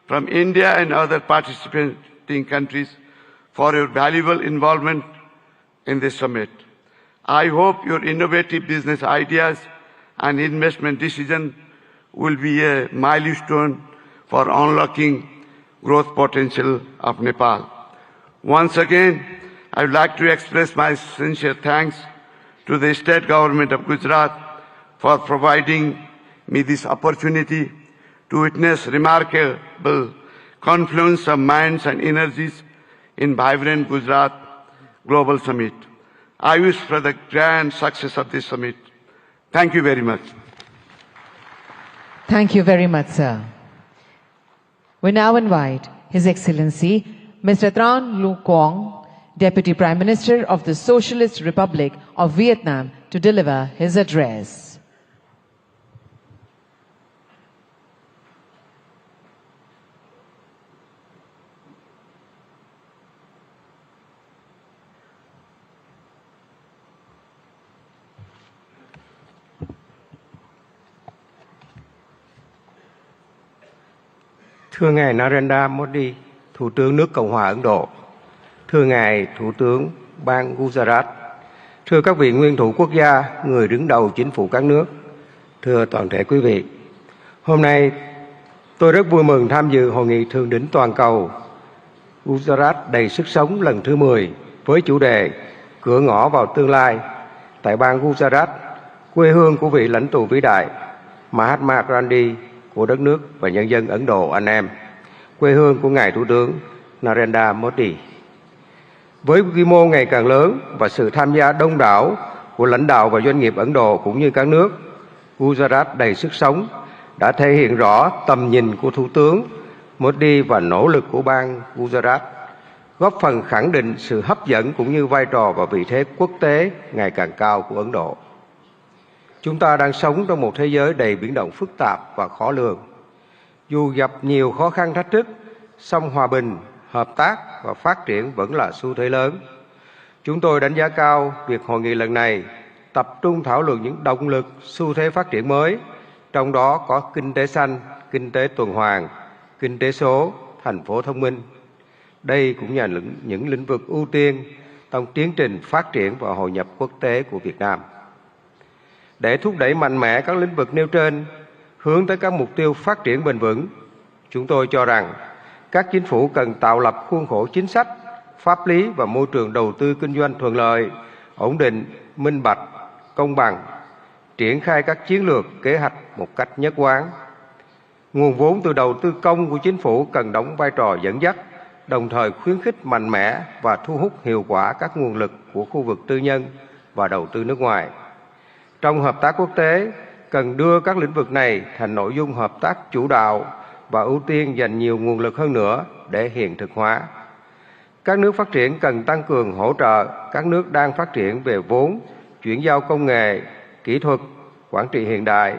from India and other participating countries for your valuable involvement in this summit. I hope your innovative business ideas and investment decisions will be a milestone for unlocking growth potential of Nepal. Once again, I would like to express my sincere thanks to the state government of Gujarat for providing me this opportunity to witness remarkable confluence of minds and energies in Vibrant Gujarat Global Summit. I wish for the grand success of this summit. Thank you very much. Thank you very much, sir. We now invite His Excellency Mr. Tran Lu Quang, Deputy Prime Minister of the Socialist Republic of Vietnam, to deliver his address. Thưa Ngài Narendra Modi, Thủ tướng nước Cộng hòa Ấn Độ, thưa Ngài Thủ tướng bang Gujarat, thưa các vị nguyên thủ quốc gia, người đứng đầu chính phủ các nước, thưa toàn thể quý vị. Hôm nay, tôi rất vui mừng tham dự Hội nghị Thượng đỉnh toàn cầu Gujarat đầy sức sống lần thứ 10 với chủ đề Cửa ngõ vào tương lai tại bang Gujarat, quê hương của vị lãnh tụ vĩ đại Mahatma Mandir của đất nước và nhân dân Ấn Độ anh em, quê hương của Ngài Thủ tướng Narendra Modi. Với quy mô ngày càng lớn và sự tham gia đông đảo của lãnh đạo và doanh nghiệp Ấn Độ cũng như các nước, Gujarat đầy sức sống đã thể hiện rõ tầm nhìn của Thủ tướng Modi và nỗ lực của bang Gujarat, góp phần khẳng định sự hấp dẫn cũng như vai trò và vị thế quốc tế ngày càng cao của Ấn Độ. Chúng ta đang sống trong một thế giới đầy biến động phức tạp và khó lường. Dù gặp nhiều khó khăn thách thức, song hòa bình, hợp tác và phát triển vẫn là xu thế lớn. Chúng tôi đánh giá cao việc hội nghị lần này tập trung thảo luận những động lực, xu thế phát triển mới, trong đó có kinh tế xanh, kinh tế tuần hoàn, kinh tế số, thành phố thông minh. Đây cũng là những lĩnh vực ưu tiên trong tiến trình phát triển và hội nhập quốc tế của Việt Nam. Để thúc đẩy mạnh mẽ các lĩnh vực nêu trên, hướng tới các mục tiêu phát triển bền vững, chúng tôi cho rằng các chính phủ cần tạo lập khuôn khổ chính sách, pháp lý và môi trường đầu tư kinh doanh thuận lợi, ổn định, minh bạch, công bằng, triển khai các chiến lược, kế hoạch một cách nhất quán. Nguồn vốn từ đầu tư công của chính phủ cần đóng vai trò dẫn dắt, đồng thời khuyến khích mạnh mẽ và thu hút hiệu quả các nguồn lực của khu vực tư nhân và đầu tư nước ngoài. Trong hợp tác quốc tế, cần đưa các lĩnh vực này thành nội dung hợp tác chủ đạo và ưu tiên dành nhiều nguồn lực hơn nữa để hiện thực hóa. Các nước phát triển cần tăng cường hỗ trợ các nước đang phát triển về vốn, chuyển giao công nghệ, kỹ thuật, quản trị hiện đại,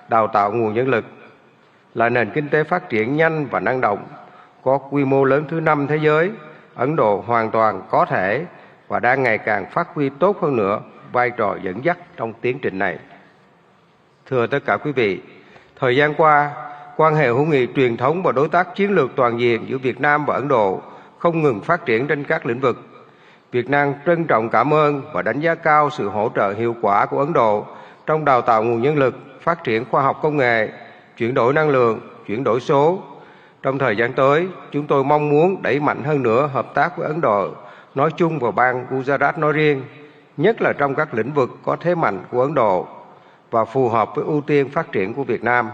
đào tạo nguồn nhân lực. Là nền kinh tế phát triển nhanh và năng động, có quy mô lớn thứ 5 thế giới, Ấn Độ hoàn toàn có thể và đang ngày càng phát huy tốt hơn nữa vai trò dẫn dắt trong tiến trình này. Thưa tất cả quý vị, thời gian qua, quan hệ hữu nghị truyền thống và đối tác chiến lược toàn diện giữa Việt Nam và Ấn Độ không ngừng phát triển trên các lĩnh vực. Việt Nam trân trọng cảm ơn và đánh giá cao sự hỗ trợ hiệu quả của Ấn Độ trong đào tạo nguồn nhân lực, phát triển khoa học công nghệ, chuyển đổi năng lượng, chuyển đổi số. Trong thời gian tới, chúng tôi mong muốn đẩy mạnh hơn nữa hợp tác với Ấn Độ nói chung và bang Gujarat nói riêng, nhất là trong các lĩnh vực có thế mạnh của Ấn Độ và phù hợp với ưu tiên phát triển của Việt Nam.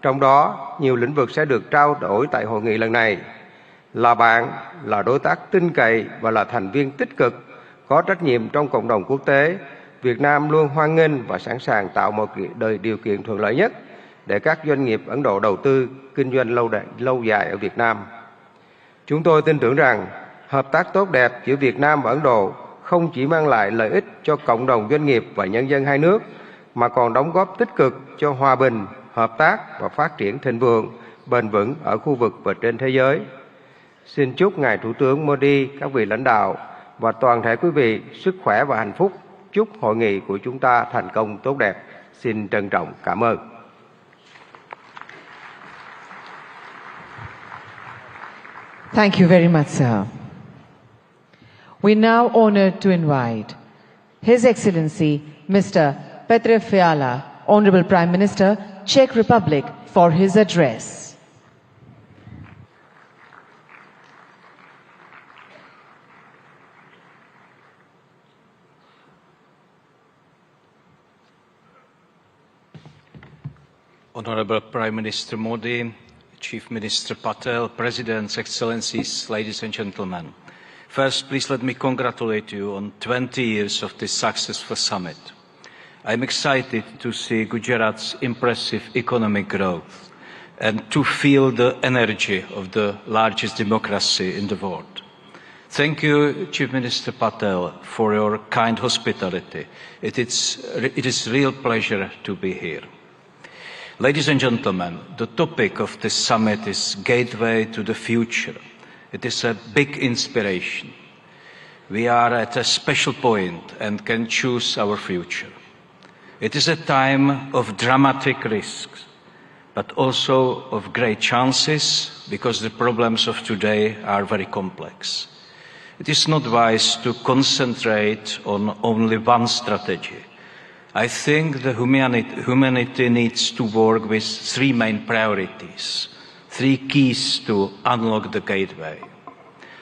Trong đó, nhiều lĩnh vực sẽ được trao đổi tại hội nghị lần này. Là bạn, là đối tác tin cậy và là thành viên tích cực, có trách nhiệm trong cộng đồng quốc tế, Việt Nam luôn hoan nghênh và sẵn sàng tạo mọi điều kiện thuận lợi nhất để các doanh nghiệp Ấn Độ đầu tư kinh doanh lâu dài ở Việt Nam. Chúng tôi tin tưởng rằng hợp tác tốt đẹp giữa Việt Nam và Ấn Độ không chỉ mang lại lợi ích cho cộng đồng doanh nghiệp và nhân dân hai nước, mà còn đóng góp tích cực cho hòa bình, hợp tác và phát triển thịnh vượng, bền vững ở khu vực và trên thế giới. Xin chúc Ngài Thủ tướng Modi, các vị lãnh đạo và toàn thể quý vị sức khỏe và hạnh phúc. Chúc hội nghị của chúng ta thành công tốt đẹp. Xin trân trọng cảm ơn. Thank you very much, sir. We now honored to invite His Excellency Mr. Petr Fiala, Honorable Prime Minister, Czech Republic, for his address. Honorable Prime Minister Modi, Chief Minister Patel, Presidents, Excellencies, ladies and gentlemen. First, please let me congratulate you on 20 years of this successful summit. I'm excited to see Gujarat's impressive economic growth and to feel the energy of the largest democracy in the world. Thank you, Chief Minister Patel, for your kind hospitality. It is a real pleasure to be here. Ladies and gentlemen, the topic of this summit is Gateway to the Future. It is a big inspiration. We are at a special point and can choose our future. It is a time of dramatic risks, but also of great chances, because the problems of today are very complex. It is not wise to concentrate on only one strategy. I think the humanity needs to work with three main priorities, three keys to unlock the gateway.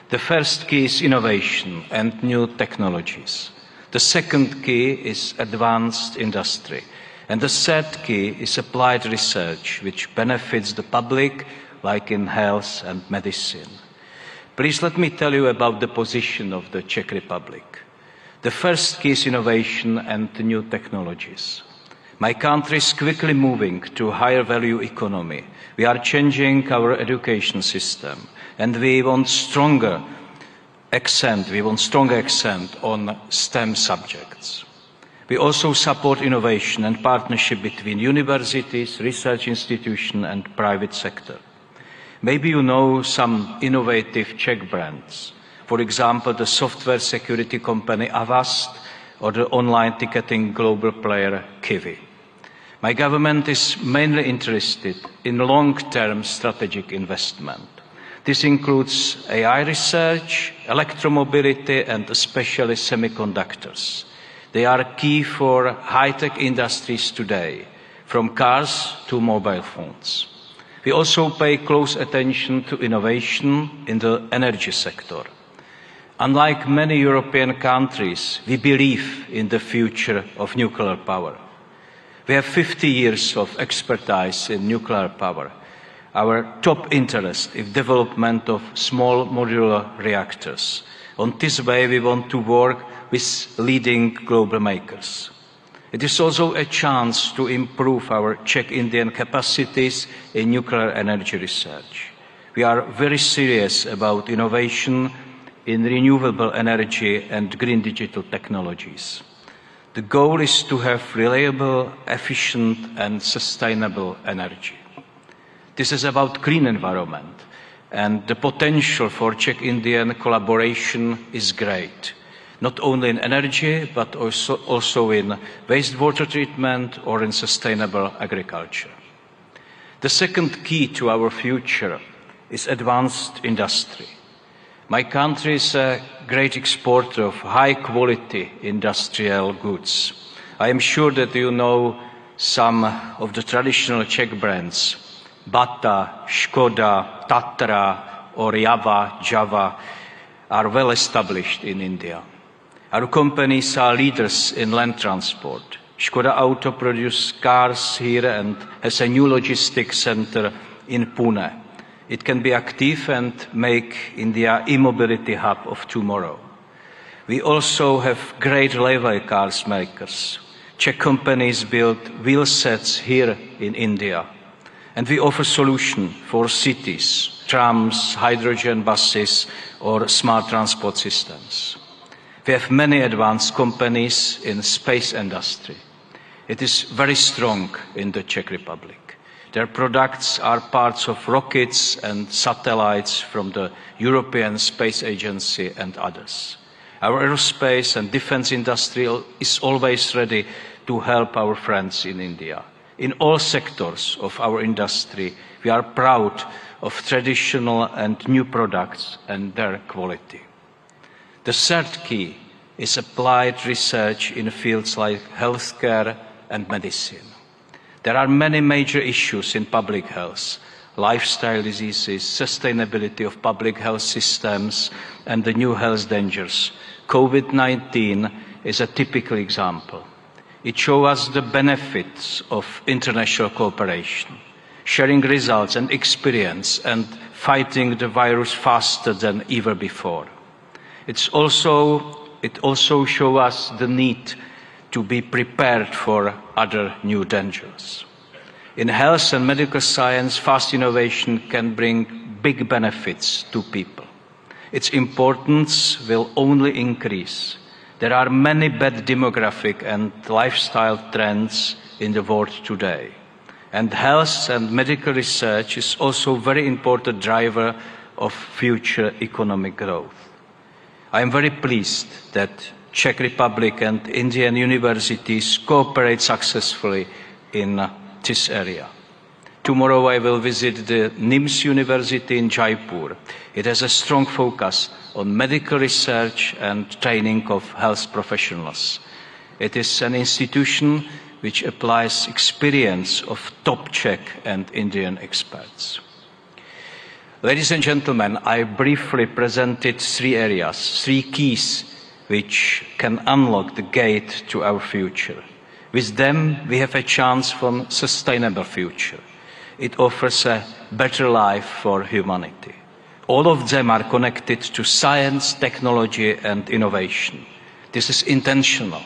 The first key is innovation and new technologies. The second key is advanced industry. And the third key is applied research, which benefits the public, like in health and medicine. Please let me tell you about the position of the Czech Republic. The first key is innovation and new technologies. My country is quickly moving to a higher value economy. We are changing our education system, and we want stronger accent on STEM subjects. We also support innovation and partnership between universities, research institutions and private sector. Maybe you know some innovative Czech brands. For example, the software security company Avast or the online ticketing global player Kiwi. My government is mainly interested in long-term strategic investment. This includes AI research, electromobility, and especially semiconductors. They are key for high-tech industries today, from cars to mobile phones. We also pay close attention to innovation in the energy sector. Unlike many European countries, we believe in the future of nuclear power. We have 50 years of expertise in nuclear power. Our top interest is development of small modular reactors. On this way, we want to work with leading global makers. It is also a chance to improve our Czech-Indian capacities in nuclear energy research. We are very serious about innovation in renewable energy and green digital technologies. The goal is to have reliable, efficient and sustainable energy. This is about clean environment, and the potential for Czech-Indian collaboration is great, not only in energy, but also in wastewater treatment or in sustainable agriculture. The second key to our future is advanced industry. My country is a great exporter of high-quality industrial goods. I am sure that you know some of the traditional Czech brands, Bata, Škoda, Tatra, or Java are well established in India. Our companies are leaders in land transport. Škoda Auto produces cars here and has a new logistics center in Pune. It can be active and make India e-mobility hub of tomorrow. We also have great railway cars makers. Czech companies build wheel sets here in India. And we offer solutions for cities, trams, hydrogen buses, or smart transport systems. We have many advanced companies in space industry. It is very strong in the Czech Republic. Their products are parts of rockets and satellites from the European Space Agency and others. Our aerospace and defense industry is always ready to help our friends in India. In all sectors of our industry, we are proud of traditional and new products and their quality. The third key is applied research in fields like healthcare and medicine. There are many major issues in public health: lifestyle diseases, sustainability of public health systems, and the new health dangers. COVID-19 is a typical example. It shows us the benefits of international cooperation, sharing results and experience, and fighting the virus faster than ever before. It also shows us the need to be prepared for other new dangers. In health and medical science, fast innovation can bring big benefits to people. Its importance will only increase. There are many bad demographic and lifestyle trends in the world today. And health and medical research is also a very important driver of future economic growth. I am very pleased that Czech Republic and Indian universities cooperate successfully in this area. Tomorrow I will visit the NIMS University in Jaipur. It has a strong focus on medical research and training of health professionals. It is an institution which applies experience of top Czech and Indian experts. Ladies and gentlemen, I briefly presented three areas, three keys which can unlock the gate to our future. With them, we have a chance for a sustainable future. It offers a better life for humanity. All of them are connected to science, technology, and innovation. This is intentional.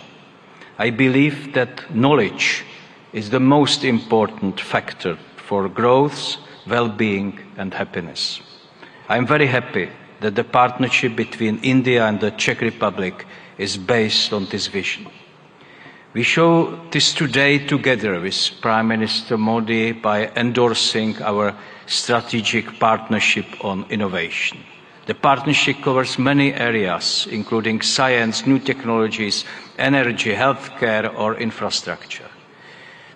I believe that knowledge is the most important factor for growth, well-being, and happiness. I am very happy that the partnership between India and the Czech Republic is based on this vision. We show this today together with Prime Minister Modi by endorsing our strategic partnership on innovation. The partnership covers many areas, including science, new technologies, energy, healthcare, or infrastructure.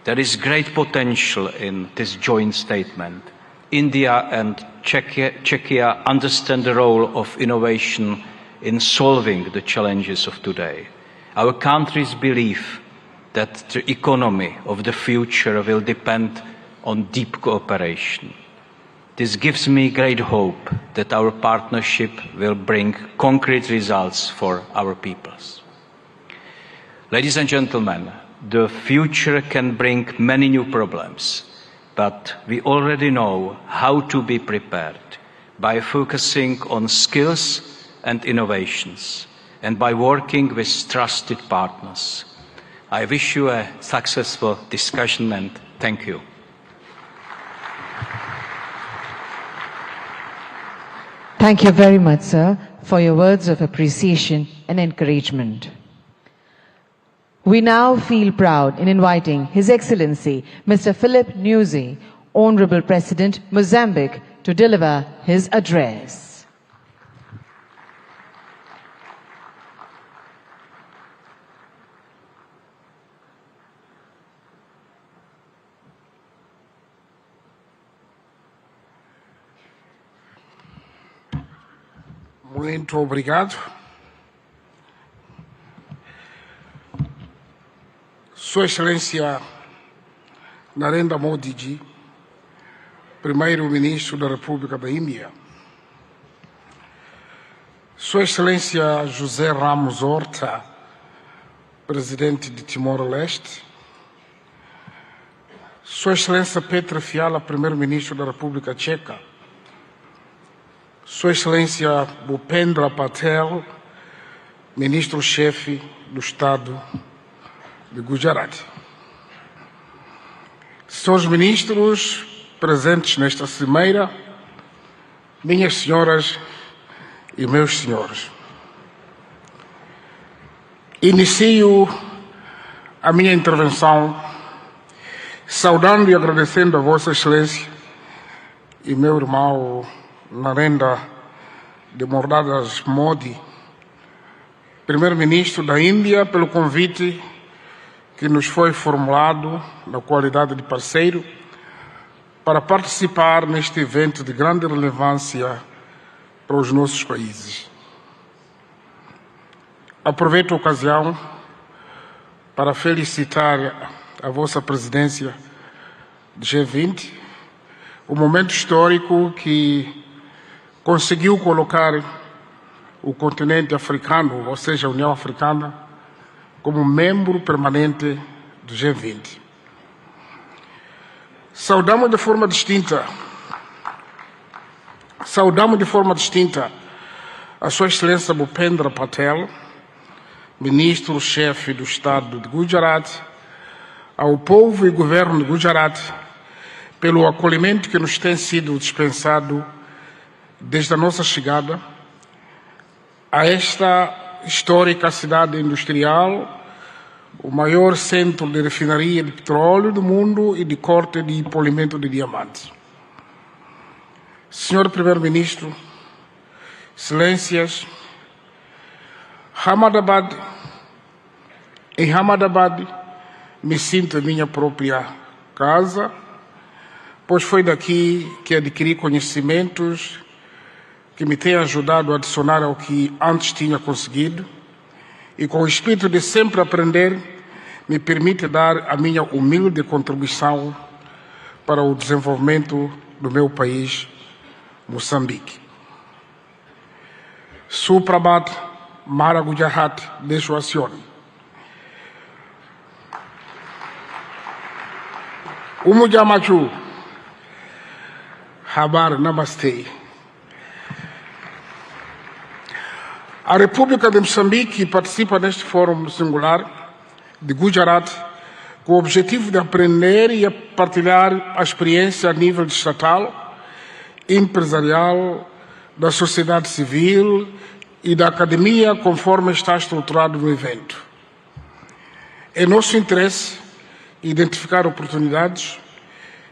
There is great potential in this joint statement. India and Czechia understand the role of innovation in solving the challenges of today. Our countries believe that the economy of the future will depend on deep cooperation. This gives me great hope that our partnership will bring concrete results for our peoples. Ladies and gentlemen, the future can bring many new problems, but we already know how to be prepared by focusing on skills and innovations and by working with trusted partners. I wish you a successful discussion and thank you. Thank you very much, sir, for your words of appreciation and encouragement. We now feel proud in inviting His Excellency Mr. Philip Nyusi, Honorable President, Mozambique, to deliver his address. Muito obrigado. Sua Excelência Narendra Modi Ji, Primeiro-Ministro da República da Índia. Sua Excelência José Ramos Horta, Presidente de Timor-Leste. Sua Excelência Petra Fiala, Primeiro-Ministro da República Tcheca. Sua Excelência Bhupendra Patel, Ministro-chefe do Estado de Gujarat. Senhores ministros presentes nesta cimeira, minhas senhoras e meus senhores, inicio a minha intervenção saudando e agradecendo a Vossa Excelência e meu irmão Narendra Modi, Primeiro-Ministro da Índia, pelo convite que nos foi formulado na qualidade de parceiro para participar neste evento de grande relevância para os nossos países. Aproveito a ocasião para felicitar a vossa presidência de G20, o momento histórico que conseguiu colocar o continente africano, ou seja, a União Africana, como membro permanente do G20. Saudamos de forma distinta a Sua Excelência Bhupendra Patel, Ministro-chefe do Estado de Gujarat, ao povo e governo de Gujarat, pelo acolhimento que nos tem sido dispensado desde a nossa chegada a esta histórica cidade industrial, o maior centro de refinaria de petróleo do mundo e de corte e polimento de diamantes. Senhor Primeiro-Ministro, Excelências, em Ahmedabad me sinto em minha própria casa, pois foi daqui que adquiri conhecimentos que me têm ajudado a adicionar ao que antes tinha conseguido, e com o espírito de sempre aprender, me permite dar a minha humilde contribuição para o desenvolvimento do meu país, Moçambique. Suprabhat Mara Gujarat Deshwasiyon. Umujamachu. Habar Namaste. A República de Moçambique participa neste fórum singular de Gujarat com o objetivo de aprender e partilhar a experiência a nível estatal, empresarial, da sociedade civil e da academia, conforme está estruturado no evento. É nosso interesse identificar oportunidades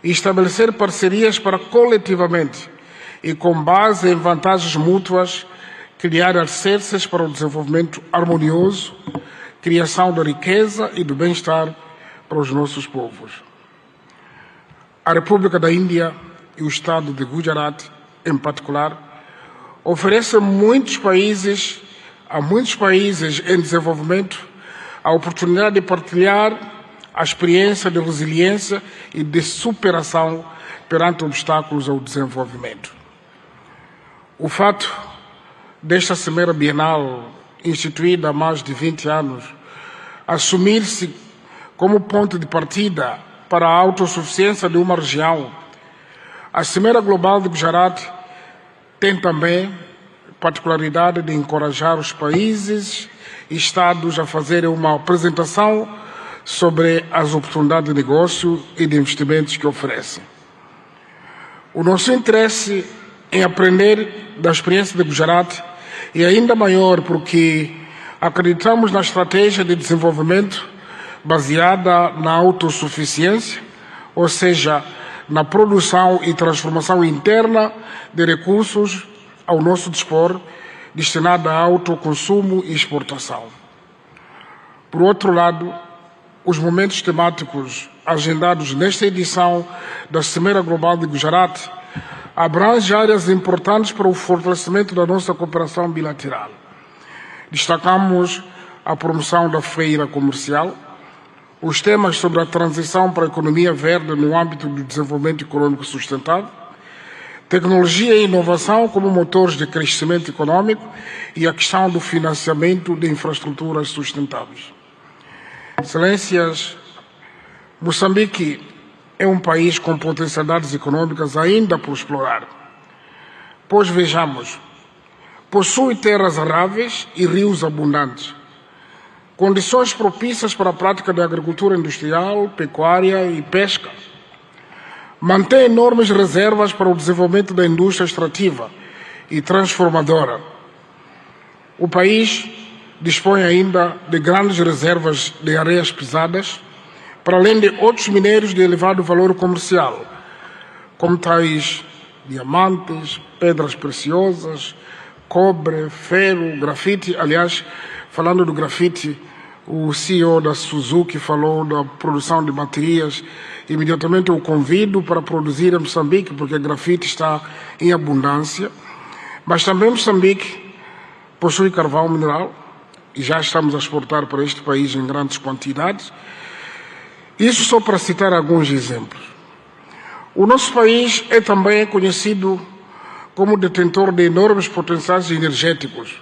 e estabelecer parcerias para coletivamente e com base em vantagens mútuas criar alicerces para o desenvolvimento harmonioso, criação da riqueza e do bem-estar para os nossos povos. A República da Índia e o Estado de Gujarat, em particular, oferecem a muitos países em desenvolvimento a oportunidade de partilhar a experiência de resiliência e de superação perante obstáculos ao desenvolvimento. O fato desta Cimeira Bienal, instituída há mais de 20 anos, assumir-se como ponto de partida para a autossuficiência de uma região, a Cimeira Global de Gujarat tem também a particularidade de encorajar os países e Estados a fazerem uma apresentação sobre as oportunidades de negócio e de investimentos que oferecem. O nosso interesse em aprender da experiência de Gujarat é ainda maior porque acreditamos na estratégia de desenvolvimento baseada na autossuficiência, ou seja, na produção e transformação interna de recursos ao nosso dispor, destinada a autoconsumo e exportação. Por outro lado, os momentos temáticos agendados nesta edição da Cimeira Global de Gujarat abrangem áreas importantes para o fortalecimento da nossa cooperação bilateral. Destacamos a promoção da feira comercial, os temas sobre a transição para a economia verde no âmbito do desenvolvimento econômico sustentável, tecnologia e inovação como motores de crescimento econômico e a questão do financiamento de infraestruturas sustentáveis. Excelências, Moçambique é um país com potencialidades econômicas ainda por explorar. Pois vejamos, possui terras aráveis e rios abundantes, condições propícias para a prática da agricultura industrial, pecuária e pesca. Mantém enormes reservas para o desenvolvimento da indústria extrativa e transformadora. O país dispõe ainda de grandes reservas de areias pesadas, para além de outros minérios de elevado valor comercial, como tais diamantes, pedras preciosas, cobre, ferro, grafite. Aliás, falando do grafite, o CEO da Suzuki falou da produção de baterias. Imediatamente eu convido para produzir em Moçambique, porque grafite está em abundância. Mas também Moçambique possui carvão mineral e já estamos a exportar para este país em grandes quantidades. Isso só para citar alguns exemplos. O nosso país é também conhecido como detentor de enormes potenciais energéticos,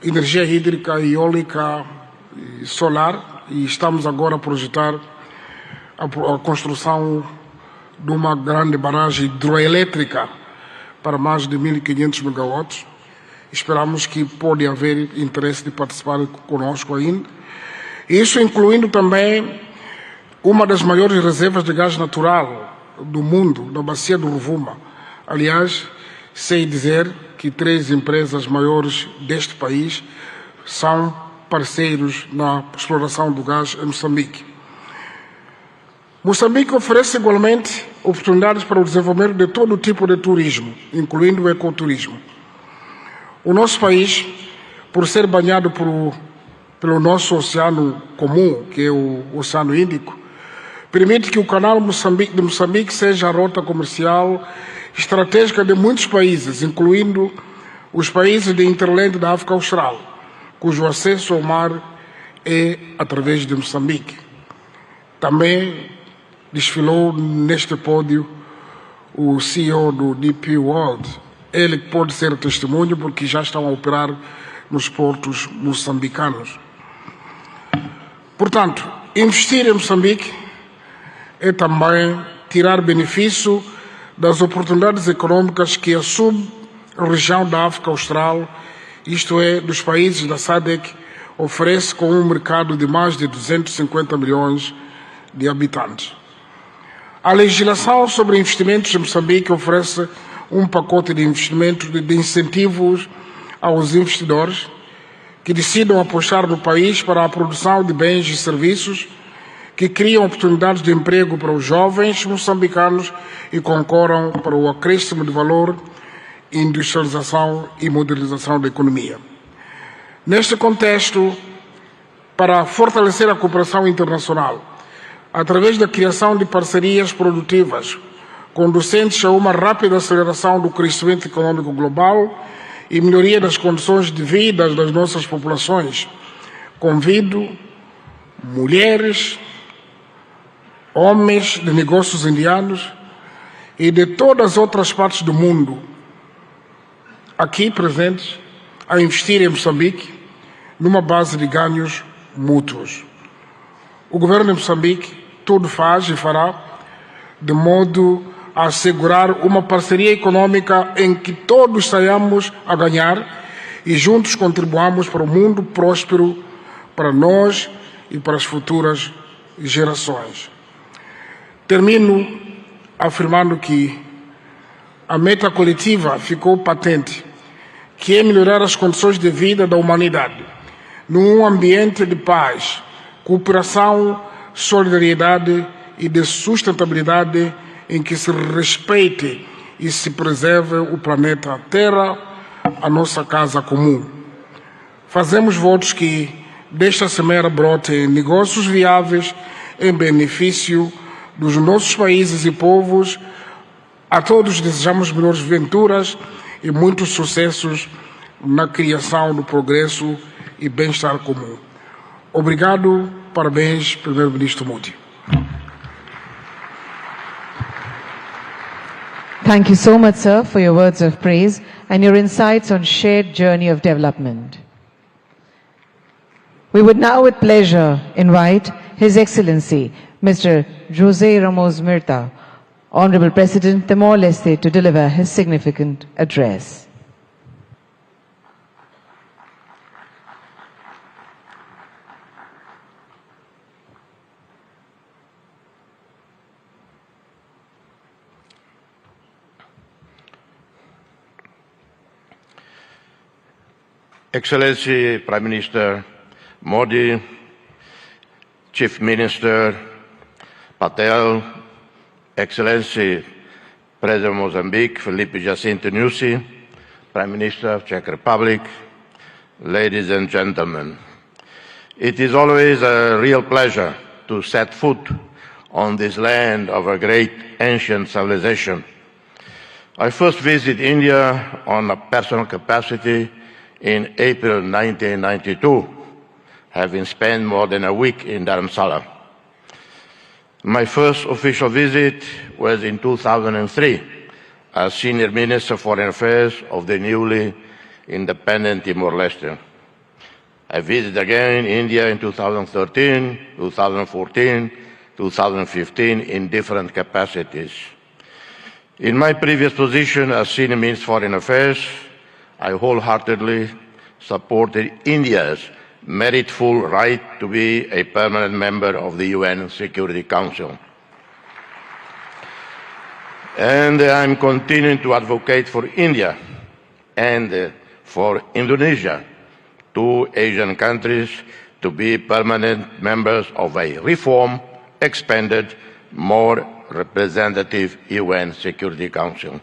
energia hídrica, eólica e solar, e estamos agora a projetar a construção de uma grande barragem hidroelétrica para mais de 1.500 megawatts. Esperamos que pode haver interesse de participar conosco ainda. Isso incluindo também uma das maiores reservas de gás natural do mundo, na bacia do Rovuma. Aliás, sei dizer que 3 empresas maiores deste país são parceiros na exploração do gás em Moçambique. Moçambique oferece igualmente oportunidades para o desenvolvimento de todo tipo de turismo, incluindo o ecoturismo. O nosso país, por ser banhado pelo nosso oceano comum, que é o Oceano Índico, permite que o canal de Moçambique seja a rota comercial estratégica de muitos países, incluindo os países de Interland da África Austral, cujo acesso ao mar é através de Moçambique. Também desfilou neste pódio o CEO do DP World. Ele pode ser testemunho porque já estão a operar nos portos moçambicanos. Portanto, investir em Moçambique é também tirar benefício das oportunidades econômicas que a sub-região da África Austral, isto é, dos países da SADC, oferece com um mercado de mais de 250 milhões de habitantes. A legislação sobre investimentos em Moçambique oferece um pacote de investimentos de incentivos aos investidores que decidam apostar no país para a produção de bens e serviços que criam oportunidades de emprego para os jovens moçambicanos e concorram para o acréscimo de valor, industrialização e modernização da economia. Neste contexto, para fortalecer a cooperação internacional, através da criação de parcerias produtivas, conducentes a uma rápida aceleração do crescimento econômico global e melhoria das condições de vida das nossas populações, convido mulheres, homens de negócios indianos e de todas as outras partes do mundo aqui presentes a investir em Moçambique numa base de ganhos mútuos. O governo de Moçambique tudo faz e fará de modo a assegurar uma parceria econômica em que todos saiamos a ganhar e juntos contribuamos para um mundo próspero para nós e para as futuras gerações. Termino afirmando que a meta coletiva ficou patente, que é melhorar as condições de vida da humanidade, num ambiente de paz, cooperação, solidariedade e de sustentabilidade em que se respeite e se preserve o planeta Terra, a nossa casa comum. Fazemos votos que desta semeira brotem negócios viáveis em benefício dos nossos países e povos. A todos desejamos melhores venturas e muitos sucessos na criação do progresso e bem-estar comum. Obrigado, parabéns, Primeiro-Ministro Modi. Thank you so much, sir, for your words of praise and your insights on shared journey of development. We would now with pleasure invite His Excellency, Mr. José Ramos Mirta, Honorable President Timor-Leste, to deliver his significant address. Excellency Prime Minister Modi, Chief Minister Patel, Excellency President of Mozambique, Felipe Jacinto Nyusi, Prime Minister of Czech Republic, ladies and gentlemen. It is always a real pleasure to set foot on this land of a great ancient civilization. I first visited India on a personal capacity in April 1992, having spent more than a week in Dharamsala. My first official visit was in 2003 as Senior Minister of Foreign Affairs of the newly independent Timor-Leste. I visited again India in 2013, 2014, 2015 in different capacities. In my previous position as Senior Minister of Foreign Affairs, I wholeheartedly supported India's meritful right to be a permanent member of the UN Security Council. And I'm continuing to advocate for India and for Indonesia, two Asian countries, to be permanent members of a reformed, expanded, more representative UN Security Council.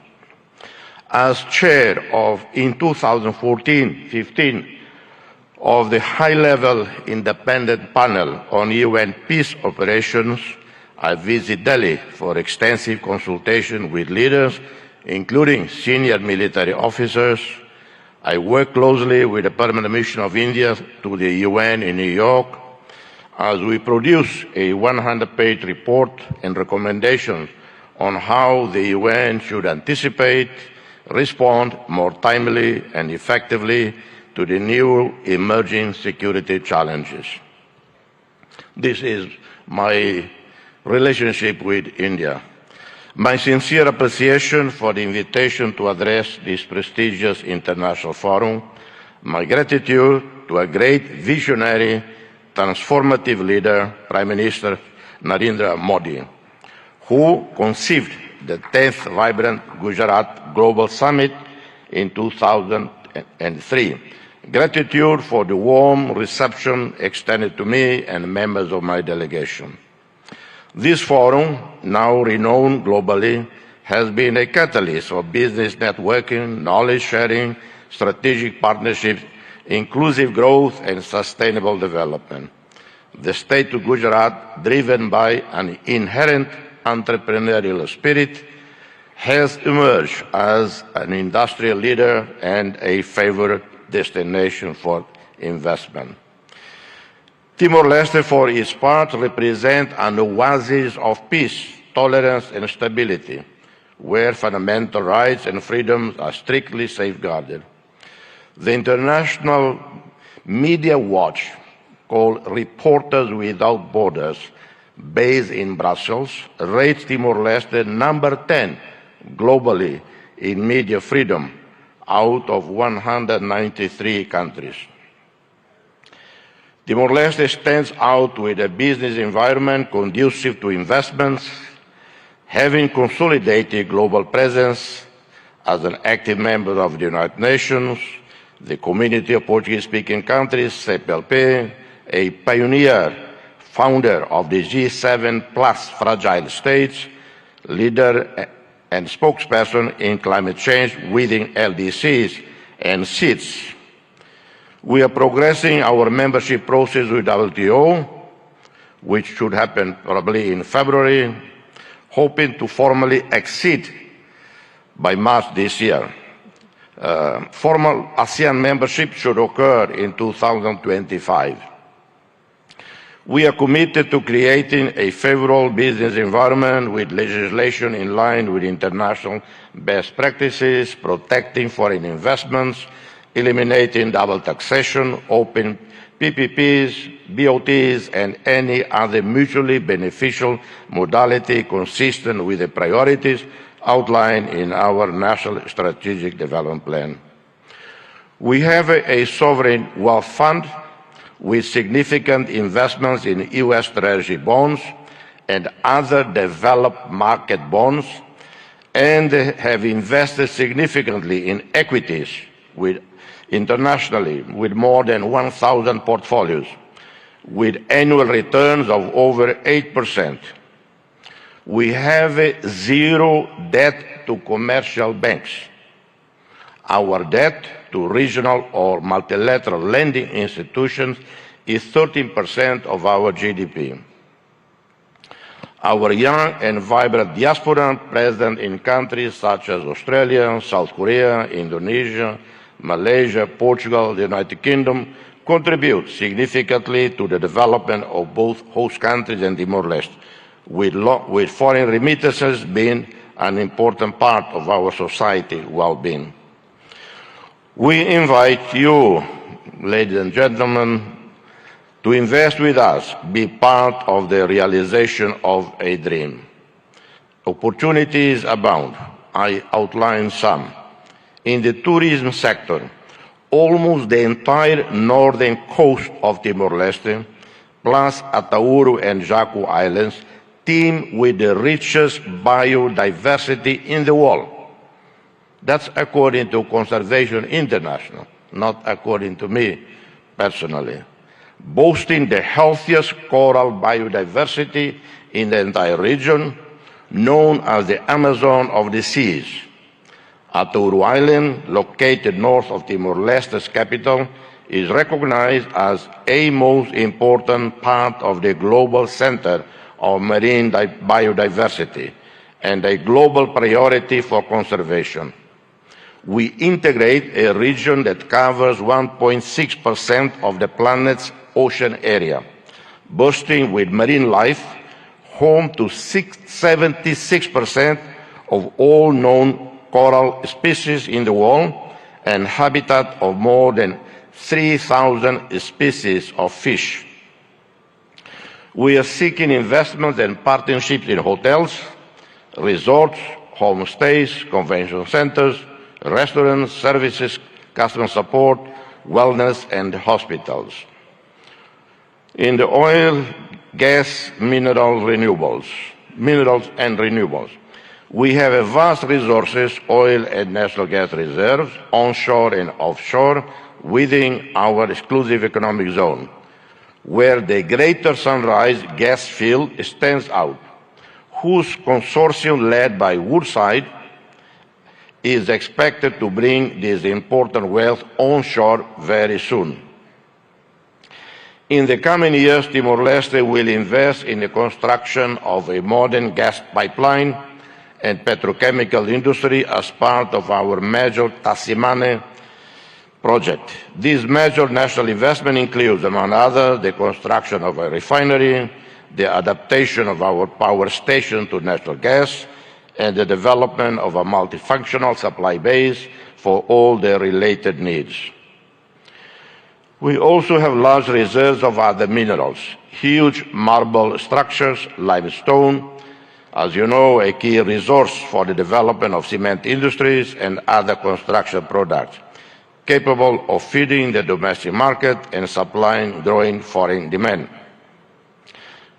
As chair of, in 2014-15, of the high-level independent panel on UN peace operations, I visited Delhi for extensive consultation with leaders, including senior military officers. I worked closely with the Permanent Mission of India to the UN in New York as we produce a 100-page report and recommendations on how the UN should anticipate, respond more timely and effectively to the new emerging security challenges. This is my relationship with India. My sincere appreciation for the invitation to address this prestigious international forum, my gratitude to a great visionary, transformative leader, Prime Minister Narendra Modi, who conceived the 10th Vibrant Gujarat Global Summit in 2003. Gratitude for the warm reception extended to me and members of my delegation. This forum, now renowned globally, has been a catalyst for business networking, knowledge sharing, strategic partnerships, inclusive growth, and sustainable development. The state of Gujarat, driven by an inherent entrepreneurial spirit, has emerged as an industrial leader and a favored destination for investment. Timor-Leste, for its part, represents an oasis of peace, tolerance, and stability, where fundamental rights and freedoms are strictly safeguarded. The International Media Watch, called Reporters Without Borders, based in Brussels, rates Timor-Leste number 10 globally in media freedom out of 193 countries. Timor-Leste stands out with a business environment conducive to investments, having consolidated global presence as an active member of the United Nations, the Community of Portuguese-speaking countries, CPLP, a pioneer, founder of the G7 plus fragile states, leader and spokesperson in climate change within LDCs and SEEDs. We are progressing our membership process with WTO, which should happen probably in February, hoping to formally exceed by March this year. Formal ASEAN membership should occur in 2025. We are committed to creating a favorable business environment with legislation in line with international best practices, protecting foreign investments, eliminating double taxation, open PPPs, BOTs, and any other mutually beneficial modality consistent with the priorities outlined in our National Strategic Development Plan. We have a sovereign wealth fund with significant investments in U.S. Treasury bonds and other developed market bonds, and have invested significantly in equities with internationally with more than 1,000 portfolios, with annual returns of over 8%. We have zero debt to commercial banks. Our debt to regional or multilateral lending institutions is 13% of our GDP. Our young and vibrant diaspora present in countries such as Australia, South Korea, Indonesia, Malaysia, Portugal, the United Kingdom contribute significantly to the development of both host countries and Timor-Leste, with foreign remittances being an important part of our society well-being. We invite you, ladies and gentlemen, to invest with us, be part of the realization of a dream. Opportunities abound. I outline some. In the tourism sector, almost the entire northern coast of Timor-Leste, plus Atauro and Jaco Islands, teem with the richest biodiversity in the world. That's according to Conservation International, not according to me personally. Boasting the healthiest coral biodiversity in the entire region, known as the Amazon of the seas. Atauro Island, located north of Timor-Leste's capital, is recognized as a most important part of the global center of marine biodiversity and a global priority for conservation. We integrate a region that covers 1.6% of the planet's ocean area, boasting with marine life, home to 76% of all known coral species in the world, and habitat of more than 3,000 species of fish. We are seeking investments and partnerships in hotels, resorts, homestays, convention centers, restaurants, services, customer support, wellness, and hospitals. In the oil, gas, minerals and renewables, we have a vast resources, oil and natural gas reserves, onshore and offshore, within our exclusive economic zone, where the Greater Sunrise gas field stands out, whose consortium led by Woodside is expected to bring this important wealth onshore very soon. In the coming years, Timor-Leste will invest in the construction of a modern gas pipeline and petrochemical industry as part of our major Tasimane project. This major national investment includes, among others, the construction of a refinery, the adaptation of our power station to natural gas, and the development of a multifunctional supply base for all the related needs. We also have large reserves of other minerals, huge marble structures, limestone, as you know, a key resource for the development of cement industries and other construction products, capable of feeding the domestic market and supplying growing foreign demand.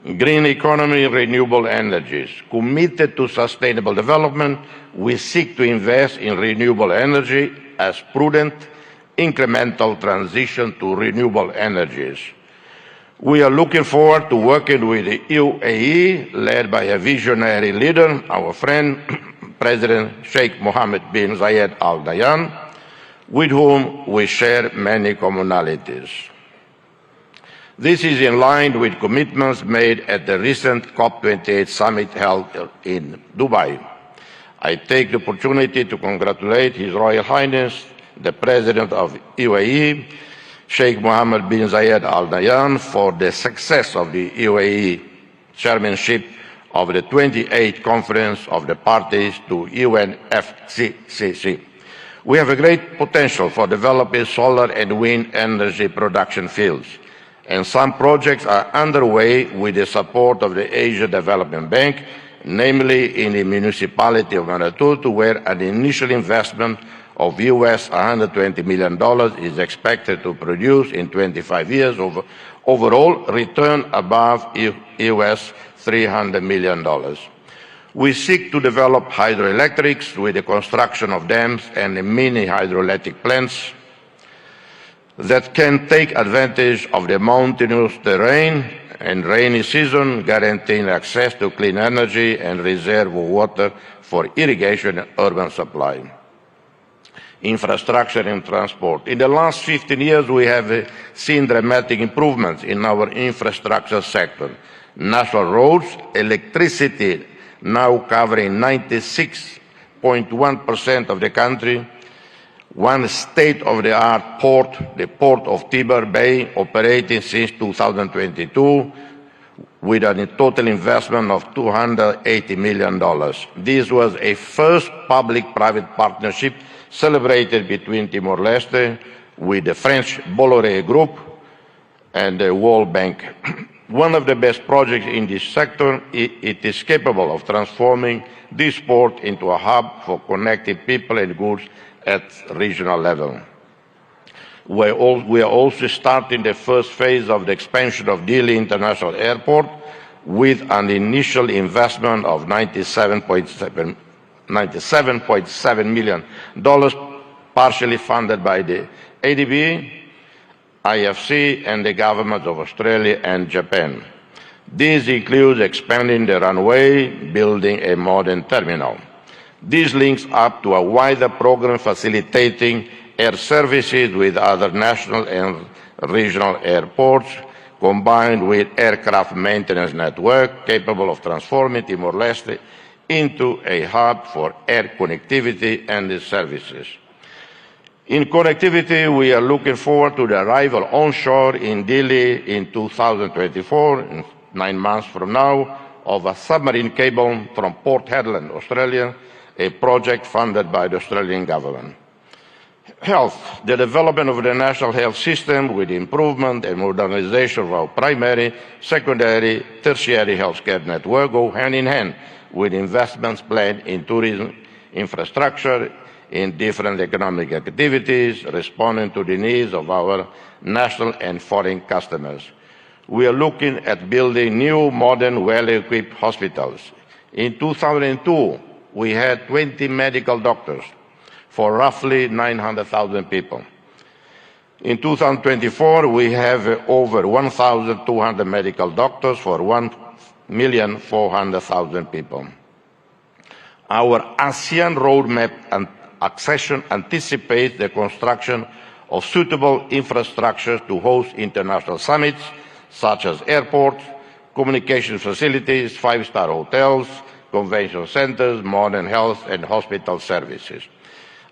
Green economy, renewable energies. Committed to sustainable development, we seek to invest in renewable energy as prudent, incremental transition to renewable energies. We are looking forward to working with the UAE, led by a visionary leader, our friend, President Sheikh Mohammed bin Zayed Al Nahyan, with whom we share many commonalities. This is in line with commitments made at the recent COP28 summit held in Dubai. I take the opportunity to congratulate His Royal Highness, the President of UAE, Sheikh Mohammed bin Zayed Al Nahyan, for the success of the UAE chairmanship of the 28th Conference of the Parties to UNFCCC. We have a great potential for developing solar and wind energy production fields, and some projects are underway with the support of the Asia Development Bank, namely in the municipality of Manatutu, where an initial investment of US $120 million is expected to produce in 25 years overall return above US $300 million. We seek to develop hydroelectrics with the construction of dams and mini hydroelectric plants, that can take advantage of the mountainous terrain and rainy season, guaranteeing access to clean energy and reserve water for irrigation and urban supply. Infrastructure and transport. In the last 15 years, we have seen dramatic improvements in our infrastructure sector. National roads, electricity now covering 96.1% of the country, one state-of-the-art port, the Port of Tiber Bay, operating since 2022 with a total investment of $280 million. This was a first public-private partnership celebrated between Timor-Leste with the French Bolloré Group and the World Bank. One of the best projects in this sector, it is capable of transforming this port into a hub for connecting people and goods at regional level. We are also starting the first phase of the expansion of Dili International Airport with an initial investment of $97.7 million, partially funded by the ADB, IFC, and the governments of Australia and Japan. This includes expanding the runway, building a modern terminal. This links up to a wider program facilitating air services with other national and regional airports, combined with aircraft maintenance network capable of transforming Timor-Leste into a hub for air connectivity and services. In connectivity, we are looking forward to the arrival onshore in Dili in 2024, 9 months from now, of a submarine cable from Port Hedland, Australia, a project funded by the Australian government. Health. The development of the national health system with improvement and modernization of our primary, secondary, tertiary healthcare network go hand in hand with investments planned in tourism, infrastructure, in different economic activities, responding to the needs of our national and foreign customers. We are looking at building new, modern, well-equipped hospitals. In 2002, we had 20 medical doctors for roughly 900,000 people. In 2024, we have over 1,200 medical doctors for 1,400,000 people. Our ASEAN roadmap and accession anticipates the construction of suitable infrastructure to host international summits, such as airports, communication facilities, five-star hotels, convention centers, modern health and hospital services.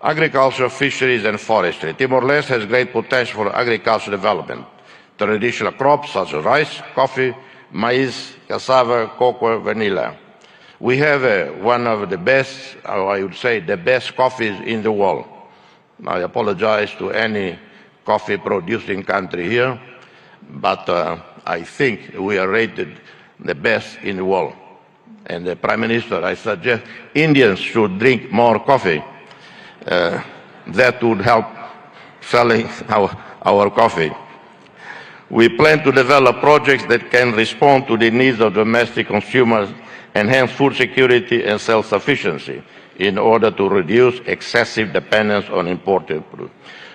Agriculture, fisheries, and forestry. Timor-Leste has great potential for agricultural development. Traditional crops such as rice, coffee, maize, cassava, cocoa, vanilla. We have one of the best, or I would say the best coffees in the world. I apologize to any coffee producing country here, but I think we are rated the best in the world. And the Prime Minister, I suggest Indians should drink more coffee. That would help selling our coffee. We plan to develop projects that can respond to the needs of domestic consumers, enhance food security and self-sufficiency in order to reduce excessive dependence on imported food.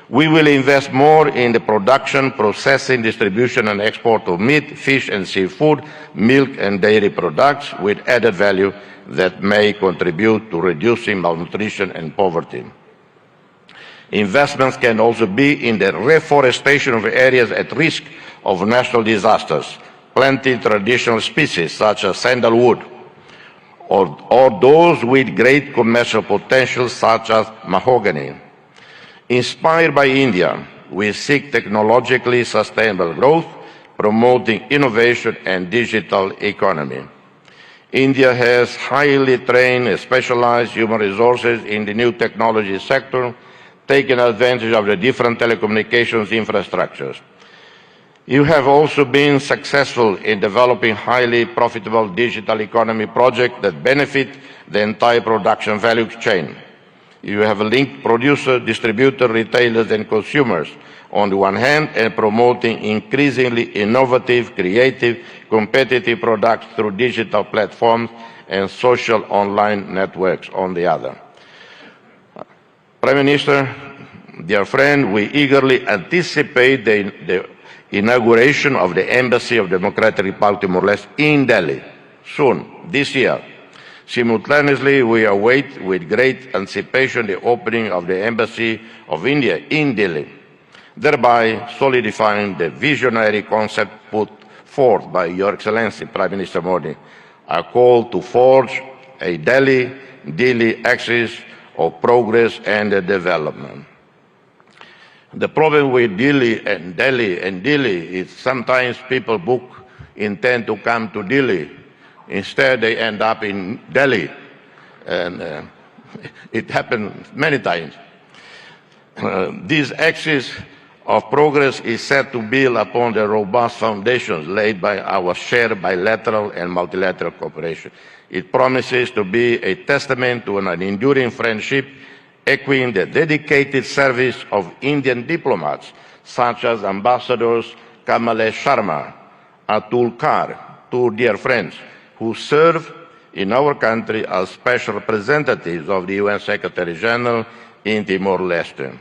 We will invest more in the production, processing, distribution, and export of meat, fish, and seafood, milk, and dairy products with added value that may contribute to reducing malnutrition and poverty. Investments can also be in the reforestation of areas at risk of natural disasters, planting traditional species such as sandalwood, or those with great commercial potential such as mahogany. Inspired by India, we seek technologically sustainable growth, promoting innovation and digital economy. India has highly trained and specialized human resources in the new technology sector, taking advantage of the different telecommunications infrastructures. You have also been successful in developing highly profitable digital economy projects that benefit the entire production value chain. You have linked producers, distributors, retailers, and consumers on the one hand, and promoting increasingly innovative, creative, competitive products through digital platforms and social online networks on the other. Prime Minister, Dear friend, we eagerly anticipate the inauguration of the Embassy of Democratic Republic of Timor-Leste in Delhi soon, this year. Simultaneously, we await with great anticipation the opening of the Embassy of India in Delhi, thereby solidifying the visionary concept put forth by Your Excellency Prime Minister Modi, a call to forge a Delhi axis of progress and development. The problem with Delhi is sometimes people intend to come to Delhi. Instead, they end up in Delhi. And it happened many times. This axis of progress is set to build upon the robust foundations laid by our shared bilateral and multilateral cooperation. It promises to be a testament to an enduring friendship, echoing the dedicated service of Indian diplomats, such as Ambassadors Kamalesh Sharma, Atul Kar, two dear friends, who serve in our country as special representatives of the UN Secretary General in Timor-Leste.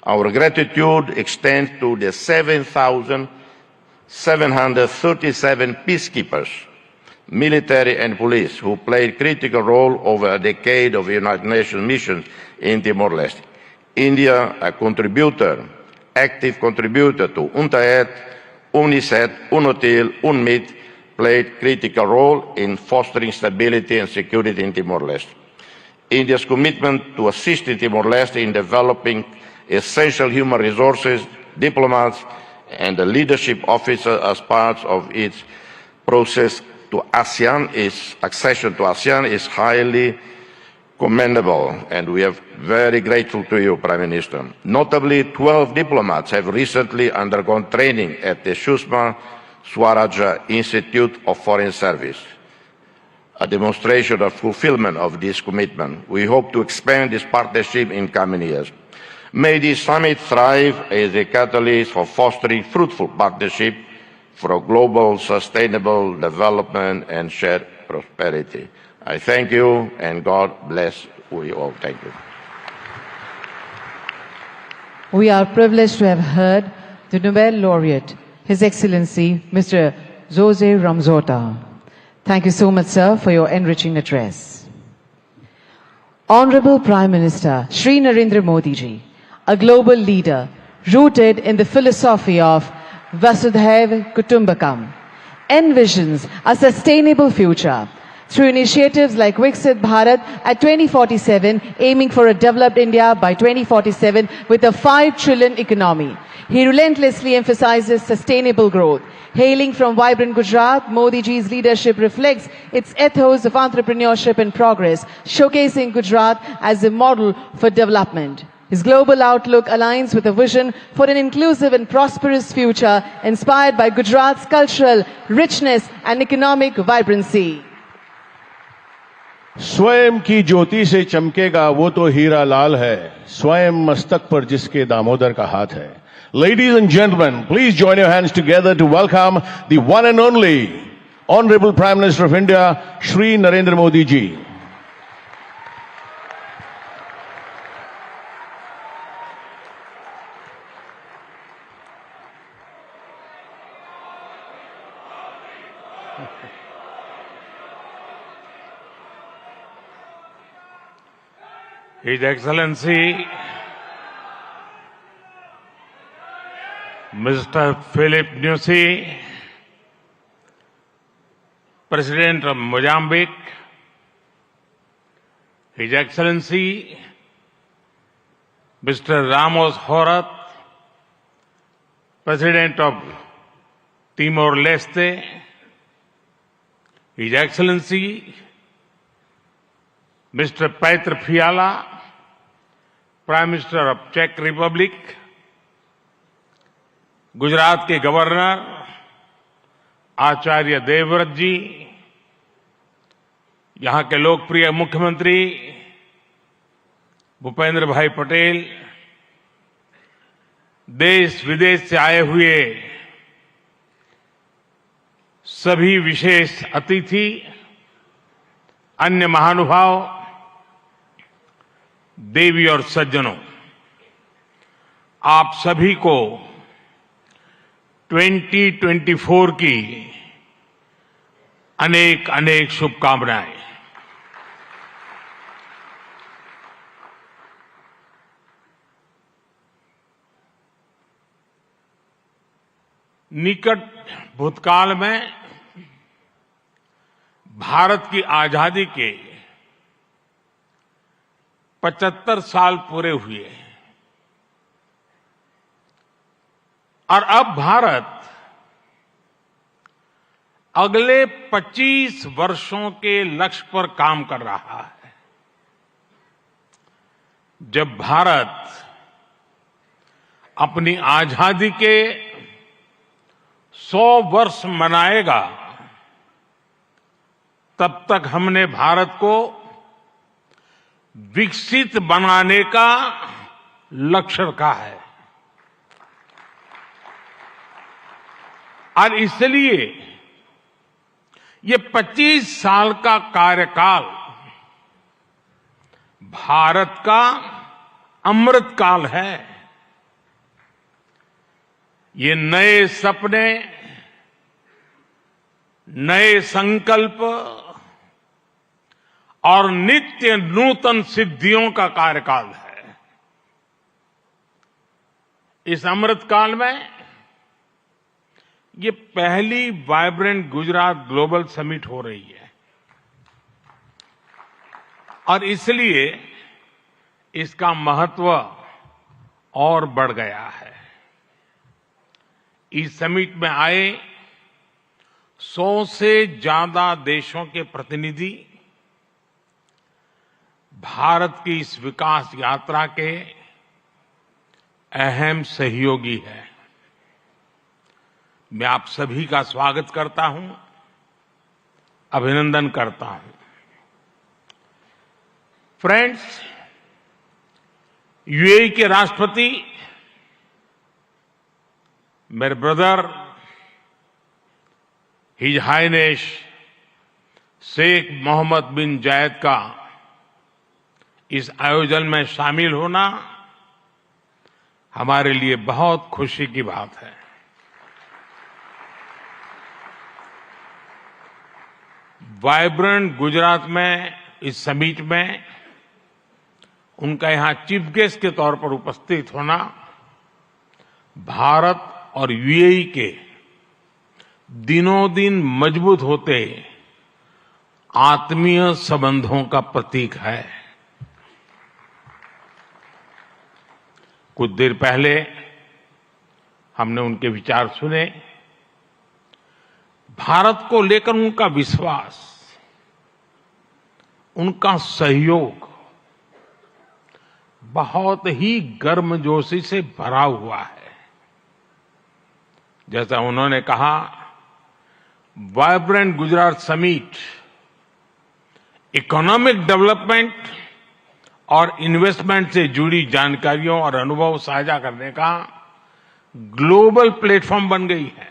Our gratitude extends to the 7,737 peacekeepers, military and police, who played a critical role over a decade of United Nations missions in Timor-Leste. India, active contributor to UNTAED, UNICEF, UNOTIL, UNMIT, played a critical role in fostering stability and security in Timor-Leste. India's commitment to assisting Timor-Leste in developing essential human resources, diplomats, and the leadership officers as part of its process to accession to ASEAN is highly commendable, and we are very grateful to you, Prime Minister. Notably, 12 diplomats have recently undergone training at the Sushma Swaraj Institute of Foreign Service, a demonstration of fulfillment of this commitment. We hope to expand this partnership in coming years. May this summit thrive as a catalyst for fostering fruitful partnership for global sustainable development and shared prosperity. I thank you, and God bless you all. Thank you. We are privileged to have heard the Nobel laureate, His Excellency Mr. Jose Ramzota. Thank you so much, sir, for your enriching address. Honorable Prime Minister Shri Narendra Modi ji, a global leader rooted in the philosophy of Vasudhaiva Kutumbakam, envisions a sustainable future through initiatives like Viksit Bharat at 2047, aiming for a developed India by 2047 with a 5 trillion economy. He relentlessly emphasizes sustainable growth. Hailing from Vibrant Gujarat, Modi ji's leadership reflects its ethos of entrepreneurship and progress, showcasing Gujarat as a model for development. His global outlook aligns with a vision for an inclusive and prosperous future inspired by Gujarat's cultural richness and economic vibrancy. स्वयं की ज्योति से चमकेगा वो तो हीरा लाल है, स्वयं मस्तक पर जिसके दामोदर का हाथ है. Ladies and gentlemen, please join your hands together to welcome the one and only Honorable Prime Minister of India, Shri Narendra Modi ji. His Excellency Mr. Philip Nyusi, President of Mozambique, His Excellency Mr. Ramos Horat, President of Timor-Leste, His Excellency Mr. Petr Fiala, Prime Minister of Czech Republic, Gujarat के governor Acharya Devvrat जी, यहाँ के लोकप्रिय मुख्यमंत्री भूपेंद्र भाई पटेल, देश विदेश से आए हुए सभी विशेष अतिथि, अन्य महानुभाव, देवी और सज्जनों, आप सभी को 2024 की अनेक अनेक शुभकामनाएं। निकट भूतकाल में भारत की आजादी के 75 साल पूरे हुए और अब भारत अगले 25 वर्षों के लक्ष्य पर काम कर रहा है। जब भारत अपनी आजादी के 100 वर्ष मनाएगा, तब तक हमने भारत को विकसित बनाने का लक्ष्य रखा है और इसलिए ये 25 साल का कार्यकाल भारत का अमृत काल है। ये नए सपने, नए संकल्प और नित्य नूतन सिद्धियों का कार्यकाल है। इस अमृत काल में ये पहली वाइब्रेंट गुजरात ग्लोबल समिट हो रही है और इसलिए इसका महत्व और बढ़ गया है। इस समिट में आए 100 से ज्यादा देशों के प्रतिनिधि भारत की इस विकास यात्रा के अहम सहयोगी हैं। मैं आप सभी का स्वागत करता हूं, अभिनंदन करता हूं। फ्रेंड्स, यूएई के राष्ट्रपति मेरे brother His Highness Sheikh Mohamed bin Zayed का इस आयोजन में शामिल होना हमारे लिए बहुत खुशी की बात है। वाइब्रेंट गुजरात में इस समिट में उनका यहां चीफ गेस्ट के तौर पर उपस्थित होना भारत और यूएई के दिनों दिन मजबूत होते आत्मीय संबंधों का प्रतीक है। कुछ देर पहले हमने उनके विचार सुने। भारत को लेकर उनका विश्वास, उनका सहयोग बहुत ही गर्मजोशी से भरा हुआ है। जैसा उन्होंने कहा, vibrant Gujarat summit economic development और इन्वेस्टमेंट से जुड़ी जानकारियों और अनुभव साझा करने का ग्लोबल प्लेटफॉर्म बन गई है।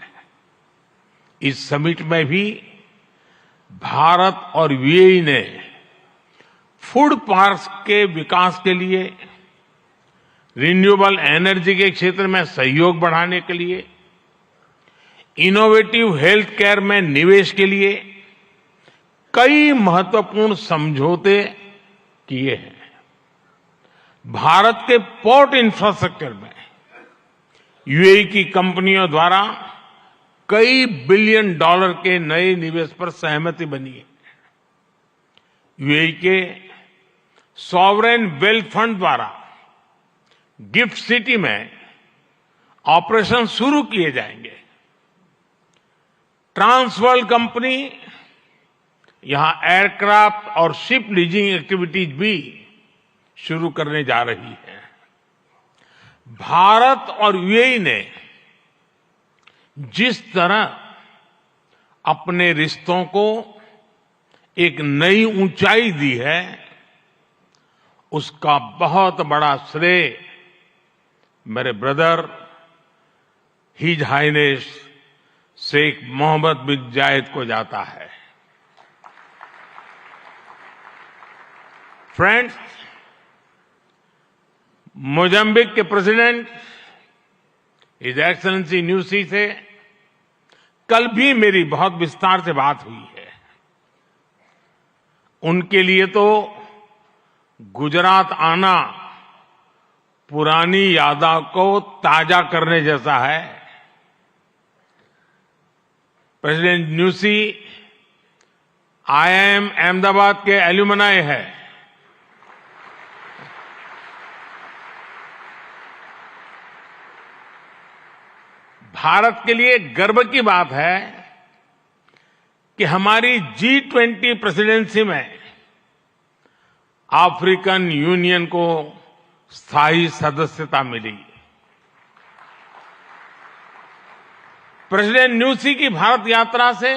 इस समिट में भी भारत और यूएई ने फूड पार्क्स के विकास के लिए, रिन्यूएबल एनर्जी के क्षेत्र में सहयोग बढ़ाने के लिए, इनोवेटिव हेल्थ केयर में निवेश के लिए कई महत्वपूर्ण समझौते किए हैं। भारत के पोर्ट इंफ्रास्ट्रक्चर में यूएई की कंपनियों द्वारा कई बिलियन डॉलर के नए निवेश पर सहमति बनी है। यूएई के सॉवरेन वेल्थ फंड द्वारा गिफ्ट सिटी में ऑपरेशन शुरू किए जाएंगे। ट्रांसवर्ल्ड कंपनी यहां एयरक्राफ्ट और शिप लीजिंग एक्टिविटीज भी शुरू करने जा रही है। भारत और यूएई ने जिस तरह अपने रिश्तों को एक नई ऊंचाई दी है, उसका बहुत बड़ा श्रेय मेरे brother His Highness Sheikh Mohamed bin Zayed को जाता है। फ्रेंड्स, मोजाम्बिक के प्रेसिडेंट हिज एक्सेलेंसी न्यूसी से कल भी मेरी बहुत विस्तार से बात हुई है। उनके लिए तो गुजरात आना पुरानी यादों को ताजा करने जैसा है। प्रेसिडेंट न्यूसी IIM अहमदाबाद के एल्यूमनाई है। भारत के लिए गर्व की बात है कि हमारी G20 प्रेसिडेंसी में अफ्रीकन यूनियन को स्थायी सदस्यता मिली। प्रेसिडेंट न्यूसी की भारत यात्रा से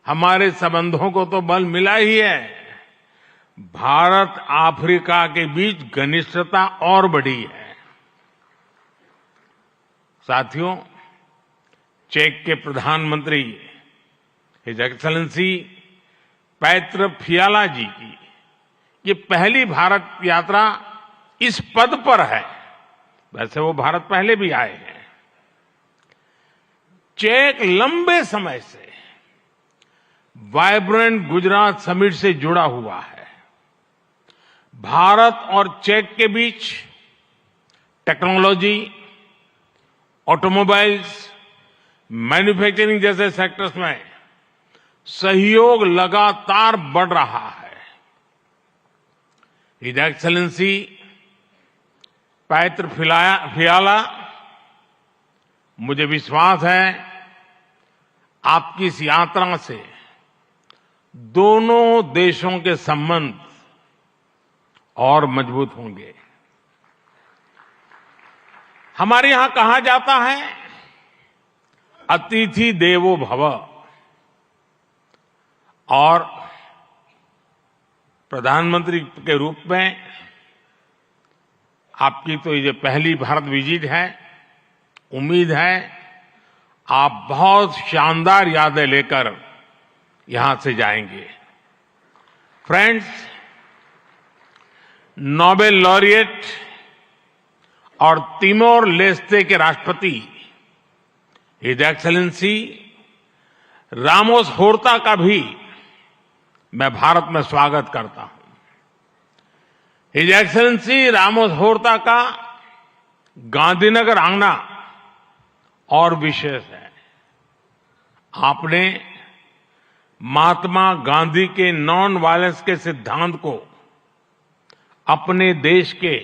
हमारे संबंधों को तो बल मिला ही है, भारत अफ्रीका के बीच घनिष्ठता और बढ़ी है। साथियों, चेक के प्रधानमंत्री हिज एक्सेलेंसी पैत्र फियाला जी की ये पहली भारत यात्रा इस पद पर है। वैसे वो भारत पहले भी आए हैं। चेक लंबे समय से वाइब्रेंट गुजरात समिट से जुड़ा हुआ है। भारत और चेक के बीच टेक्नोलॉजी, ऑटोमोबाइल्स, मैन्युफैक्चरिंग जैसे सेक्टर्स में सहयोग लगातार बढ़ रहा है। हिज एक्सेलेंसी पैत्र फियाला, मुझे विश्वास है आपकी इस यात्रा से दोनों देशों के संबंध और मजबूत होंगे। हमारे यहां कहा जाता है अतिथि देवो भव, और प्रधानमंत्री के रूप में आपकी तो ये पहली भारत विजिट है। उम्मीद है आप बहुत शानदार यादें लेकर यहां से जाएंगे। फ्रेंड्स, नोबेल लॉरिएट और तिमोर लेस्ते के राष्ट्रपति हिज एक्सेलेंसी रामोस होर्ता का भी मैं भारत में स्वागत करता हूं। हिज एक्सेलेंसी रामोस होर्ता का गांधीनगर आना और विशेष है। आपने महात्मा गांधी के नॉन वायलेंस के सिद्धांत को अपने देश के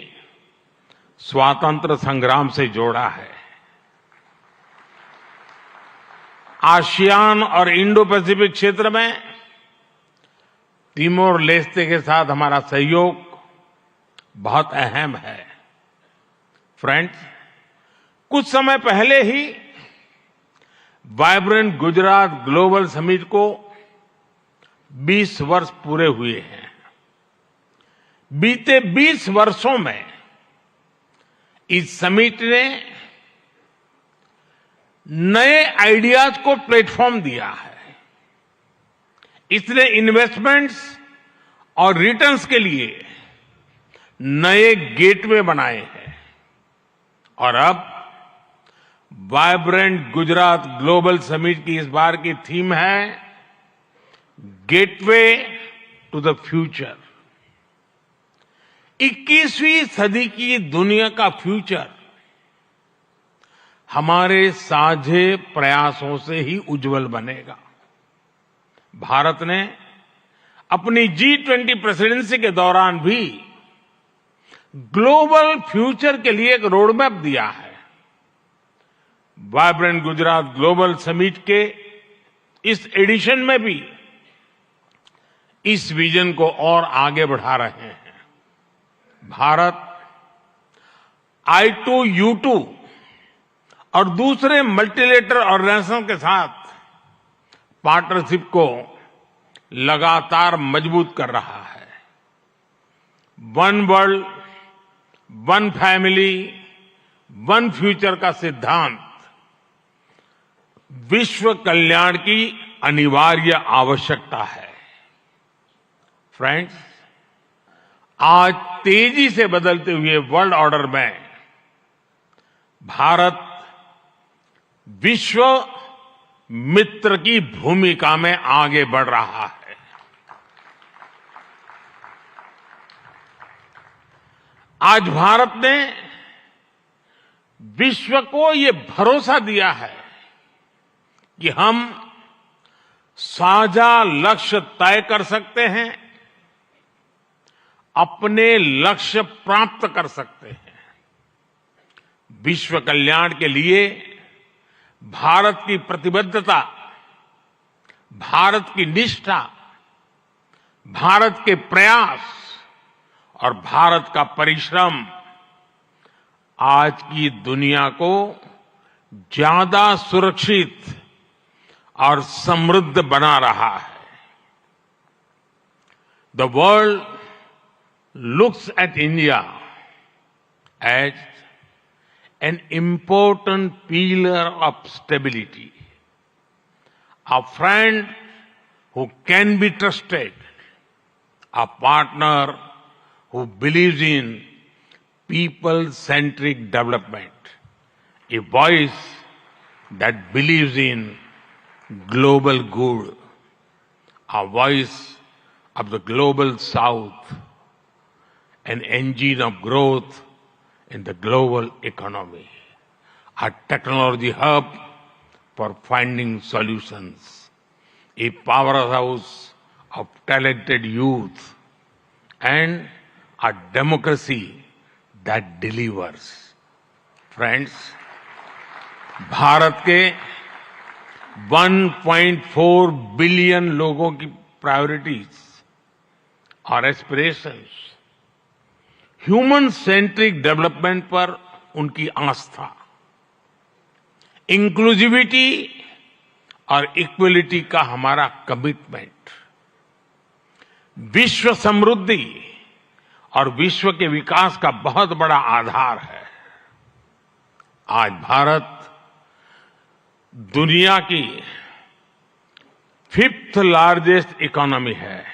स्वातंत्र संग्राम से जोड़ा है। आसियान और इंडो पैसिफिक क्षेत्र में तिमोर लेस्ते के साथ हमारा सहयोग बहुत अहम है। फ्रेंड्स, कुछ समय पहले ही वाइब्रेंट गुजरात ग्लोबल समिट को 20 वर्ष पूरे हुए हैं। बीते 20 वर्षों में इस समिट ने नए आइडियाज को प्लेटफॉर्म दिया है। इसने इन्वेस्टमेंट्स और रिटर्न्स के लिए नए गेटवे बनाए हैं। और अब वाइब्रेंट गुजरात ग्लोबल समिट की इस बार की थीम है गेटवे टू द फ्यूचर। 21वीं सदी की दुनिया का फ्यूचर हमारे साझे प्रयासों से ही उज्जवल बनेगा। भारत ने अपनी G20 प्रेसिडेंसी के दौरान भी ग्लोबल फ्यूचर के लिए एक रोडमैप दिया है। वाइब्रेंट गुजरात ग्लोबल समिट के इस एडिशन में भी इस विजन को और आगे बढ़ा रहे हैं। भारत I2U2 और दूसरे मल्टीलेटरल ऑर्गेनाइजेशन के साथ पार्टनरशिप को लगातार मजबूत कर रहा है। One world, one family, one future का सिद्धांत विश्व कल्याण की अनिवार्य आवश्यकता है। फ्रेंड्स, आज तेजी से बदलते हुए वर्ल्ड ऑर्डर में भारत विश्व मित्र की भूमिका में आगे बढ़ रहा है। आज भारत ने विश्व को ये भरोसा दिया है कि हम साझा लक्ष्य तय कर सकते हैं, अपने लक्ष्य प्राप्त कर सकते हैं। विश्व कल्याण के लिए भारत की प्रतिबद्धता, भारत की निष्ठा, भारत के प्रयास और भारत का परिश्रम आज की दुनिया को ज्यादा सुरक्षित और समृद्ध बना रहा है। The world looks at India as an important pillar of stability, a friend who can be trusted, a partner who believes in people-centric development, a voice that believes in global good, a voice of the global south, an engine of growth in the global economy, a technology hub for finding solutions, a powerhouse of talented youth, and a democracy that delivers. Friends, Bharat के 1.4 billion लोगों की priorities और aspirations, human centric development पर उनकी आस्था, inclusivity और equality का हमारा commitment, विश्व समृद्धि और विश्व के विकास का बहुत बड़ा आधार है। आज भारत दुनिया की 5th लार्जेस्ट इकोनॉमी है।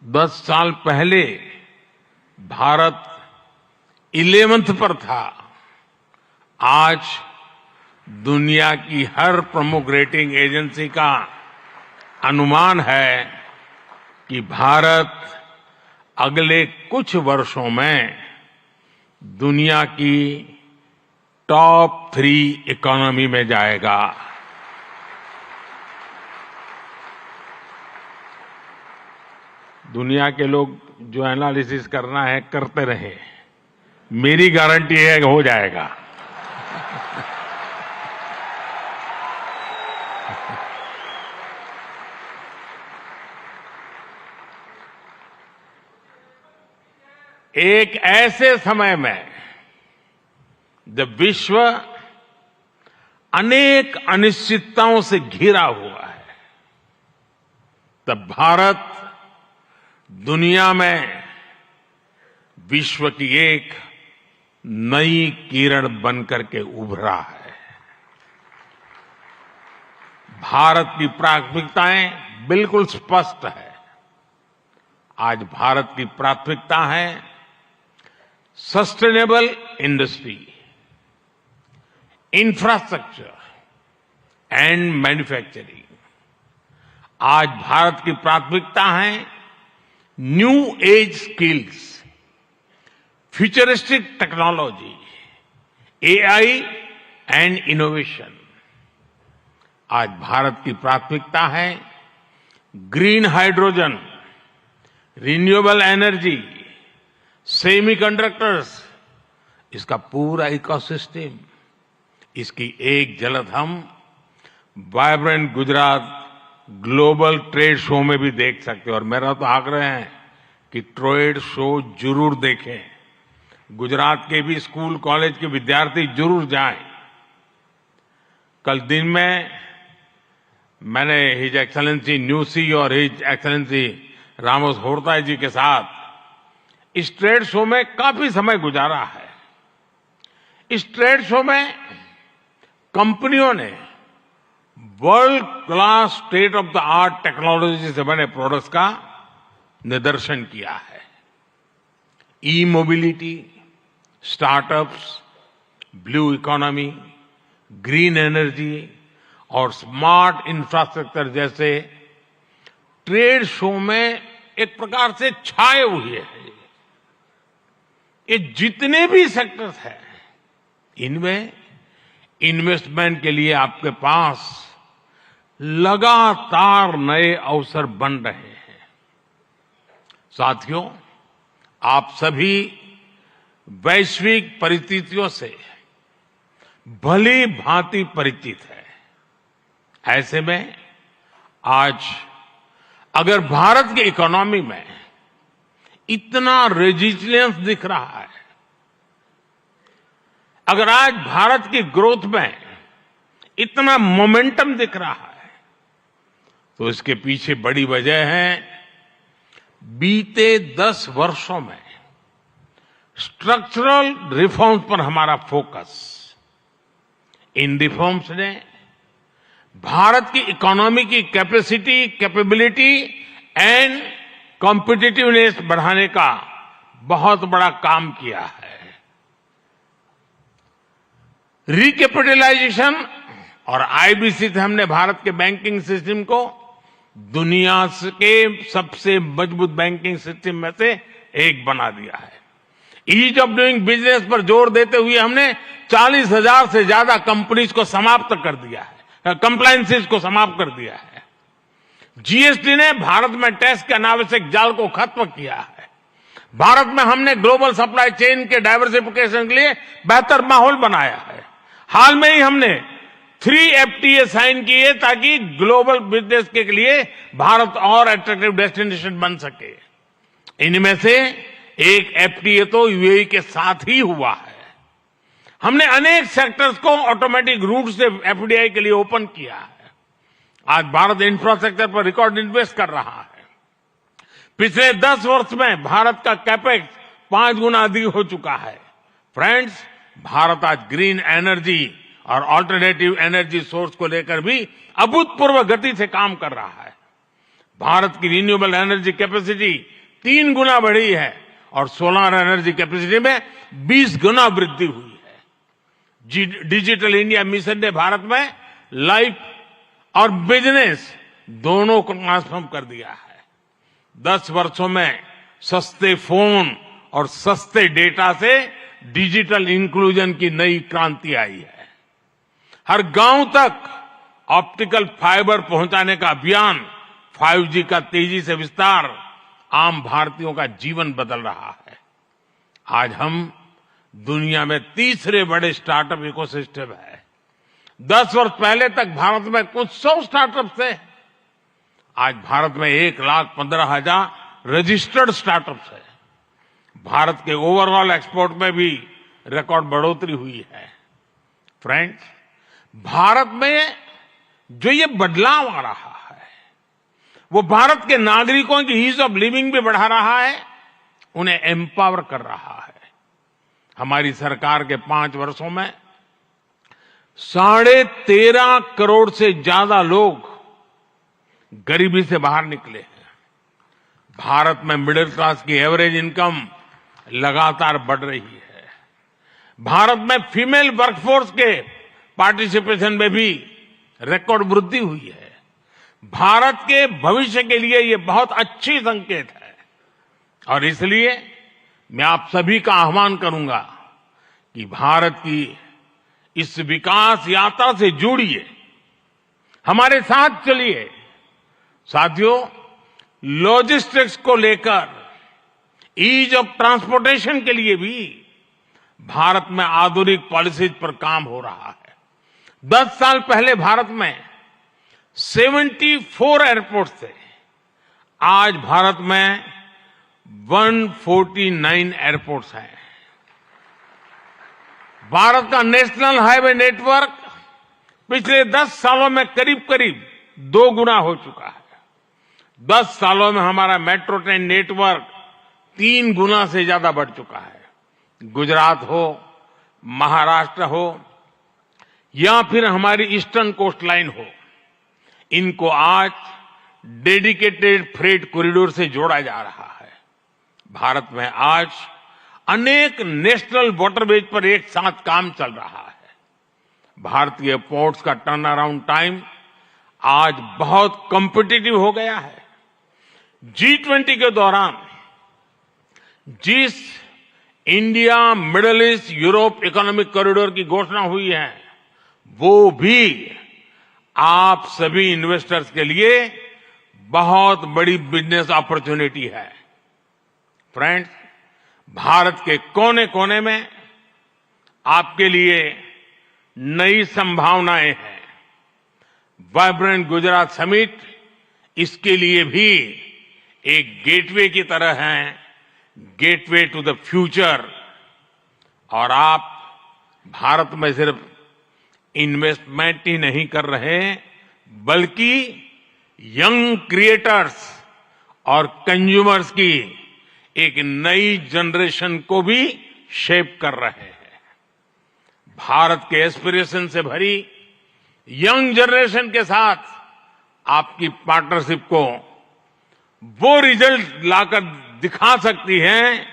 10 साल पहले भारत 11th पर था। आज दुनिया की हर प्रमुख रेटिंग एजेंसी का अनुमान है कि भारत अगले कुछ वर्षों में दुनिया की टॉप 3 इकोनॉमी में जाएगा। दुनिया के लोग जो एनालिसिस करना है करते रहे, मेरी गारंटी है कि हो जाएगा। एक ऐसे समय में जब विश्व अनेक अनिश्चितताओं से घिरा हुआ है, तब भारत दुनिया में विश्व की एक नई किरण बनकर के उभरा है। भारत की प्राथमिकताएं बिल्कुल स्पष्ट है। आज भारत की प्राथमिकता है sustainable industry, infrastructure and manufacturing. आज भारत की प्राथमिकता है new age skills, futuristic technology, AI and innovation. आज भारत की प्राथमिकता है green hydrogen, renewable energy, semiconductors, इसका पूरा इकोसिस्टम। इसकी एक झलक हम vibrant Gujarat global trade show में भी देख सकते हैं। और मेरा तो आग्रह है कि ट्रेड शो जरूर देखें। गुजरात के भी स्कूल कॉलेज के विद्यार्थी जरूर जाएं। कल दिन में मैंने हिज एक्सेलेंसी न्यूसी और हिज एक्सेलेंसी रामोस होर्ताई जी के साथ इस ट्रेड शो में काफी समय गुजारा है। इस ट्रेड शो में कंपनियों ने world class state of the art technology से बने प्रोडक्ट्स का निदर्शन किया है। E mobility, startups, blue economy, green energy और स्मार्ट इंफ्रास्ट्रक्चर जैसे ट्रेड शो में एक प्रकार से छाए हुए हैं। ये जितने भी सेक्टर्स हैं, इनमें इन्वेस्टमेंट के लिए आपके पास लगातार नए अवसर बन रहे हैं। साथियों, आप सभी वैश्विक परिस्थितियों से भली भांति परिचित है। ऐसे में आज अगर भारत की इकोनॉमी में इतना रेजिलियंस दिख रहा है, अगर आज भारत की ग्रोथ में इतना मोमेंटम दिख रहा है, तो इसके पीछे बड़ी वजह है बीते 10 वर्षों में स्ट्रक्चरल रिफॉर्म्स पर हमारा फोकस। इन रिफॉर्म्स ने भारत की इकोनॉमी की कैपेसिटी, कैपेबिलिटी एंड कॉम्पिटिटिवनेस बढ़ाने का बहुत बड़ा काम किया है। रिकैपिटलाइजेशन और आईबीसी से हमने भारत के बैंकिंग सिस्टम को दुनिया के सबसे मजबूत बैंकिंग सिस्टम में से एक बना दिया है। ईज ऑफ डूइंग बिजनेस पर जोर देते हुए हमने 40,000 से ज्यादा कंपनीज को समाप्त कर दिया है, कंप्लायंसेस को समाप्त कर दिया है। जीएसटी ने भारत में टैक्स के अनावश्यक जाल को खत्म किया है। भारत में हमने ग्लोबल सप्लाई चेन के डाइवर्सिफिकेशन के लिए बेहतर माहौल बनाया है। हाल में ही हमने 3 FTA साइन किए ताकि ग्लोबल बिजनेस के लिए भारत और अट्रैक्टिव डेस्टिनेशन बन सके। इनमें से एक FTA तो यूएई के साथ ही हुआ है। हमने अनेक सेक्टर्स को ऑटोमेटिक रूट से FDI के लिए ओपन किया है। आज भारत इंफ्रास्ट्रक्चर पर रिकॉर्ड इन्वेस्ट कर रहा है। पिछले 10 वर्ष में भारत का कैपेक्स 5 गुना अधिक हो चुका है। फ्रेंड्स, भारत आज ग्रीन एनर्जी और अल्टरनेटिव एनर्जी सोर्स को लेकर भी अभूतपूर्व गति से काम कर रहा है। भारत की रिन्यूएबल एनर्जी कैपेसिटी 3 गुना बढ़ी है और सोलर एनर्जी कैपेसिटी में 20 गुना वृद्धि हुई है। डिजिटल इंडिया मिशन ने भारत में लाइफ और बिजनेस दोनों को ट्रांसफॉर्म कर दिया है। 10 वर्षों में सस्ते फोन और सस्ते डेटा से डिजिटल इंक्लूजन की नई क्रांति आई है। हर गांव तक ऑप्टिकल फाइबर पहुंचाने का अभियान, 5G का तेजी से विस्तार आम भारतीयों का जीवन बदल रहा है। आज हम दुनिया में तीसरे बड़े स्टार्टअप इकोसिस्टम है। 10 वर्ष पहले तक भारत में कुछ 100 स्टार्टअप थे। आज भारत में 1,15,000 रजिस्टर्ड स्टार्टअप्स है। भारत के ओवरऑल एक्सपोर्ट में भी रिकॉर्ड बढ़ोतरी हुई है। फ्रेंड्स, भारत में जो ये बदलाव आ रहा है, वो भारत के नागरिकों की ईज ऑफ लिविंग भी बढ़ा रहा है, उन्हें एम्पावर कर रहा है। हमारी सरकार के 5 वर्षों में 13.5 करोड़ से ज्यादा लोग गरीबी से बाहर निकले हैं। भारत में मिडिल क्लास की एवरेज इनकम लगातार बढ़ रही है। भारत में फीमेल वर्कफोर्स के पार्टिसिपेशन में भी रिकॉर्ड वृद्धि हुई है। भारत के भविष्य के लिए ये बहुत अच्छी संकेत है और इसलिए मैं आप सभी का आह्वान करूंगा कि भारत की इस विकास यात्रा से जुड़िए, हमारे साथ चलिए। साथियों, लॉजिस्टिक्स को लेकर ईज ऑफ ट्रांसपोर्टेशन के लिए भी भारत में आधुनिक पॉलिसीज पर काम हो रहा है। 10 साल पहले भारत में 74 एयरपोर्ट थे। आज भारत में 149 एयरपोर्ट्स हैं। भारत का नेशनल हाईवे नेटवर्क पिछले 10 सालों में करीब करीब 2 गुना हो चुका है। 10 सालों में हमारा मेट्रो ट्रेन नेटवर्क 3 गुना से ज्यादा बढ़ चुका है। गुजरात हो, महाराष्ट्र हो या फिर हमारी ईस्टर्न कोस्ट लाइन हो, इनको आज डेडिकेटेड फ्रेट कॉरिडोर से जोड़ा जा रहा है। भारत में आज अनेक नेशनल वाटरवेज पर एक साथ काम चल रहा है। भारतीय पोर्ट्स का टर्न अराउंड टाइम आज बहुत कॉम्पिटिटिव हो गया है। G20 के दौरान जिस India middle east Europe economic corridor की घोषणा हुई है, वो भी आप सभी इन्वेस्टर्स के लिए बहुत बड़ी बिजनेस अपॉर्चुनिटी है। फ्रेंड्स, भारत के कोने कोने में आपके लिए नई संभावनाएं हैं। वाइब्रेंट गुजरात समिट इसके लिए भी एक गेटवे की तरह है, गेटवे टू द फ्यूचर। और आप भारत में सिर्फ इन्वेस्टमेंट ही नहीं कर रहे, बल्कि यंग क्रिएटर्स और कंज्यूमर्स की एक नई जनरेशन को भी शेप कर रहे हैं। भारत के एस्पिरेशन से भरी यंग जनरेशन के साथ आपकी पार्टनरशिप को वो रिजल्ट लाकर दिखा सकती है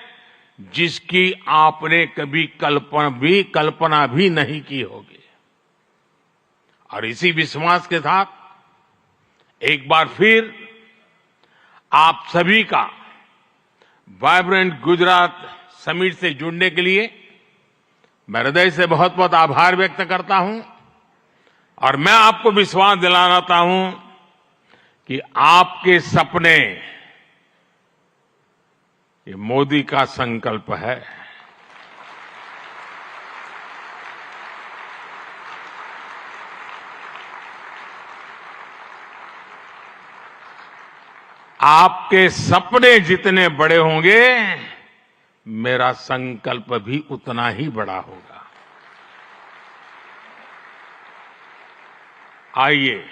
जिसकी आपने कभी कल्पना भी नहीं की होगी। और इसी विश्वास के साथ एक बार फिर आप सभी का वाइब्रेंट गुजरात समिट से जुड़ने के लिए मैं हृदय से बहुत बहुत आभार व्यक्त करता हूं। और मैं आपको विश्वास दिलाना चाहता हूं कि आपके सपने ये मोदी का संकल्प है। आपके सपने जितने बड़े होंगे, मेरा संकल्प भी उतना ही बड़ा होगा। आइए,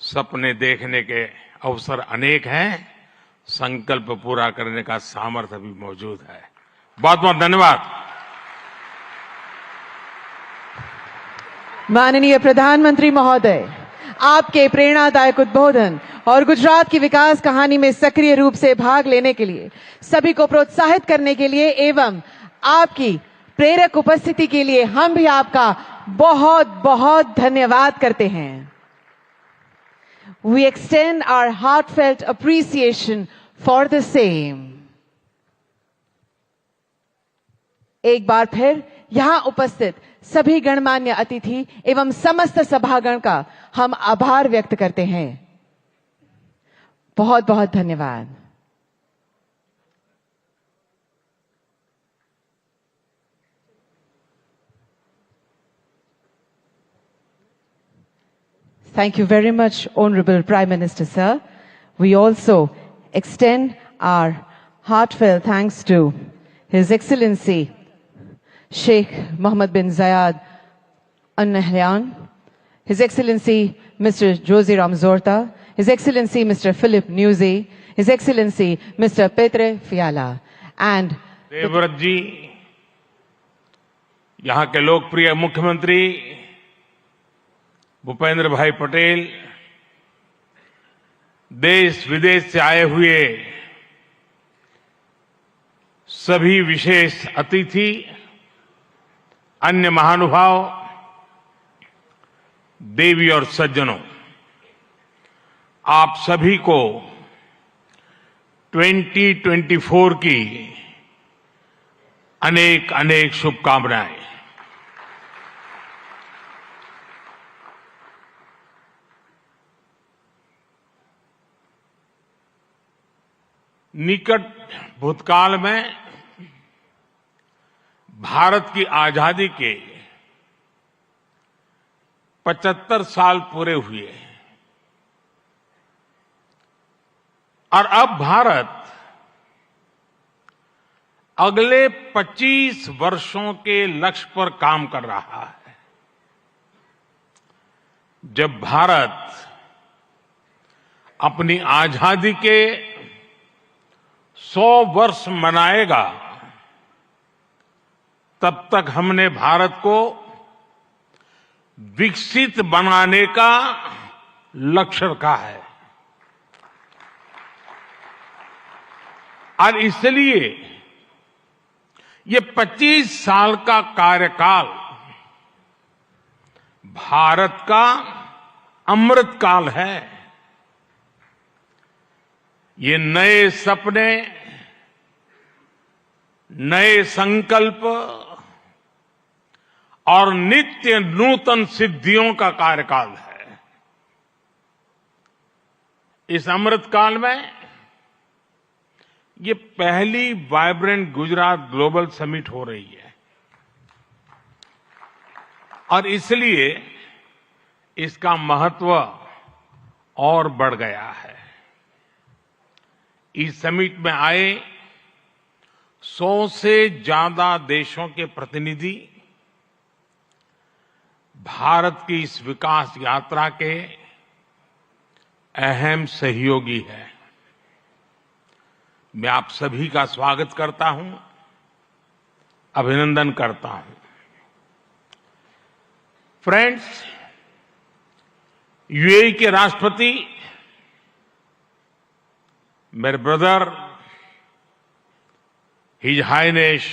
सपने देखने के अवसर अनेक हैं, संकल्प पूरा करने का सामर्थ्य भी मौजूद है। बहुत बहुत धन्यवाद। माननीय प्रधानमंत्री महोदय, आपके प्रेरणादायक उद्बोधन और गुजरात की विकास कहानी में सक्रिय रूप से भाग लेने के लिए, सभी को प्रोत्साहित करने के लिए एवं आपकी प्रेरक उपस्थिति के लिए हम भी आपका बहुत बहुत धन्यवाद करते हैं। We extend our heartfelt appreciation for the same. एक बार फिर यहां उपस्थित सभी गणमान्य अतिथि एवं समस्त सभागण का हम आभार व्यक्त करते हैं। बहुत बहुत धन्यवाद। Thank you very much, Honorable Prime Minister, sir. We also extend our heartfelt thanks to His Excellency Sheikh Mohammed bin Zayed Al Nahyan, His Excellency Mr. Jose Ramzorta, His Excellency Mr. Philip Newsey, His Excellency Mr. Petre Fiala, and Devvrat जी, यहाँ के लोकप्रिय मुख्यमंत्री भूपेंद्र भाई पटेल, देश विदेश से आए हुए सभी विशेष अतिथि, अन्य महानुभाव, देवी और सज्जनों, आप सभी को 2024 की अनेक अनेक शुभकामनाएं। निकट भूतकाल में भारत की आजादी के 75 साल पूरे हुए और अब भारत अगले 25 वर्षों के लक्ष्य पर काम कर रहा है। जब भारत अपनी आजादी के 100 वर्ष मनाएगा, तब तक हमने भारत को विकसित बनाने का लक्ष्य रखा है। और इसलिए ये 25 साल का कार्यकाल भारत का अमृत काल है। ये नए सपने, नए संकल्प और नित्य नूतन सिद्धियों का कार्यकाल है। इस अमृत काल में ये पहली वाइब्रेंट गुजरात ग्लोबल समिट हो रही है और इसलिए इसका महत्व और बढ़ गया है। इस समिट में आए 100 से ज्यादा देशों के प्रतिनिधि भारत की इस विकास यात्रा के अहम सहयोगी हैं। मैं आप सभी का स्वागत करता हूं, अभिनंदन करता हूं। फ्रेंड्स, यूएई के राष्ट्रपति मेरे brother His Highness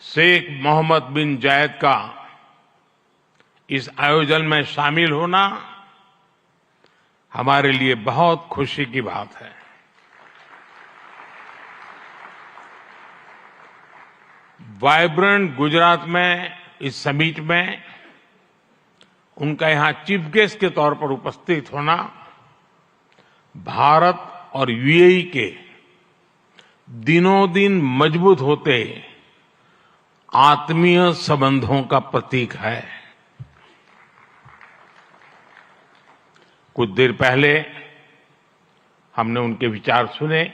Sheikh Mohamed bin Zayed का इस आयोजन में शामिल होना हमारे लिए बहुत खुशी की बात है। वाइब्रेंट गुजरात में इस समिट में उनका यहां चीफ गेस्ट के तौर पर उपस्थित होना भारत और यूएई के दिनों दिन मजबूत होते आत्मीय संबंधों का प्रतीक है। कुछ देर पहले हमने उनके विचार सुने।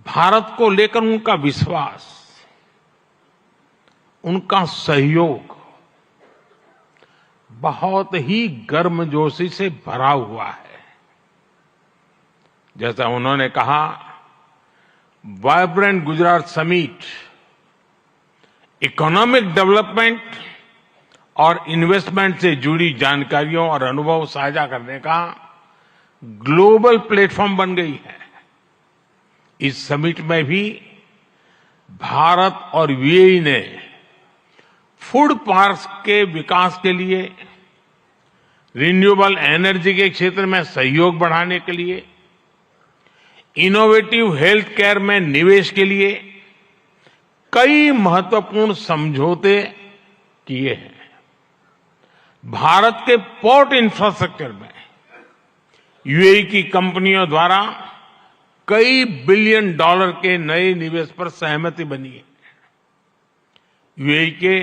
भारत को लेकर उनका विश्वास, उनका सहयोग बहुत ही गर्मजोशी से भरा हुआ है। जैसा उन्होंने कहा, vibrant Gujarat summit economic development और इन्वेस्टमेंट से जुड़ी जानकारियों और अनुभव साझा करने का ग्लोबल प्लेटफॉर्म बन गई है। इस समिट में भी भारत और यूएई ने फूड पार्क्स के विकास के लिए, रिन्यूएबल एनर्जी के क्षेत्र में सहयोग बढ़ाने के लिए, इनोवेटिव हेल्थ केयर में निवेश के लिए कई महत्वपूर्ण समझौते किए हैं। भारत के पोर्ट इंफ्रास्ट्रक्चर में यूएई की कंपनियों द्वारा कई बिलियन डॉलर के नए निवेश पर सहमति बनी है। यूएई के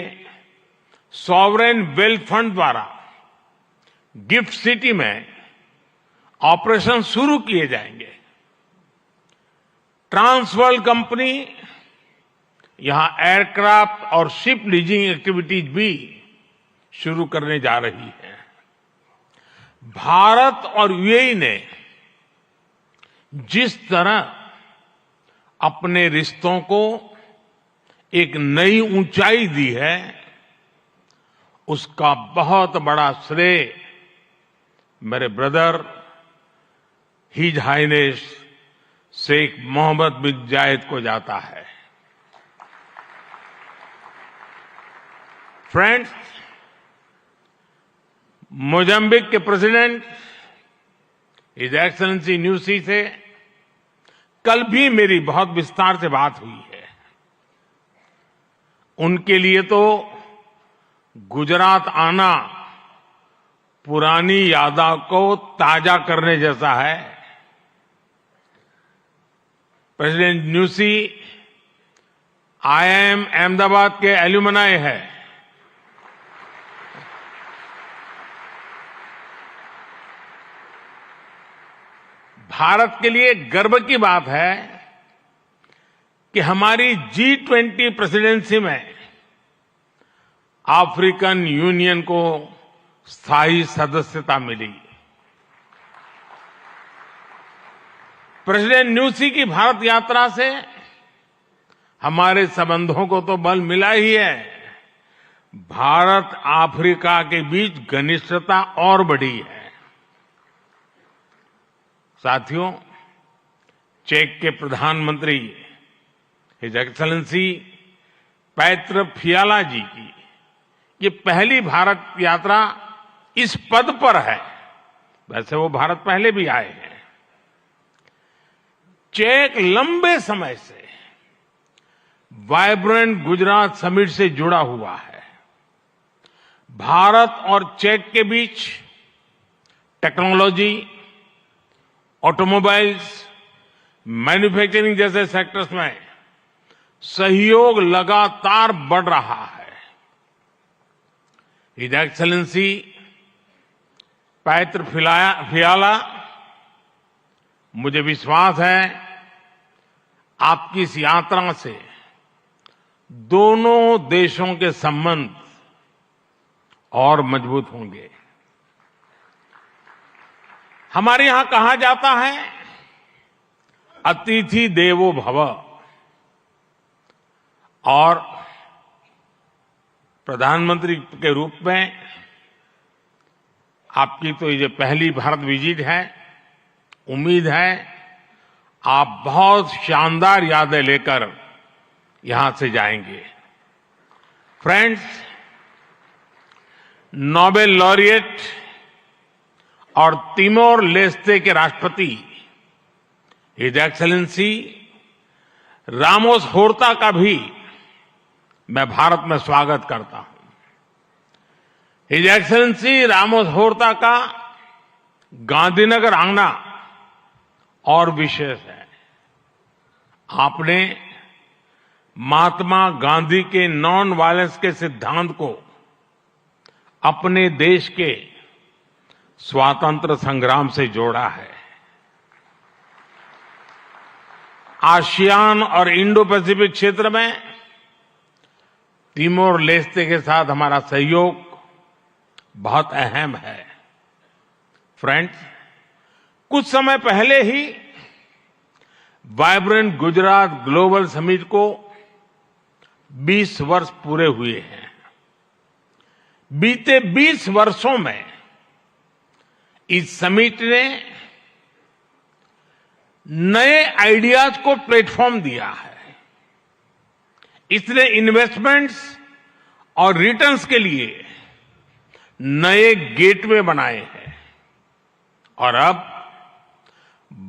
सॉवरेन वेल्थ फंड द्वारा गिफ्ट सिटी में ऑपरेशन शुरू किए जाएंगे। ट्रांसवर्ल्ड कंपनी यहां एयरक्राफ्ट और शिप लीजिंग एक्टिविटीज भी शुरू करने जा रही है। भारत और यूएई ने जिस तरह अपने रिश्तों को एक नई ऊंचाई दी है, उसका बहुत बड़ा श्रेय मेरे brother His Highness Sheikh Mohamed bin Zayed को जाता है। फ्रेंड्स, मोजाम्बिक के प्रेसिडेंट हिज एक्सेलेंसी न्यूसी से कल भी मेरी बहुत विस्तार से बात हुई है। उनके लिए तो गुजरात आना पुरानी यादों को ताजा करने जैसा है। प्रेसिडेंट न्यूसी आईआईएम अहमदाबाद के एल्यूमनाई है। भारत के लिए गर्व की बात है कि हमारी G20 प्रेसिडेंसी में अफ्रीकन यूनियन को स्थायी सदस्यता मिली। प्रेसिडेंट न्यूसी की भारत यात्रा से हमारे संबंधों को तो बल मिला ही है, भारत अफ्रीका के बीच घनिष्ठता और बढ़ी है। साथियों, चेक के प्रधानमंत्री हिज एक्सेलेंसी पैत्र फियाला जी की ये पहली भारत यात्रा इस पद पर है। वैसे वो भारत पहले भी आए हैं। चेक लंबे समय से वाइब्रेंट गुजरात समिट से जुड़ा हुआ है। भारत और चेक के बीच टेक्नोलॉजी, ऑटोमोबाइल्स, मैन्युफैक्चरिंग जैसे सेक्टर्स में सहयोग लगातार बढ़ रहा है। हिज एक्सेलेंसी पैत्र फियाला, मुझे विश्वास है आपकी इस यात्रा से दोनों देशों के संबंध और मजबूत होंगे। हमारे यहां कहा जाता है अतिथि देवो भव, और प्रधानमंत्री के रूप में आपकी तो ये पहली भारत विजिट है। उम्मीद है आप बहुत शानदार यादें लेकर यहां से जाएंगे। फ्रेंड्स, नोबेल लॉरिएट और तिमोर लेस्ते के राष्ट्रपति हिज एक्सेलेंसी रामोस होर्ता का भी मैं भारत में स्वागत करता हूं। हिज एक्सेलेंसी रामोस होर्ता का गांधीनगर आना और विशेष है। आपने महात्मा गांधी के नॉन वायलेंस के सिद्धांत को अपने देश के स्वातंत्र संग्राम से जोड़ा है। आसियान और इंडो पैसिफिक क्षेत्र में तिमोर लेस्ते के साथ हमारा सहयोग बहुत अहम है। फ्रेंड्स, कुछ समय पहले ही वाइब्रेंट गुजरात ग्लोबल समिट को 20 वर्ष पूरे हुए हैं। बीते 20 वर्षों में इस समिट ने नए आइडियाज को प्लेटफॉर्म दिया है। इसने इन्वेस्टमेंट्स और रिटर्न्स के लिए नए गेटवे बनाए हैं। और अब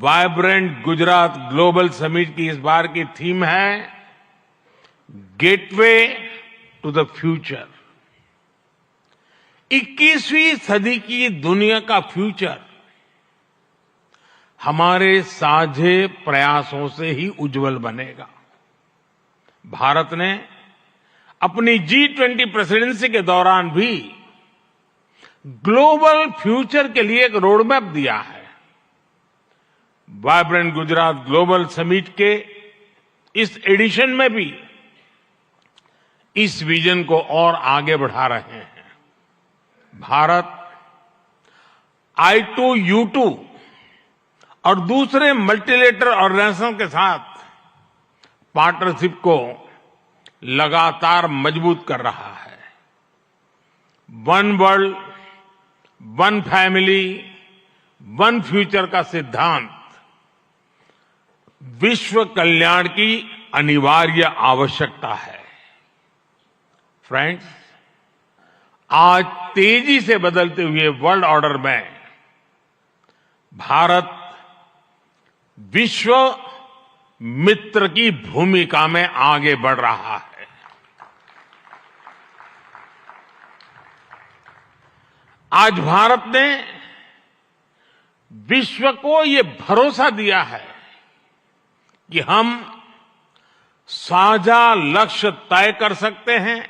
वाइब्रेंट गुजरात ग्लोबल समिट की इस बार की थीम है गेटवे टू द फ्यूचर। 21वीं सदी की दुनिया का फ्यूचर हमारे साझे प्रयासों से ही उज्जवल बनेगा। भारत ने अपनी G20 प्रेसिडेंसी के दौरान भी ग्लोबल फ्यूचर के लिए एक रोडमैप दिया है। वाइब्रेंट गुजरात ग्लोबल समिट के इस एडिशन में भी इस विजन को और आगे बढ़ा रहे हैं। भारत I2U2 और दूसरे मल्टीलेटरल ऑर्गेनाइजेशन के साथ पार्टनरशिप को लगातार मजबूत कर रहा है। One world, one family, one future का सिद्धांत विश्व कल्याण की अनिवार्य आवश्यकता है। फ्रेंड्स, आज तेजी से बदलते हुए वर्ल्ड ऑर्डर में भारत विश्व मित्र की भूमिका में आगे बढ़ रहा है। आज भारत ने विश्व को ये भरोसा दिया है कि हम साझा लक्ष्य तय कर सकते हैं,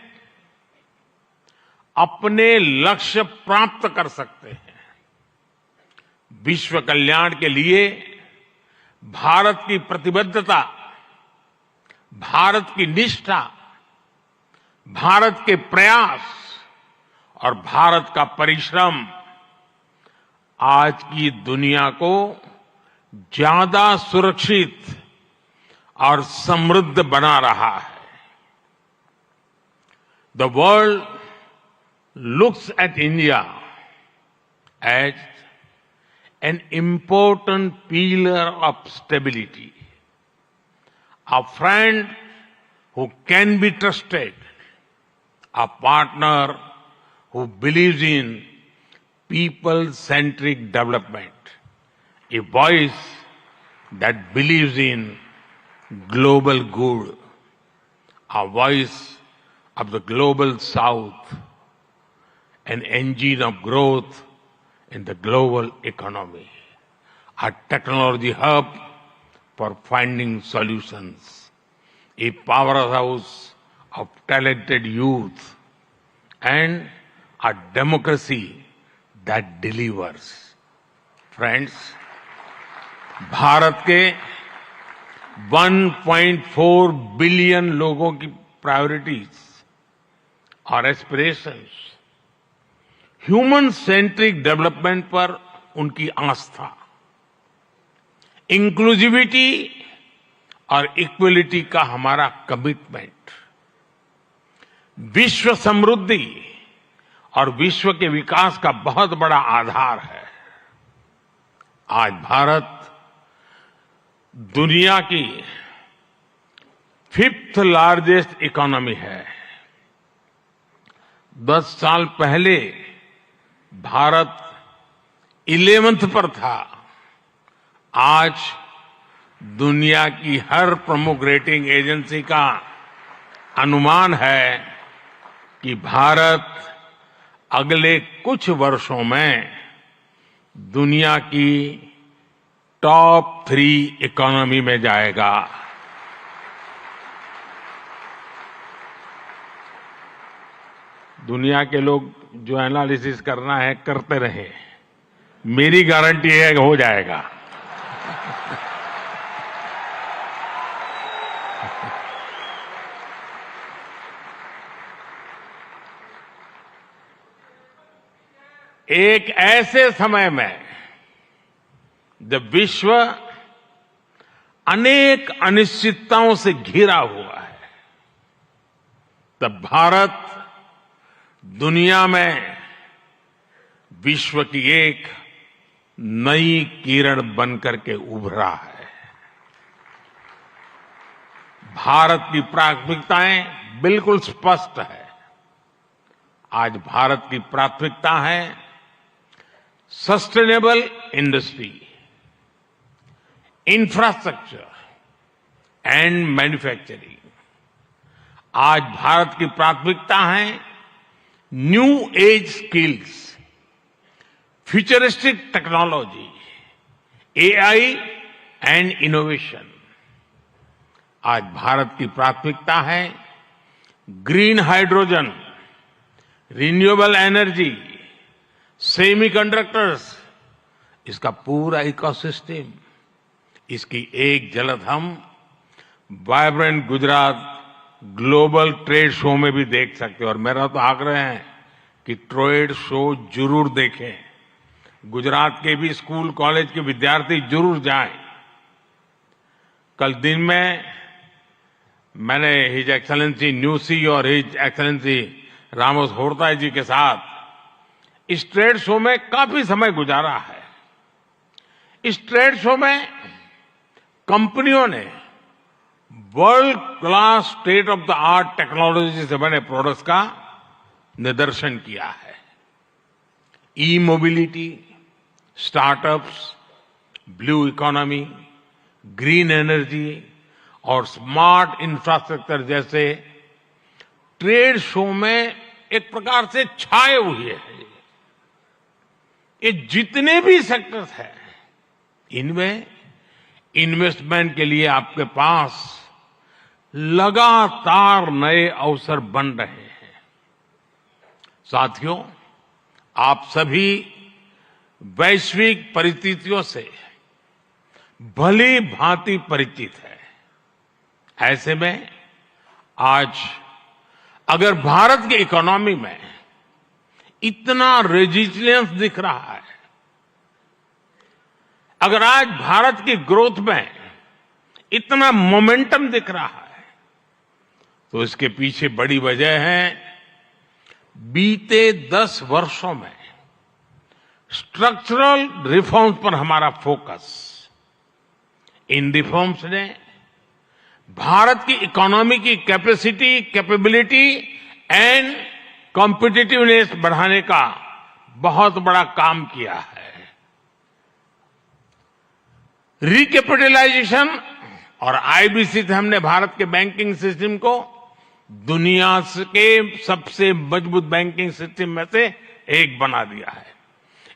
अपने लक्ष्य प्राप्त कर सकते हैं। विश्व कल्याण के लिए भारत की प्रतिबद्धता, भारत की निष्ठा, भारत के प्रयास और भारत का परिश्रम आज की दुनिया को ज्यादा सुरक्षित और समृद्ध बना रहा है। The world looks at India as an important pillar of stability, a friend who can be trusted, a partner who believes in people-centric development, a voice that believes in global good, a voice of the global south, an engine of growth in the global economy, a technology hub for finding solutions, a powerhouse of talented youth, and a democracy that delivers. Friends, Bharat के 1.4 billion लोगों की priorities और aspirations, human centric development पर उनकी आस्था, inclusivity और equality का हमारा commitment, विश्व समृद्धि और विश्व के विकास का बहुत बड़ा आधार है। आज भारत दुनिया की 5th लार्जेस्ट इकोनॉमी है। 10 साल पहले भारत 11th पर था। आज दुनिया की हर प्रमुख रेटिंग एजेंसी का अनुमान है कि भारत अगले कुछ वर्षों में दुनिया की टॉप 3 इकोनॉमी में जाएगा। दुनिया के लोग जो एनालिसिस करना है करते रहे, मेरी गारंटी है कि हो जाएगा। एक ऐसे समय में जब विश्व अनेक अनिश्चितताओं से घिरा हुआ है, तब भारत दुनिया में विश्व की एक नई किरण बनकर के उभरा है। भारत की प्राथमिकताएं बिल्कुल स्पष्ट है। आज भारत की प्राथमिकता है sustainable industry, infrastructure and manufacturing. आज भारत की प्राथमिकता है new age skills, futuristic technology, AI and innovation. आज भारत की प्राथमिकता है green hydrogen, renewable energy, semiconductors, इसका पूरा इकोसिस्टम। इसकी एक झलक हम vibrant Gujarat global trade show में भी देख सकते हैं। और मेरा तो आग्रह है कि ट्रेड शो जरूर देखें। गुजरात के भी स्कूल कॉलेज के विद्यार्थी जरूर जाएं। कल दिन में मैंने हिज एक्सेलेंसी न्यूसी और हिज एक्सेलेंसी रामोस होर्ताई जी के साथ इस ट्रेड शो में काफी समय गुजारा है। इस ट्रेड शो में कंपनियों ने world class state of the art technology से बने प्रोडक्ट्स का निदर्शन किया है। E mobility, startups, blue economy, green energy और स्मार्ट इंफ्रास्ट्रक्चर जैसे ट्रेड शो में एक प्रकार से छाए हुए हैं। ये जितने भी सेक्टर्स हैं, इनमें इन्वेस्टमेंट के लिए आपके पास लगातार नए अवसर बन रहे हैं। साथियों, आप सभी वैश्विक परिस्थितियों से भली भांति परिचित है। ऐसे में आज अगर भारत की इकोनॉमी में इतना रेजिलियंस दिख रहा है, अगर आज भारत की ग्रोथ में इतना मोमेंटम दिख रहा है, तो इसके पीछे बड़ी वजह है बीते 10 वर्षों में स्ट्रक्चरल रिफॉर्म्स पर हमारा फोकस। इन रिफॉर्म्स ने भारत की इकोनॉमी की कैपेसिटी, कैपेबिलिटी एंड कॉम्पिटिटिवनेस बढ़ाने का बहुत बड़ा काम किया है। रिकैपिटलाइजेशन और आईबीसी से हमने भारत के बैंकिंग सिस्टम को दुनिया के सबसे मजबूत बैंकिंग सिस्टम में से एक बना दिया है।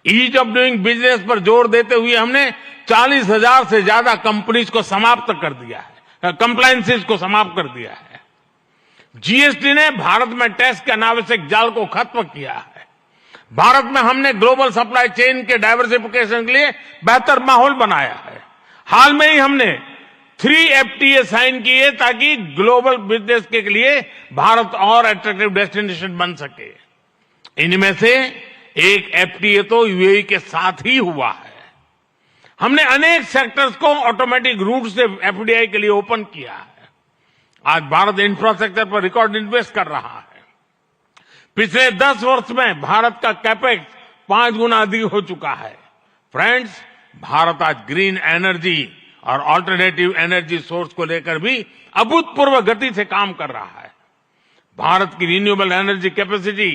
ईज ऑफ डूइंग बिजनेस पर जोर देते हुए हमने 40,000 से ज्यादा कंपनीज को समाप्त कर दिया है, कंप्लायंसेस को समाप्त कर दिया है। जीएसटी ने भारत में टैक्स के अनावश्यक जाल को खत्म किया है। भारत में हमने ग्लोबल सप्लाई चेन के डाइवर्सिफिकेशन के लिए बेहतर माहौल बनाया है। हाल में ही हमने 3 FTA साइन किए ताकि ग्लोबल बिजनेस के लिए भारत और अट्रैक्टिव डेस्टिनेशन बन सके। इनमें से एक FTA तो यूएई के साथ ही हुआ है। हमने अनेक सेक्टर्स को ऑटोमेटिक रूट से FDI के लिए ओपन किया है। आज भारत इंफ्रास्ट्रक्चर पर रिकॉर्ड इन्वेस्ट कर रहा है। पिछले 10 वर्ष में भारत का कैपेक्स 5 गुना अधिक हो चुका है। फ्रेंड्स, भारत आज ग्रीन एनर्जी और अल्टरनेटिव एनर्जी सोर्स को लेकर भी अभूतपूर्व गति से काम कर रहा है। भारत की रिन्यूएबल एनर्जी कैपेसिटी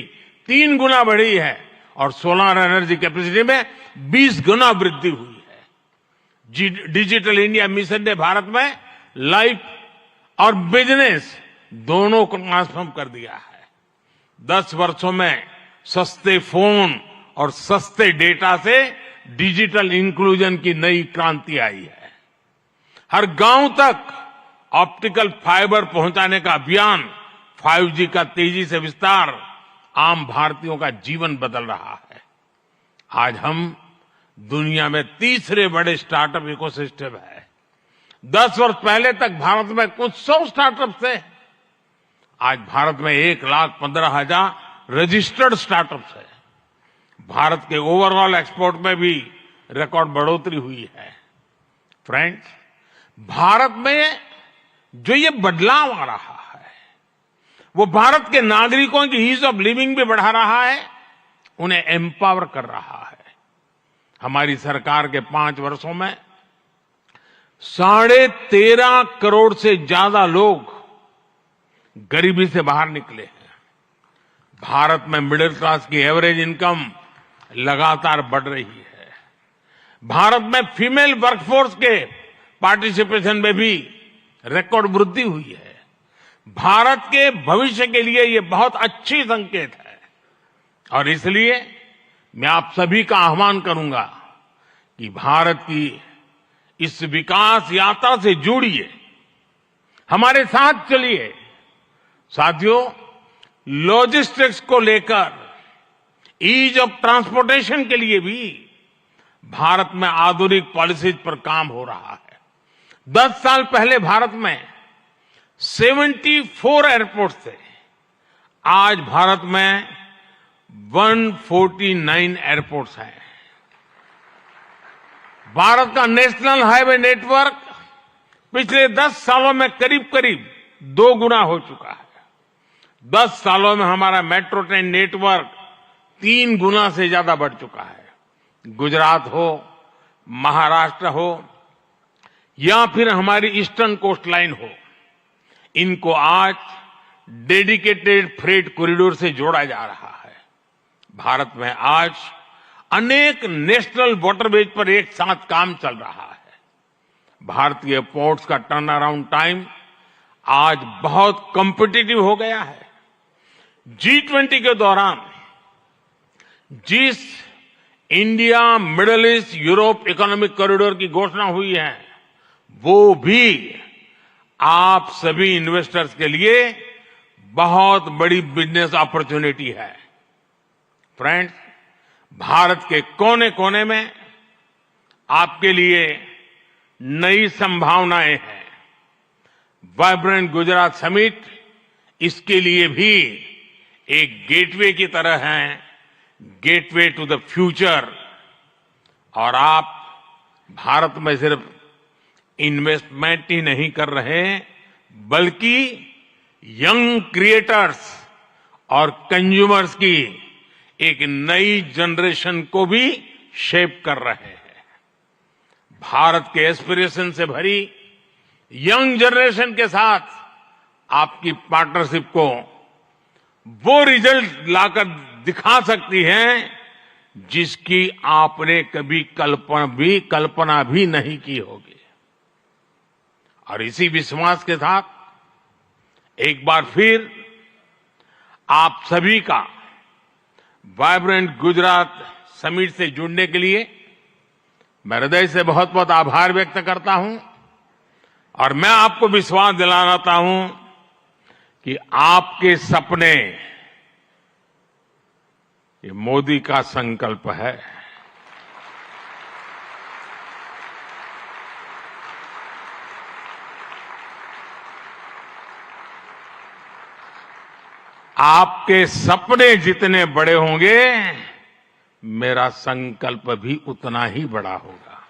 3 गुना बढ़ी है और सोलर एनर्जी कैपेसिटी में 20 गुना वृद्धि हुई है। डिजिटल इंडिया मिशन ने भारत में लाइफ और बिजनेस दोनों को ट्रांसफॉर्म कर दिया है। 10 वर्षों में सस्ते फोन और सस्ते डेटा से डिजिटल इंक्लूजन की नई क्रांति आई है। हर गांव तक ऑप्टिकल फाइबर पहुंचाने का अभियान, 5G का तेजी से विस्तार आम भारतीयों का जीवन बदल रहा है। आज हम दुनिया में तीसरे बड़े स्टार्टअप इकोसिस्टम है। 10 वर्ष पहले तक भारत में कुछ 100 स्टार्टअप थे। आज भारत में 1,15,000 रजिस्टर्ड स्टार्टअप्स है। भारत के ओवरऑल एक्सपोर्ट में भी रिकॉर्ड बढ़ोतरी हुई है। फ्रेंड्स, भारत में जो ये बदलाव आ रहा है वो भारत के नागरिकों की ईज ऑफ लिविंग भी बढ़ा रहा है, उन्हें एम्पावर कर रहा है। हमारी सरकार के 5 वर्षों में 13.5 करोड़ से ज्यादा लोग गरीबी से बाहर निकले हैं। भारत में मिडिल क्लास की एवरेज इनकम लगातार बढ़ रही है। भारत में फीमेल वर्कफोर्स के पार्टिसिपेशन में भी रिकॉर्ड वृद्धि हुई है। भारत के भविष्य के लिए ये बहुत अच्छी संकेत है और इसलिए मैं आप सभी का आह्वान करूंगा कि भारत की इस विकास यात्रा से जुड़िए, हमारे साथ चलिए। साथियों, लॉजिस्टिक्स को लेकर ईज ऑफ ट्रांसपोर्टेशन के लिए भी भारत में आधुनिक पॉलिसीज पर काम हो रहा है। 10 साल पहले भारत में 74 एयरपोर्ट थे। आज भारत में 149 एयरपोर्ट्स हैं। भारत का नेशनल हाईवे नेटवर्क पिछले 10 सालों में करीब करीब 2 गुना हो चुका है। 10 सालों में हमारा मेट्रो ट्रेन नेटवर्क 3 गुना से ज्यादा बढ़ चुका है। गुजरात हो, महाराष्ट्र हो या फिर हमारी ईस्टर्न कोस्ट लाइन हो, इनको आज डेडिकेटेड फ्रेट कॉरिडोर से जोड़ा जा रहा है। भारत में आज अनेक नेशनल वाटरवेज पर एक साथ काम चल रहा है। भारतीय पोर्ट्स का टर्न अराउंड टाइम आज बहुत कॉम्पिटिटिव हो गया है। G20 के दौरान जिस India middle east Europe economic corridor की घोषणा हुई है वो भी आप सभी इन्वेस्टर्स के लिए बहुत बड़ी बिजनेस अपॉर्चुनिटी है। फ्रेंड्स, भारत के कोने कोने में आपके लिए नई संभावनाएं हैं। वाइब्रेंट गुजरात समिट इसके लिए भी एक गेटवे की तरह है, गेटवे टू द फ्यूचर। और आप भारत में सिर्फ इन्वेस्टमेंट ही नहीं कर रहे बल्कि यंग क्रिएटर्स और कंज्यूमर्स की एक नई जनरेशन को भी शेप कर रहे हैं। भारत के एस्पिरेशन से भरी यंग जनरेशन के साथ आपकी पार्टनरशिप को वो रिजल्ट लाकर दिखा सकती है जिसकी आपने कभी कल्पना भी नहीं की होगी। और इसी विश्वास के साथ एक बार फिर आप सभी का वाइब्रेंट गुजरात समिट से जुड़ने के लिए मैं हृदय से बहुत बहुत आभार व्यक्त करता हूं और मैं आपको विश्वास दिलाना चाहता हूं कि आपके सपने ये मोदी का संकल्प है। आपके सपने जितने बड़े होंगे मेरा संकल्प भी उतना ही बड़ा होगा।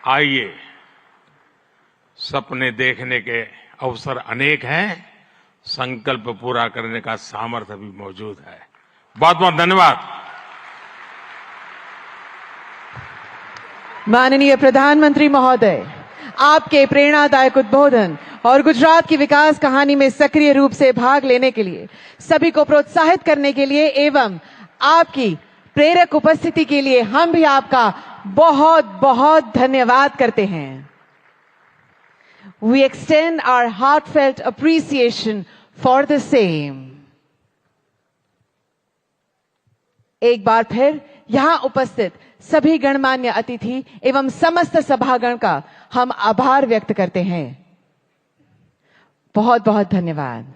आइए, सपने देखने के अवसर अनेक हैं, संकल्प पूरा करने का सामर्थ्य भी मौजूद है। बहुत बहुत धन्यवाद। माननीय प्रधानमंत्री महोदय, आपके प्रेरणादायक उद्बोधन और गुजरात की विकास कहानी में सक्रिय रूप से भाग लेने के लिए, सभी को प्रोत्साहित करने के लिए एवं आपकी प्रेरक उपस्थिति के लिए हम भी आपका बहुत बहुत धन्यवाद करते हैं। We extend our heartfelt appreciation for the same. एक बार फिर यहां उपस्थित सभी गणमान्य अतिथि एवं समस्त सभागण का हम आभार व्यक्त करते हैं। बहुत बहुत धन्यवाद।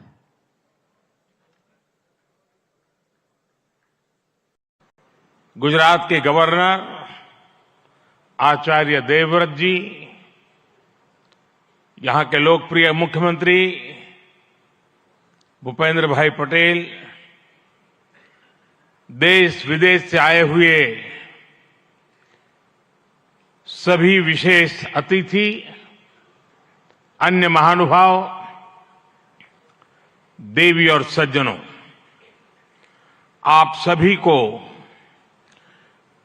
गुजरात के गवर्नर आचार्य देवव्रत जी, यहां के लोकप्रिय मुख्यमंत्री भूपेंद्र भाई पटेल, देश विदेश से आए हुए सभी विशेष अतिथि, अन्य महानुभाव, देवी और सज्जनों, आप सभी को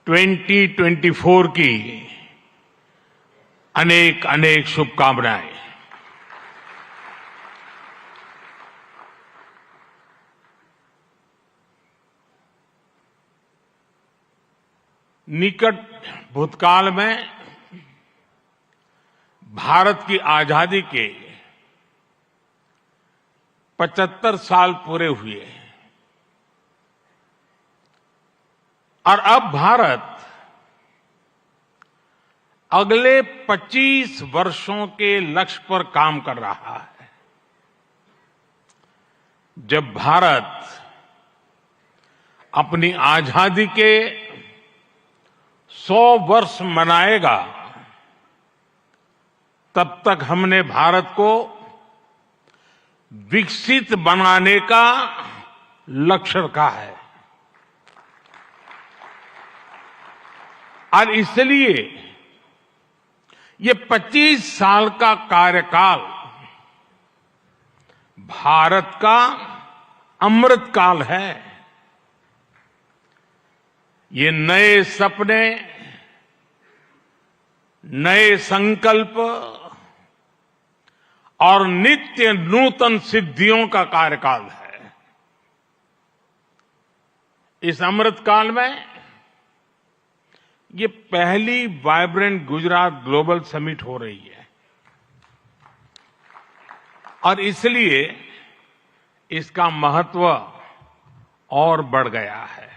2024 की अनेक अनेक शुभकामनाएं। निकट भूतकाल में भारत की आजादी के 75 साल पूरे हुए और अब भारत अगले 25 वर्षों के लक्ष्य पर काम कर रहा है। जब भारत अपनी आजादी के 100 वर्ष मनाएगा, तब तक हमने भारत को विकसित बनाने का लक्ष्य रखा है और इसलिए ये 25 साल का कार्यकाल भारत का अमृत काल है। ये नए सपने, नए संकल्प और नित्य नूतन सिद्धियों का कार्यकाल है। इस अमृत काल में ये पहली वाइब्रेंट गुजरात ग्लोबल समिट हो रही है और इसलिए इसका महत्व और बढ़ गया है।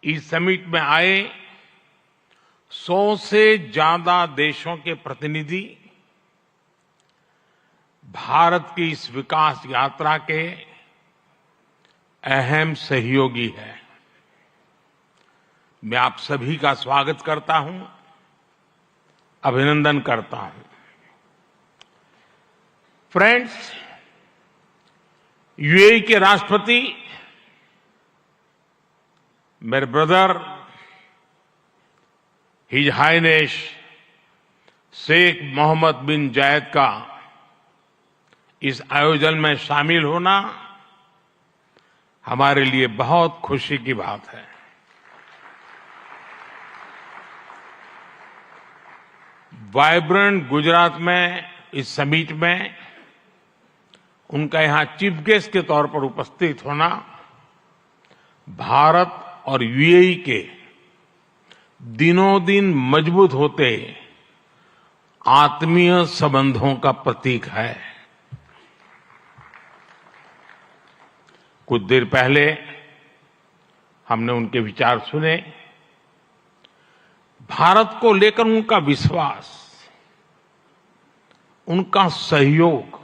इस समिट में आए 100 से ज्यादा देशों के प्रतिनिधि भारत की इस विकास यात्रा के अहम सहयोगी हैं। मैं आप सभी का स्वागत करता हूं, अभिनंदन करता हूं। फ्रेंड्स, यूएई के राष्ट्रपति मेरे brother His Highness Sheikh Mohamed bin Zayed का इस आयोजन में शामिल होना हमारे लिए बहुत खुशी की बात है। वाइब्रेंट गुजरात में इस समिट में उनका यहां चीफ गेस्ट के तौर पर उपस्थित होना भारत और यूएई के दिनों दिन मजबूत होते आत्मीय संबंधों का प्रतीक है। कुछ देर पहले हमने उनके विचार सुने। भारत को लेकर उनका विश्वास, उनका सहयोग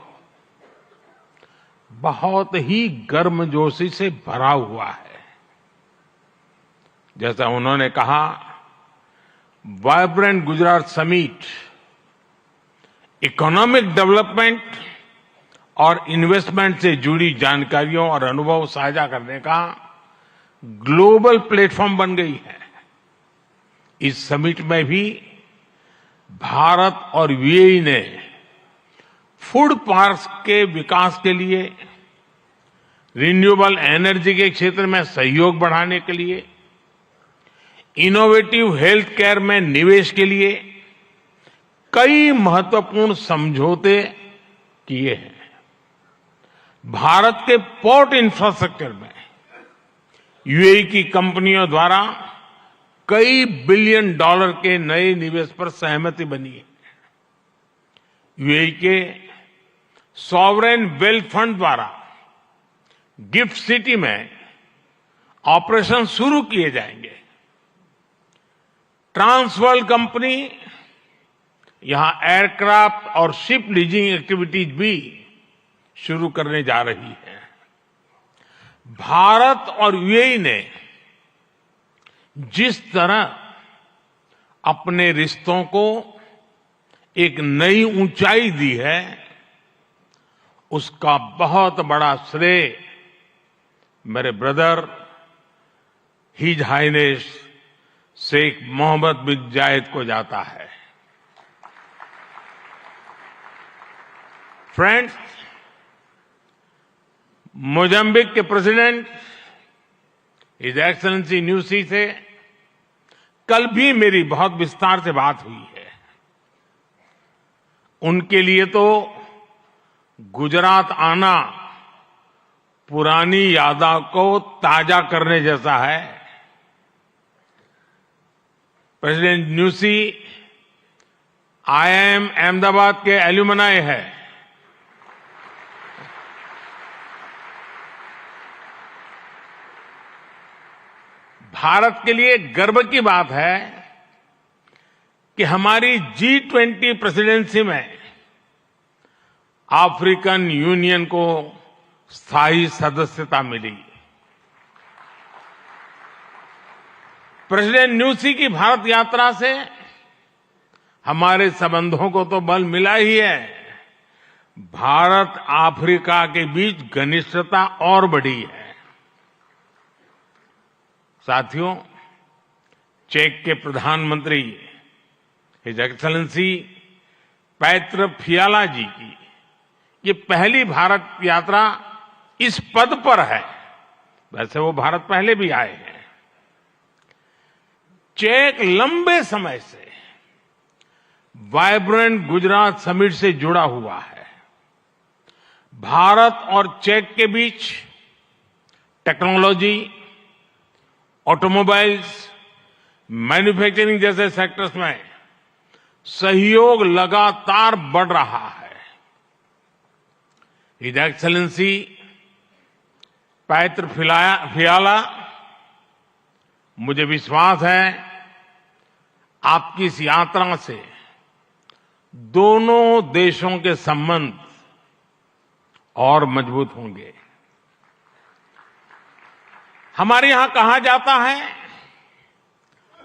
बहुत ही गर्मजोशी से भरा हुआ है। जैसा उन्होंने कहा, vibrant Gujarat summit economic development और इन्वेस्टमेंट से जुड़ी जानकारियों और अनुभव साझा करने का ग्लोबल प्लेटफॉर्म बन गई है। इस समिट में भी भारत और यूएई ने फूड पार्क्स के विकास के लिए, रिन्यूएबल एनर्जी के क्षेत्र में सहयोग बढ़ाने के लिए, इनोवेटिव हेल्थ केयर में निवेश के लिए कई महत्वपूर्ण समझौते किए हैं। भारत के पोर्ट इंफ्रास्ट्रक्चर में यूएई की कंपनियों द्वारा कई बिलियन डॉलर के नए निवेश पर सहमति बनी है। यूएई के सॉवरेन वेल्थ फंड द्वारा गिफ्ट सिटी में ऑपरेशन शुरू किए जाएंगे। ट्रांसवर्ल्ड कंपनी यहां एयरक्राफ्ट और शिप लीजिंग एक्टिविटीज भी शुरू करने जा रही है। भारत और यूएई ने जिस तरह अपने रिश्तों को एक नई ऊंचाई दी है, उसका बहुत बड़ा श्रेय मेरे brother His Highness Sheikh Mohamed bin Zayed को जाता है। फ्रेंड्स, मोजाम्बिक के प्रेसिडेंट हिज एक्सेलेंसी न्यूसी से कल भी मेरी बहुत विस्तार से बात हुई है। उनके लिए तो गुजरात आना पुरानी यादों को ताजा करने जैसा है। प्रेसिडेंट न्यूसी आईआईएम अहमदाबाद के एल्यूमनाई है। भारत के लिए गर्व की बात है कि हमारी G20 प्रेसिडेंसी में अफ्रीकन यूनियन को स्थायी सदस्यता मिली। प्रेसिडेंट न्यूसी की भारत यात्रा से हमारे संबंधों को तो बल मिला ही है, भारत अफ्रीका के बीच घनिष्ठता और बढ़ी है। साथियों, चेक के प्रधानमंत्री हिज एक्सेलेंसी पैत्र फियाला जी की ये पहली भारत यात्रा इस पद पर है। वैसे वो भारत पहले भी आए हैं। चेक लंबे समय से वाइब्रेंट गुजरात समिट से जुड़ा हुआ है। भारत और चेक के बीच टेक्नोलॉजी, ऑटोमोबाइल्स, मैन्युफैक्चरिंग जैसे सेक्टर्स में सहयोग लगातार बढ़ रहा है। हिज एक्सेलेंसी पैत्र फियाला, मुझे विश्वास है आपकी इस यात्रा से दोनों देशों के संबंध और मजबूत होंगे। हमारे यहां कहा जाता है,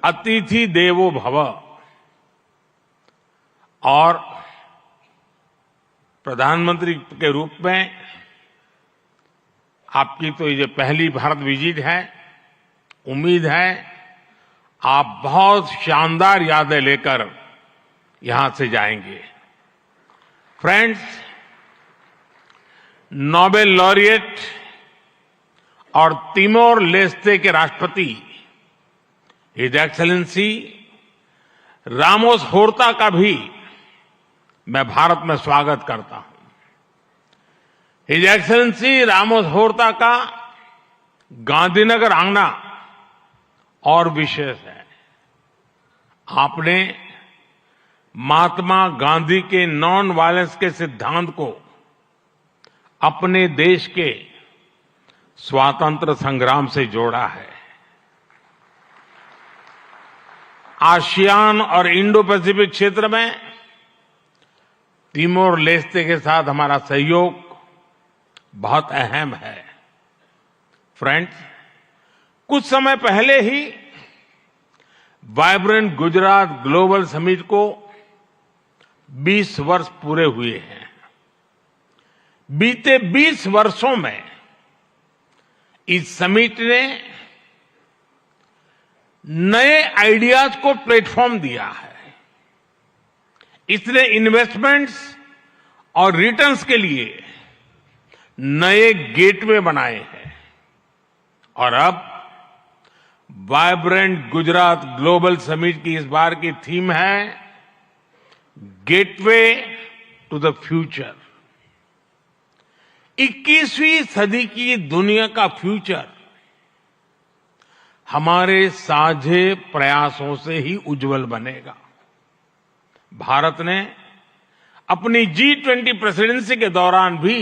अतिथि देवो भव, और प्रधानमंत्री के रूप में आपकी तो ये पहली भारत विजिट है। उम्मीद है आप बहुत शानदार यादें लेकर यहां से जाएंगे। फ्रेंड्स, नोबेल लॉरिएट और तिमोर लेस्ते के राष्ट्रपति हिज एक्सेलेंसी रामोस होर्ता का भी मैं भारत में स्वागत करता हूं। हिज एक्सेलेंसी रामोस होर्ता का गांधीनगर आना और विशेष है। आपने महात्मा गांधी के नॉन वायलेंस के सिद्धांत को अपने देश के स्वातंत्र संग्राम से जोड़ा है। आसियान और इंडो पैसिफिक क्षेत्र में तिमोर लेस्ते के साथ हमारा सहयोग बहुत अहम है। फ्रेंड्स, कुछ समय पहले ही वाइब्रेंट गुजरात ग्लोबल समिट को 20 वर्ष पूरे हुए हैं। बीते 20 वर्षों में इस समिट ने नए आइडियाज को प्लेटफॉर्म दिया है। इसने इन्वेस्टमेंट्स और रिटर्न्स के लिए नए गेटवे बनाए हैं। और अब वाइब्रेंट गुजरात ग्लोबल समिट की इस बार की थीम है गेटवे टू द फ्यूचर। 21वीं सदी की दुनिया का फ्यूचर हमारे साझे प्रयासों से ही उज्जवल बनेगा। भारत ने अपनी G20 प्रेसिडेंसी के दौरान भी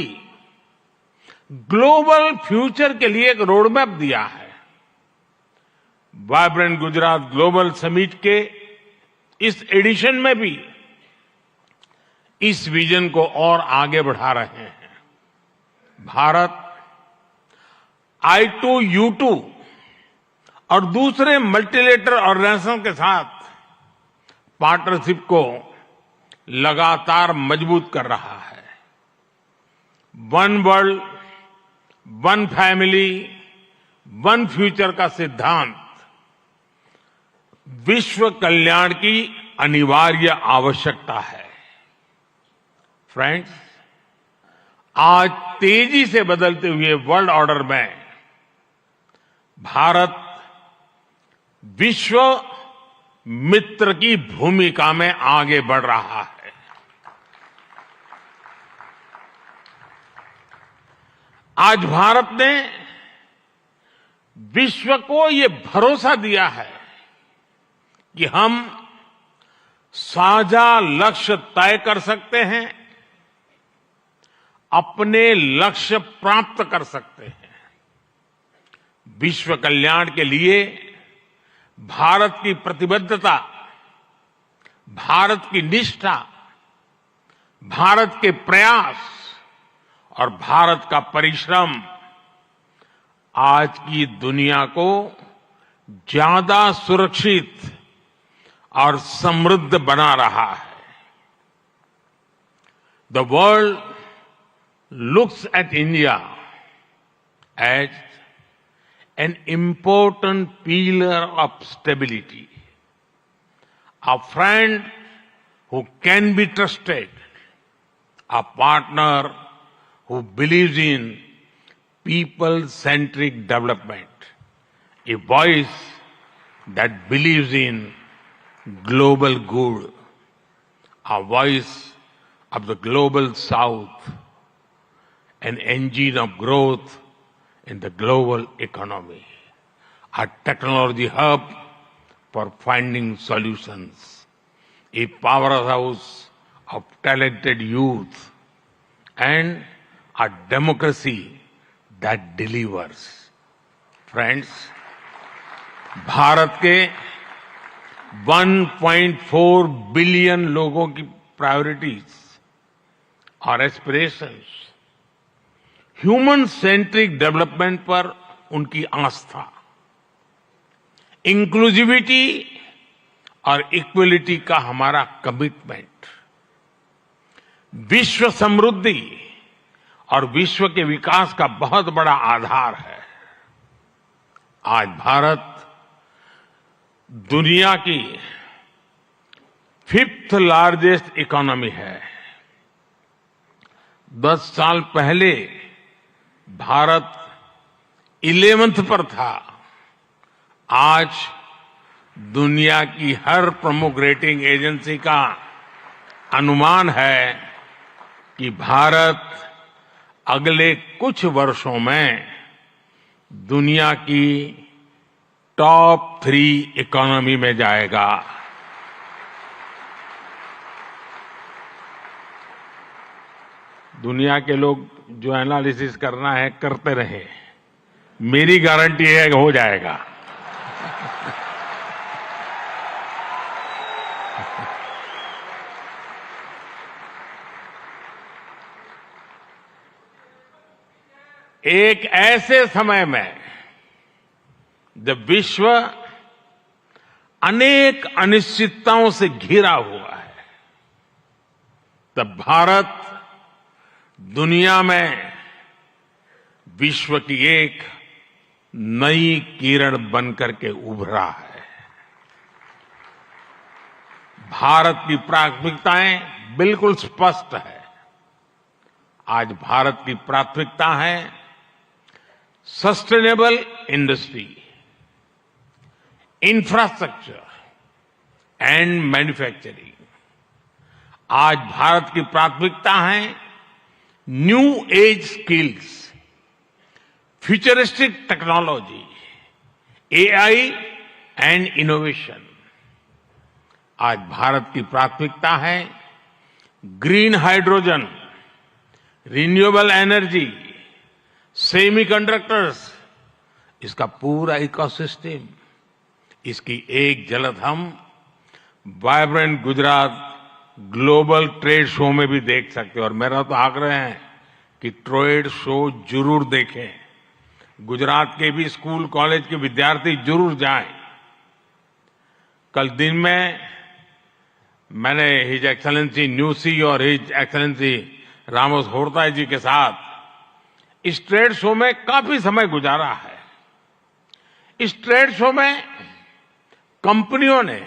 ग्लोबल फ्यूचर के लिए एक रोडमैप दिया है। वाइब्रेंट गुजरात ग्लोबल समिट के इस एडिशन में भी इस विजन को और आगे बढ़ा रहे हैं। भारत I2U2 और दूसरे मल्टीलेटरल ऑर्गेनाइजेशन के साथ पार्टनरशिप को लगातार मजबूत कर रहा है। One world, one family, one future का सिद्धांत विश्व कल्याण की अनिवार्य आवश्यकता है। फ्रेंड्स, आज तेजी से बदलते हुए वर्ल्ड ऑर्डर में भारत विश्व मित्र की भूमिका में आगे बढ़ रहा है। आज भारत ने विश्व को ये भरोसा दिया है कि हम साझा लक्ष्य तय कर सकते हैं, अपने लक्ष्य प्राप्त कर सकते हैं। विश्व कल्याण के लिए भारत की प्रतिबद्धता, भारत की निष्ठा, भारत के प्रयास और भारत का परिश्रम आज की दुनिया को ज्यादा सुरक्षित और समृद्ध बना रहा है। The world looks at India as an important pillar of stability, a friend who can be trusted, a partner who believes in people-centric development, a voice that believes in global good, a voice of the global south, an engine of growth in the global economy, a technology hub for finding solutions, a powerhouse of talented youth, and a democracy that delivers. Friends, Bharat के 1.4 billion लोगों की priorities और aspirations, human centric development पर उनकी आस्था, inclusivity और equality का हमारा commitment, विश्व समृद्धि और विश्व के विकास का बहुत बड़ा आधार है। आज भारत दुनिया की 5th लार्जेस्ट इकोनॉमी है। 10 साल पहले भारत 11th पर था, आज दुनिया की हर प्रमुख रेटिंग एजेंसी का अनुमान है कि भारत अगले कुछ वर्षों में दुनिया की टॉप 3 इकोनॉमी में जाएगा। दुनिया के लोग जो एनालिसिस करना है करते रहे, मेरी गारंटी है कि हो जाएगा। एक ऐसे समय में जब विश्व अनेक अनिश्चितताओं से घिरा हुआ है, तब भारत दुनिया में विश्व की एक नई किरण बनकर के उभरा है। भारत की प्राथमिकताएं बिल्कुल स्पष्ट है। आज भारत की प्राथमिकता है sustainable industry, infrastructure and manufacturing. आज भारत की प्राथमिकता है new age skills, futuristic technology, AI and innovation. आज भारत की प्राथमिकता है green hydrogen, renewable energy, semiconductors, इसका पूरा इकोसिस्टम। इसकी एक झलक हम vibrant Gujarat global trade show में भी देख सकते हैं। और मेरा तो आग्रह है कि ट्रेड शो जरूर देखें। गुजरात के भी स्कूल कॉलेज के विद्यार्थी जरूर जाएं। कल दिन में मैंने हिज एक्सेलेंसी न्यूसी और हिज एक्सेलेंसी रामोस होर्ताई जी के साथ इस ट्रेड शो में काफी समय गुजारा है। इस ट्रेड शो में कंपनियों ने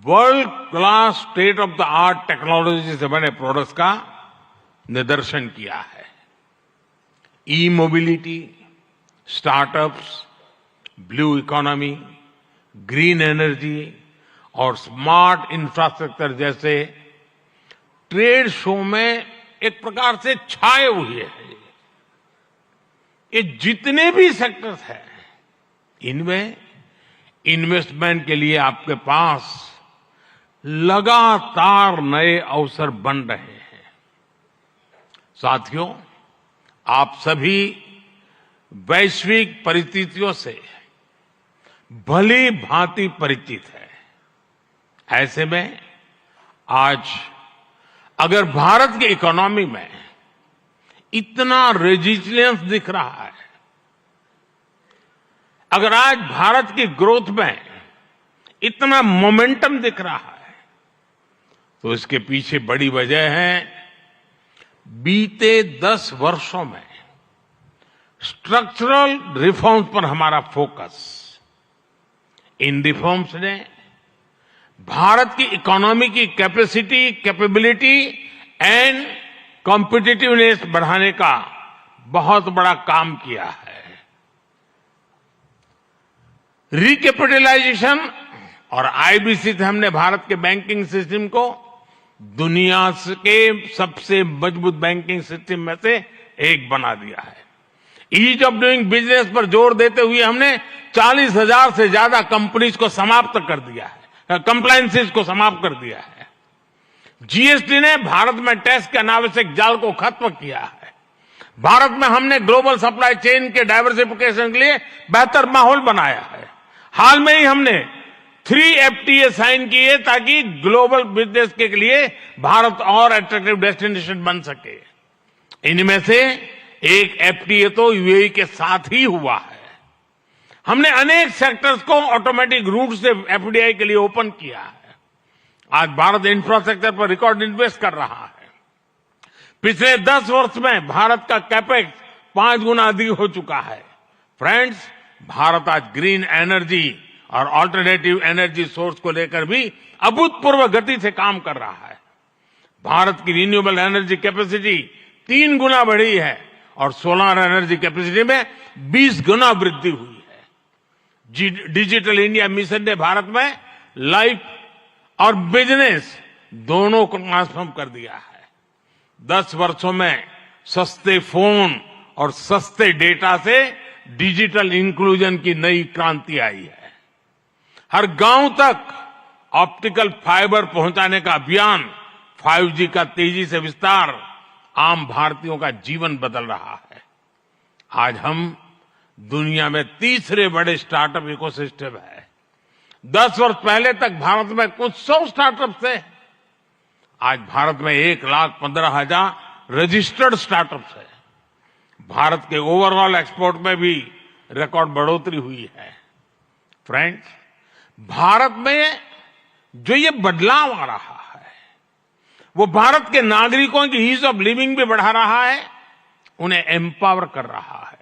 world class state of the art technology से बने प्रोडक्ट्स का निदर्शन किया है। E mobility, startups, blue economy, green energy और स्मार्ट इंफ्रास्ट्रक्चर जैसे ट्रेड शो में एक प्रकार से छाए हुए हैं। ये जितने भी सेक्टर्स हैं, इनमें इन्वेस्टमेंट के लिए आपके पास लगातार नए अवसर बन रहे हैं। साथियों, आप सभी वैश्विक परिस्थितियों से भली भांति परिचित है। ऐसे में आज अगर भारत की इकोनॉमी में इतना रेजिलियंस दिख रहा है, अगर आज भारत की ग्रोथ में इतना मोमेंटम दिख रहा है, तो इसके पीछे बड़ी वजह है बीते 10 वर्षों में स्ट्रक्चरल रिफॉर्म्स पर हमारा फोकस। इन रिफॉर्म्स ने भारत की इकोनॉमी की कैपेसिटी, कैपेबिलिटी एंड कॉम्पिटिटिवनेस बढ़ाने का बहुत बड़ा काम किया है। रिकैपिटलाइजेशन और आईबीसी से हमने भारत के बैंकिंग सिस्टम को दुनिया के सबसे मजबूत बैंकिंग सिस्टम में से एक बना दिया है। ईज ऑफ डूइंग बिजनेस पर जोर देते हुए हमने 40,000 से ज्यादा कंपनीज को समाप्त कर दिया है, कंप्लायंसेस को समाप्त कर दिया है। जीएसटी ने भारत में टैक्स के अनावश्यक जाल को खत्म किया है। भारत में हमने ग्लोबल सप्लाई चेन के डाइवर्सिफिकेशन के लिए बेहतर माहौल बनाया है। हाल में ही हमने 3 FTA साइन किए ताकि ग्लोबल बिजनेस के लिए भारत और अट्रैक्टिव डेस्टिनेशन बन सके। इनमें से एक FTA तो यूएई के साथ ही हुआ है। हमने अनेक सेक्टर्स को ऑटोमेटिक रूट से FDI के लिए ओपन किया है। आज भारत इंफ्रास्ट्रक्चर पर रिकॉर्ड इन्वेस्ट कर रहा है। पिछले 10 वर्ष में भारत का कैपेक्स 5 गुना अधिक हो चुका है। फ्रेंड्स, भारत आज ग्रीन एनर्जी और अल्टरनेटिव एनर्जी सोर्स को लेकर भी अभूतपूर्व गति से काम कर रहा है। भारत की रिन्यूएबल एनर्जी कैपेसिटी 3 गुना बढ़ी है और सोलर एनर्जी कैपेसिटी में 20 गुना वृद्धि हुई है। डिजिटल इंडिया मिशन ने भारत में लाइफ और बिजनेस दोनों को ट्रांसफॉर्म कर दिया है। 10 वर्षों में सस्ते फोन और सस्ते डेटा से डिजिटल इंक्लूजन की नई क्रांति आई है। हर गांव तक ऑप्टिकल फाइबर पहुंचाने का अभियान, 5G का तेजी से विस्तार आम भारतीयों का जीवन बदल रहा है। आज हम दुनिया में तीसरे बड़े स्टार्टअप इकोसिस्टम है। 10 वर्ष पहले तक भारत में कुछ 100 स्टार्टअप थे। आज भारत में 1,15,000 रजिस्टर्ड स्टार्टअप्स है। भारत के ओवरऑल एक्सपोर्ट में भी रिकॉर्ड बढ़ोतरी हुई है। फ्रेंड्स, भारत में जो ये बदलाव आ रहा है, वो भारत के नागरिकों की ईज ऑफ लिविंग भी बढ़ा रहा है, उन्हें एम्पावर कर रहा है।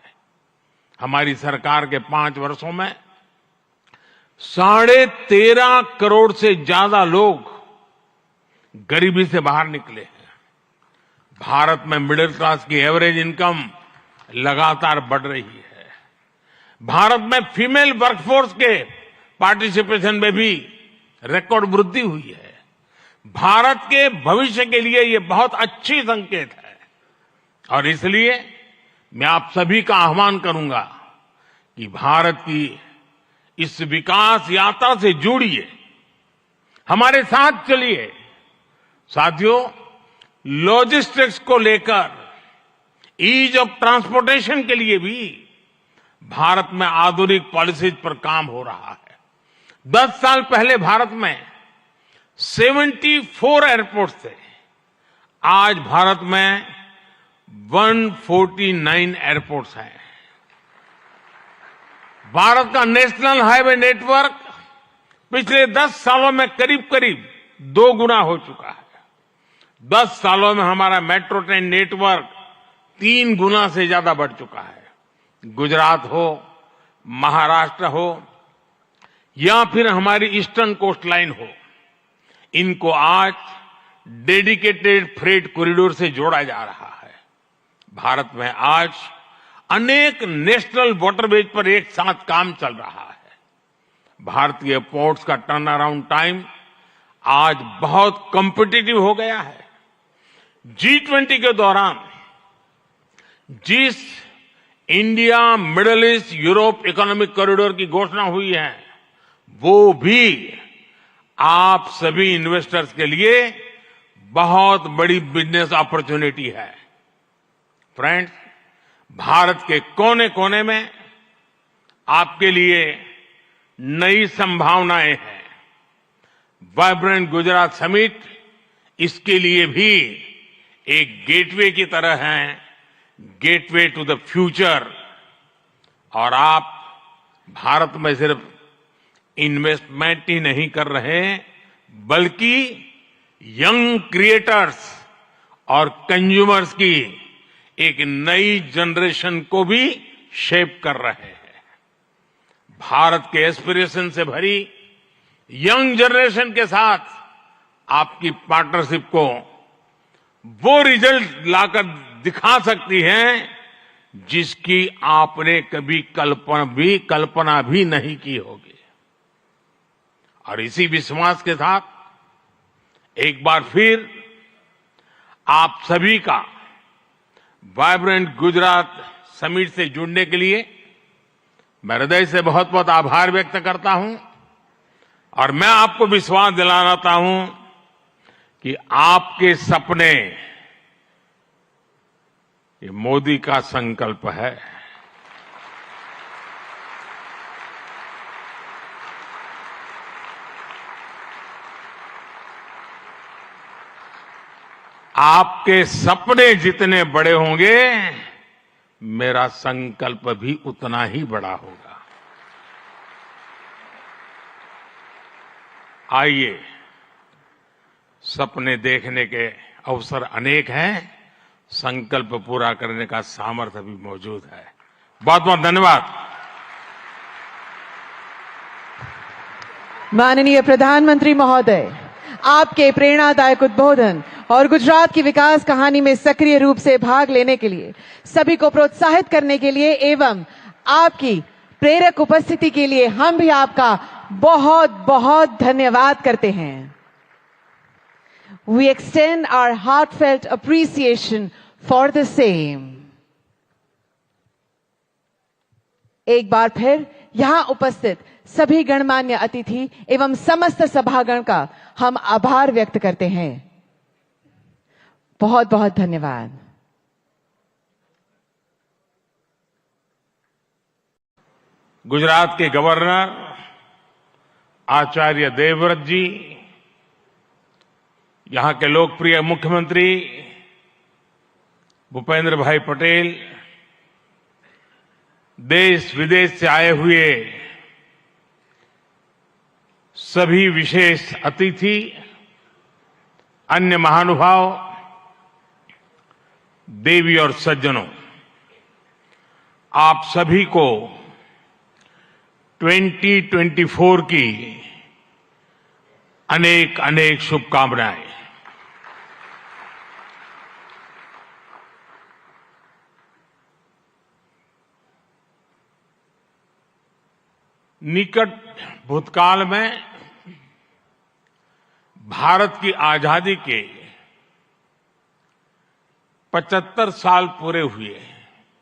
हमारी सरकार के 5 वर्षों में 13.5 करोड़ से ज्यादा लोग गरीबी से बाहर निकले हैं। भारत में मिडिल क्लास की एवरेज इनकम लगातार बढ़ रही है। भारत में फीमेल वर्कफोर्स के पार्टिसिपेशन में भी रिकॉर्ड वृद्धि हुई है। भारत के भविष्य के लिए ये बहुत अच्छी संकेत है और इसलिए मैं आप सभी का आह्वान करूंगा कि भारत की इस विकास यात्रा से जुड़िए, हमारे साथ चलिए। साथियों, लॉजिस्टिक्स को लेकर ईज ऑफ ट्रांसपोर्टेशन के लिए भी भारत में आधुनिक पॉलिसीज पर काम हो रहा है। 10 साल पहले भारत में 74 एयरपोर्ट थे। आज भारत में 149 एयरपोर्ट्स हैं। भारत का नेशनल हाईवे नेटवर्क पिछले 10 सालों में करीब करीब 2 गुना हो चुका है। 10 सालों में हमारा मेट्रो ट्रेन नेटवर्क 3 गुना से ज्यादा बढ़ चुका है। गुजरात हो, महाराष्ट्र हो या फिर हमारी ईस्टर्न कोस्ट लाइन हो, इनको आज डेडिकेटेड फ्रेट कॉरिडोर से जोड़ा जा रहा है। भारत में आज अनेक नेशनल वाटरवेज पर एक साथ काम चल रहा है। भारतीय पोर्ट्स का टर्न अराउंड टाइम आज बहुत कॉम्पिटिटिव हो गया है। G20 के दौरान जिस India middle east Europe economic corridor की घोषणा हुई है, वो भी आप सभी इन्वेस्टर्स के लिए बहुत बड़ी बिजनेस अपॉर्चुनिटी है। फ्रेंड्स, भारत के कोने कोने में आपके लिए नई संभावनाएं हैं। वाइब्रेंट गुजरात समिट इसके लिए भी एक गेटवे की तरह है, गेटवे टू द फ्यूचर। और आप भारत में सिर्फ इन्वेस्टमेंट ही नहीं कर रहे, बल्कि यंग क्रिएटर्स और कंज्यूमर्स की एक नई जनरेशन को भी शेप कर रहे हैं। भारत के एस्पिरेशन से भरी यंग जनरेशन के साथ आपकी पार्टनरशिप को वो रिजल्ट लाकर दिखा सकती है जिसकी आपने कभी कल्पना भी नहीं की होगी। और इसी विश्वास के साथ एक बार फिर आप सभी का वाइब्रेंट गुजरात समिट से जुड़ने के लिए मैं हृदय से बहुत बहुत आभार व्यक्त करता हूं और मैं आपको विश्वास दिलाना चाहता हूं कि आपके सपने ये मोदी का संकल्प है। आपके सपने जितने बड़े होंगे, मेरा संकल्प भी उतना ही बड़ा होगा। आइए, सपने देखने के अवसर अनेक हैं, संकल्प पूरा करने का सामर्थ्य भी मौजूद है। बहुत बहुत धन्यवाद। माननीय प्रधानमंत्री महोदय, आपके प्रेरणादायक उद्बोधन और गुजरात की विकास कहानी में सक्रिय रूप से भाग लेने के लिए, सभी को प्रोत्साहित करने के लिए एवं आपकी प्रेरक उपस्थिति के लिए हम भी आपका बहुत बहुत धन्यवाद करते हैं. We extend our heartfelt appreciation for the same. एक बार फिर यहां उपस्थित सभी गणमान्य अतिथि एवं समस्त सभागण का हम आभार व्यक्त करते हैं. बहुत बहुत धन्यवाद. गुजरात के गवर्नर आचार्य देवव्रत जी, यहां के लोकप्रिय मुख्यमंत्री भूपेंद्र भाई पटेल, देश विदेश से आए हुए सभी विशेष अतिथि, अन्य महानुभाव, देवी और सज्जनों, आप सभी को 2024 की अनेक अनेक शुभकामनाएं. निकट भूतकाल में भारत की आजादी के 75 साल पूरे हुए हैं.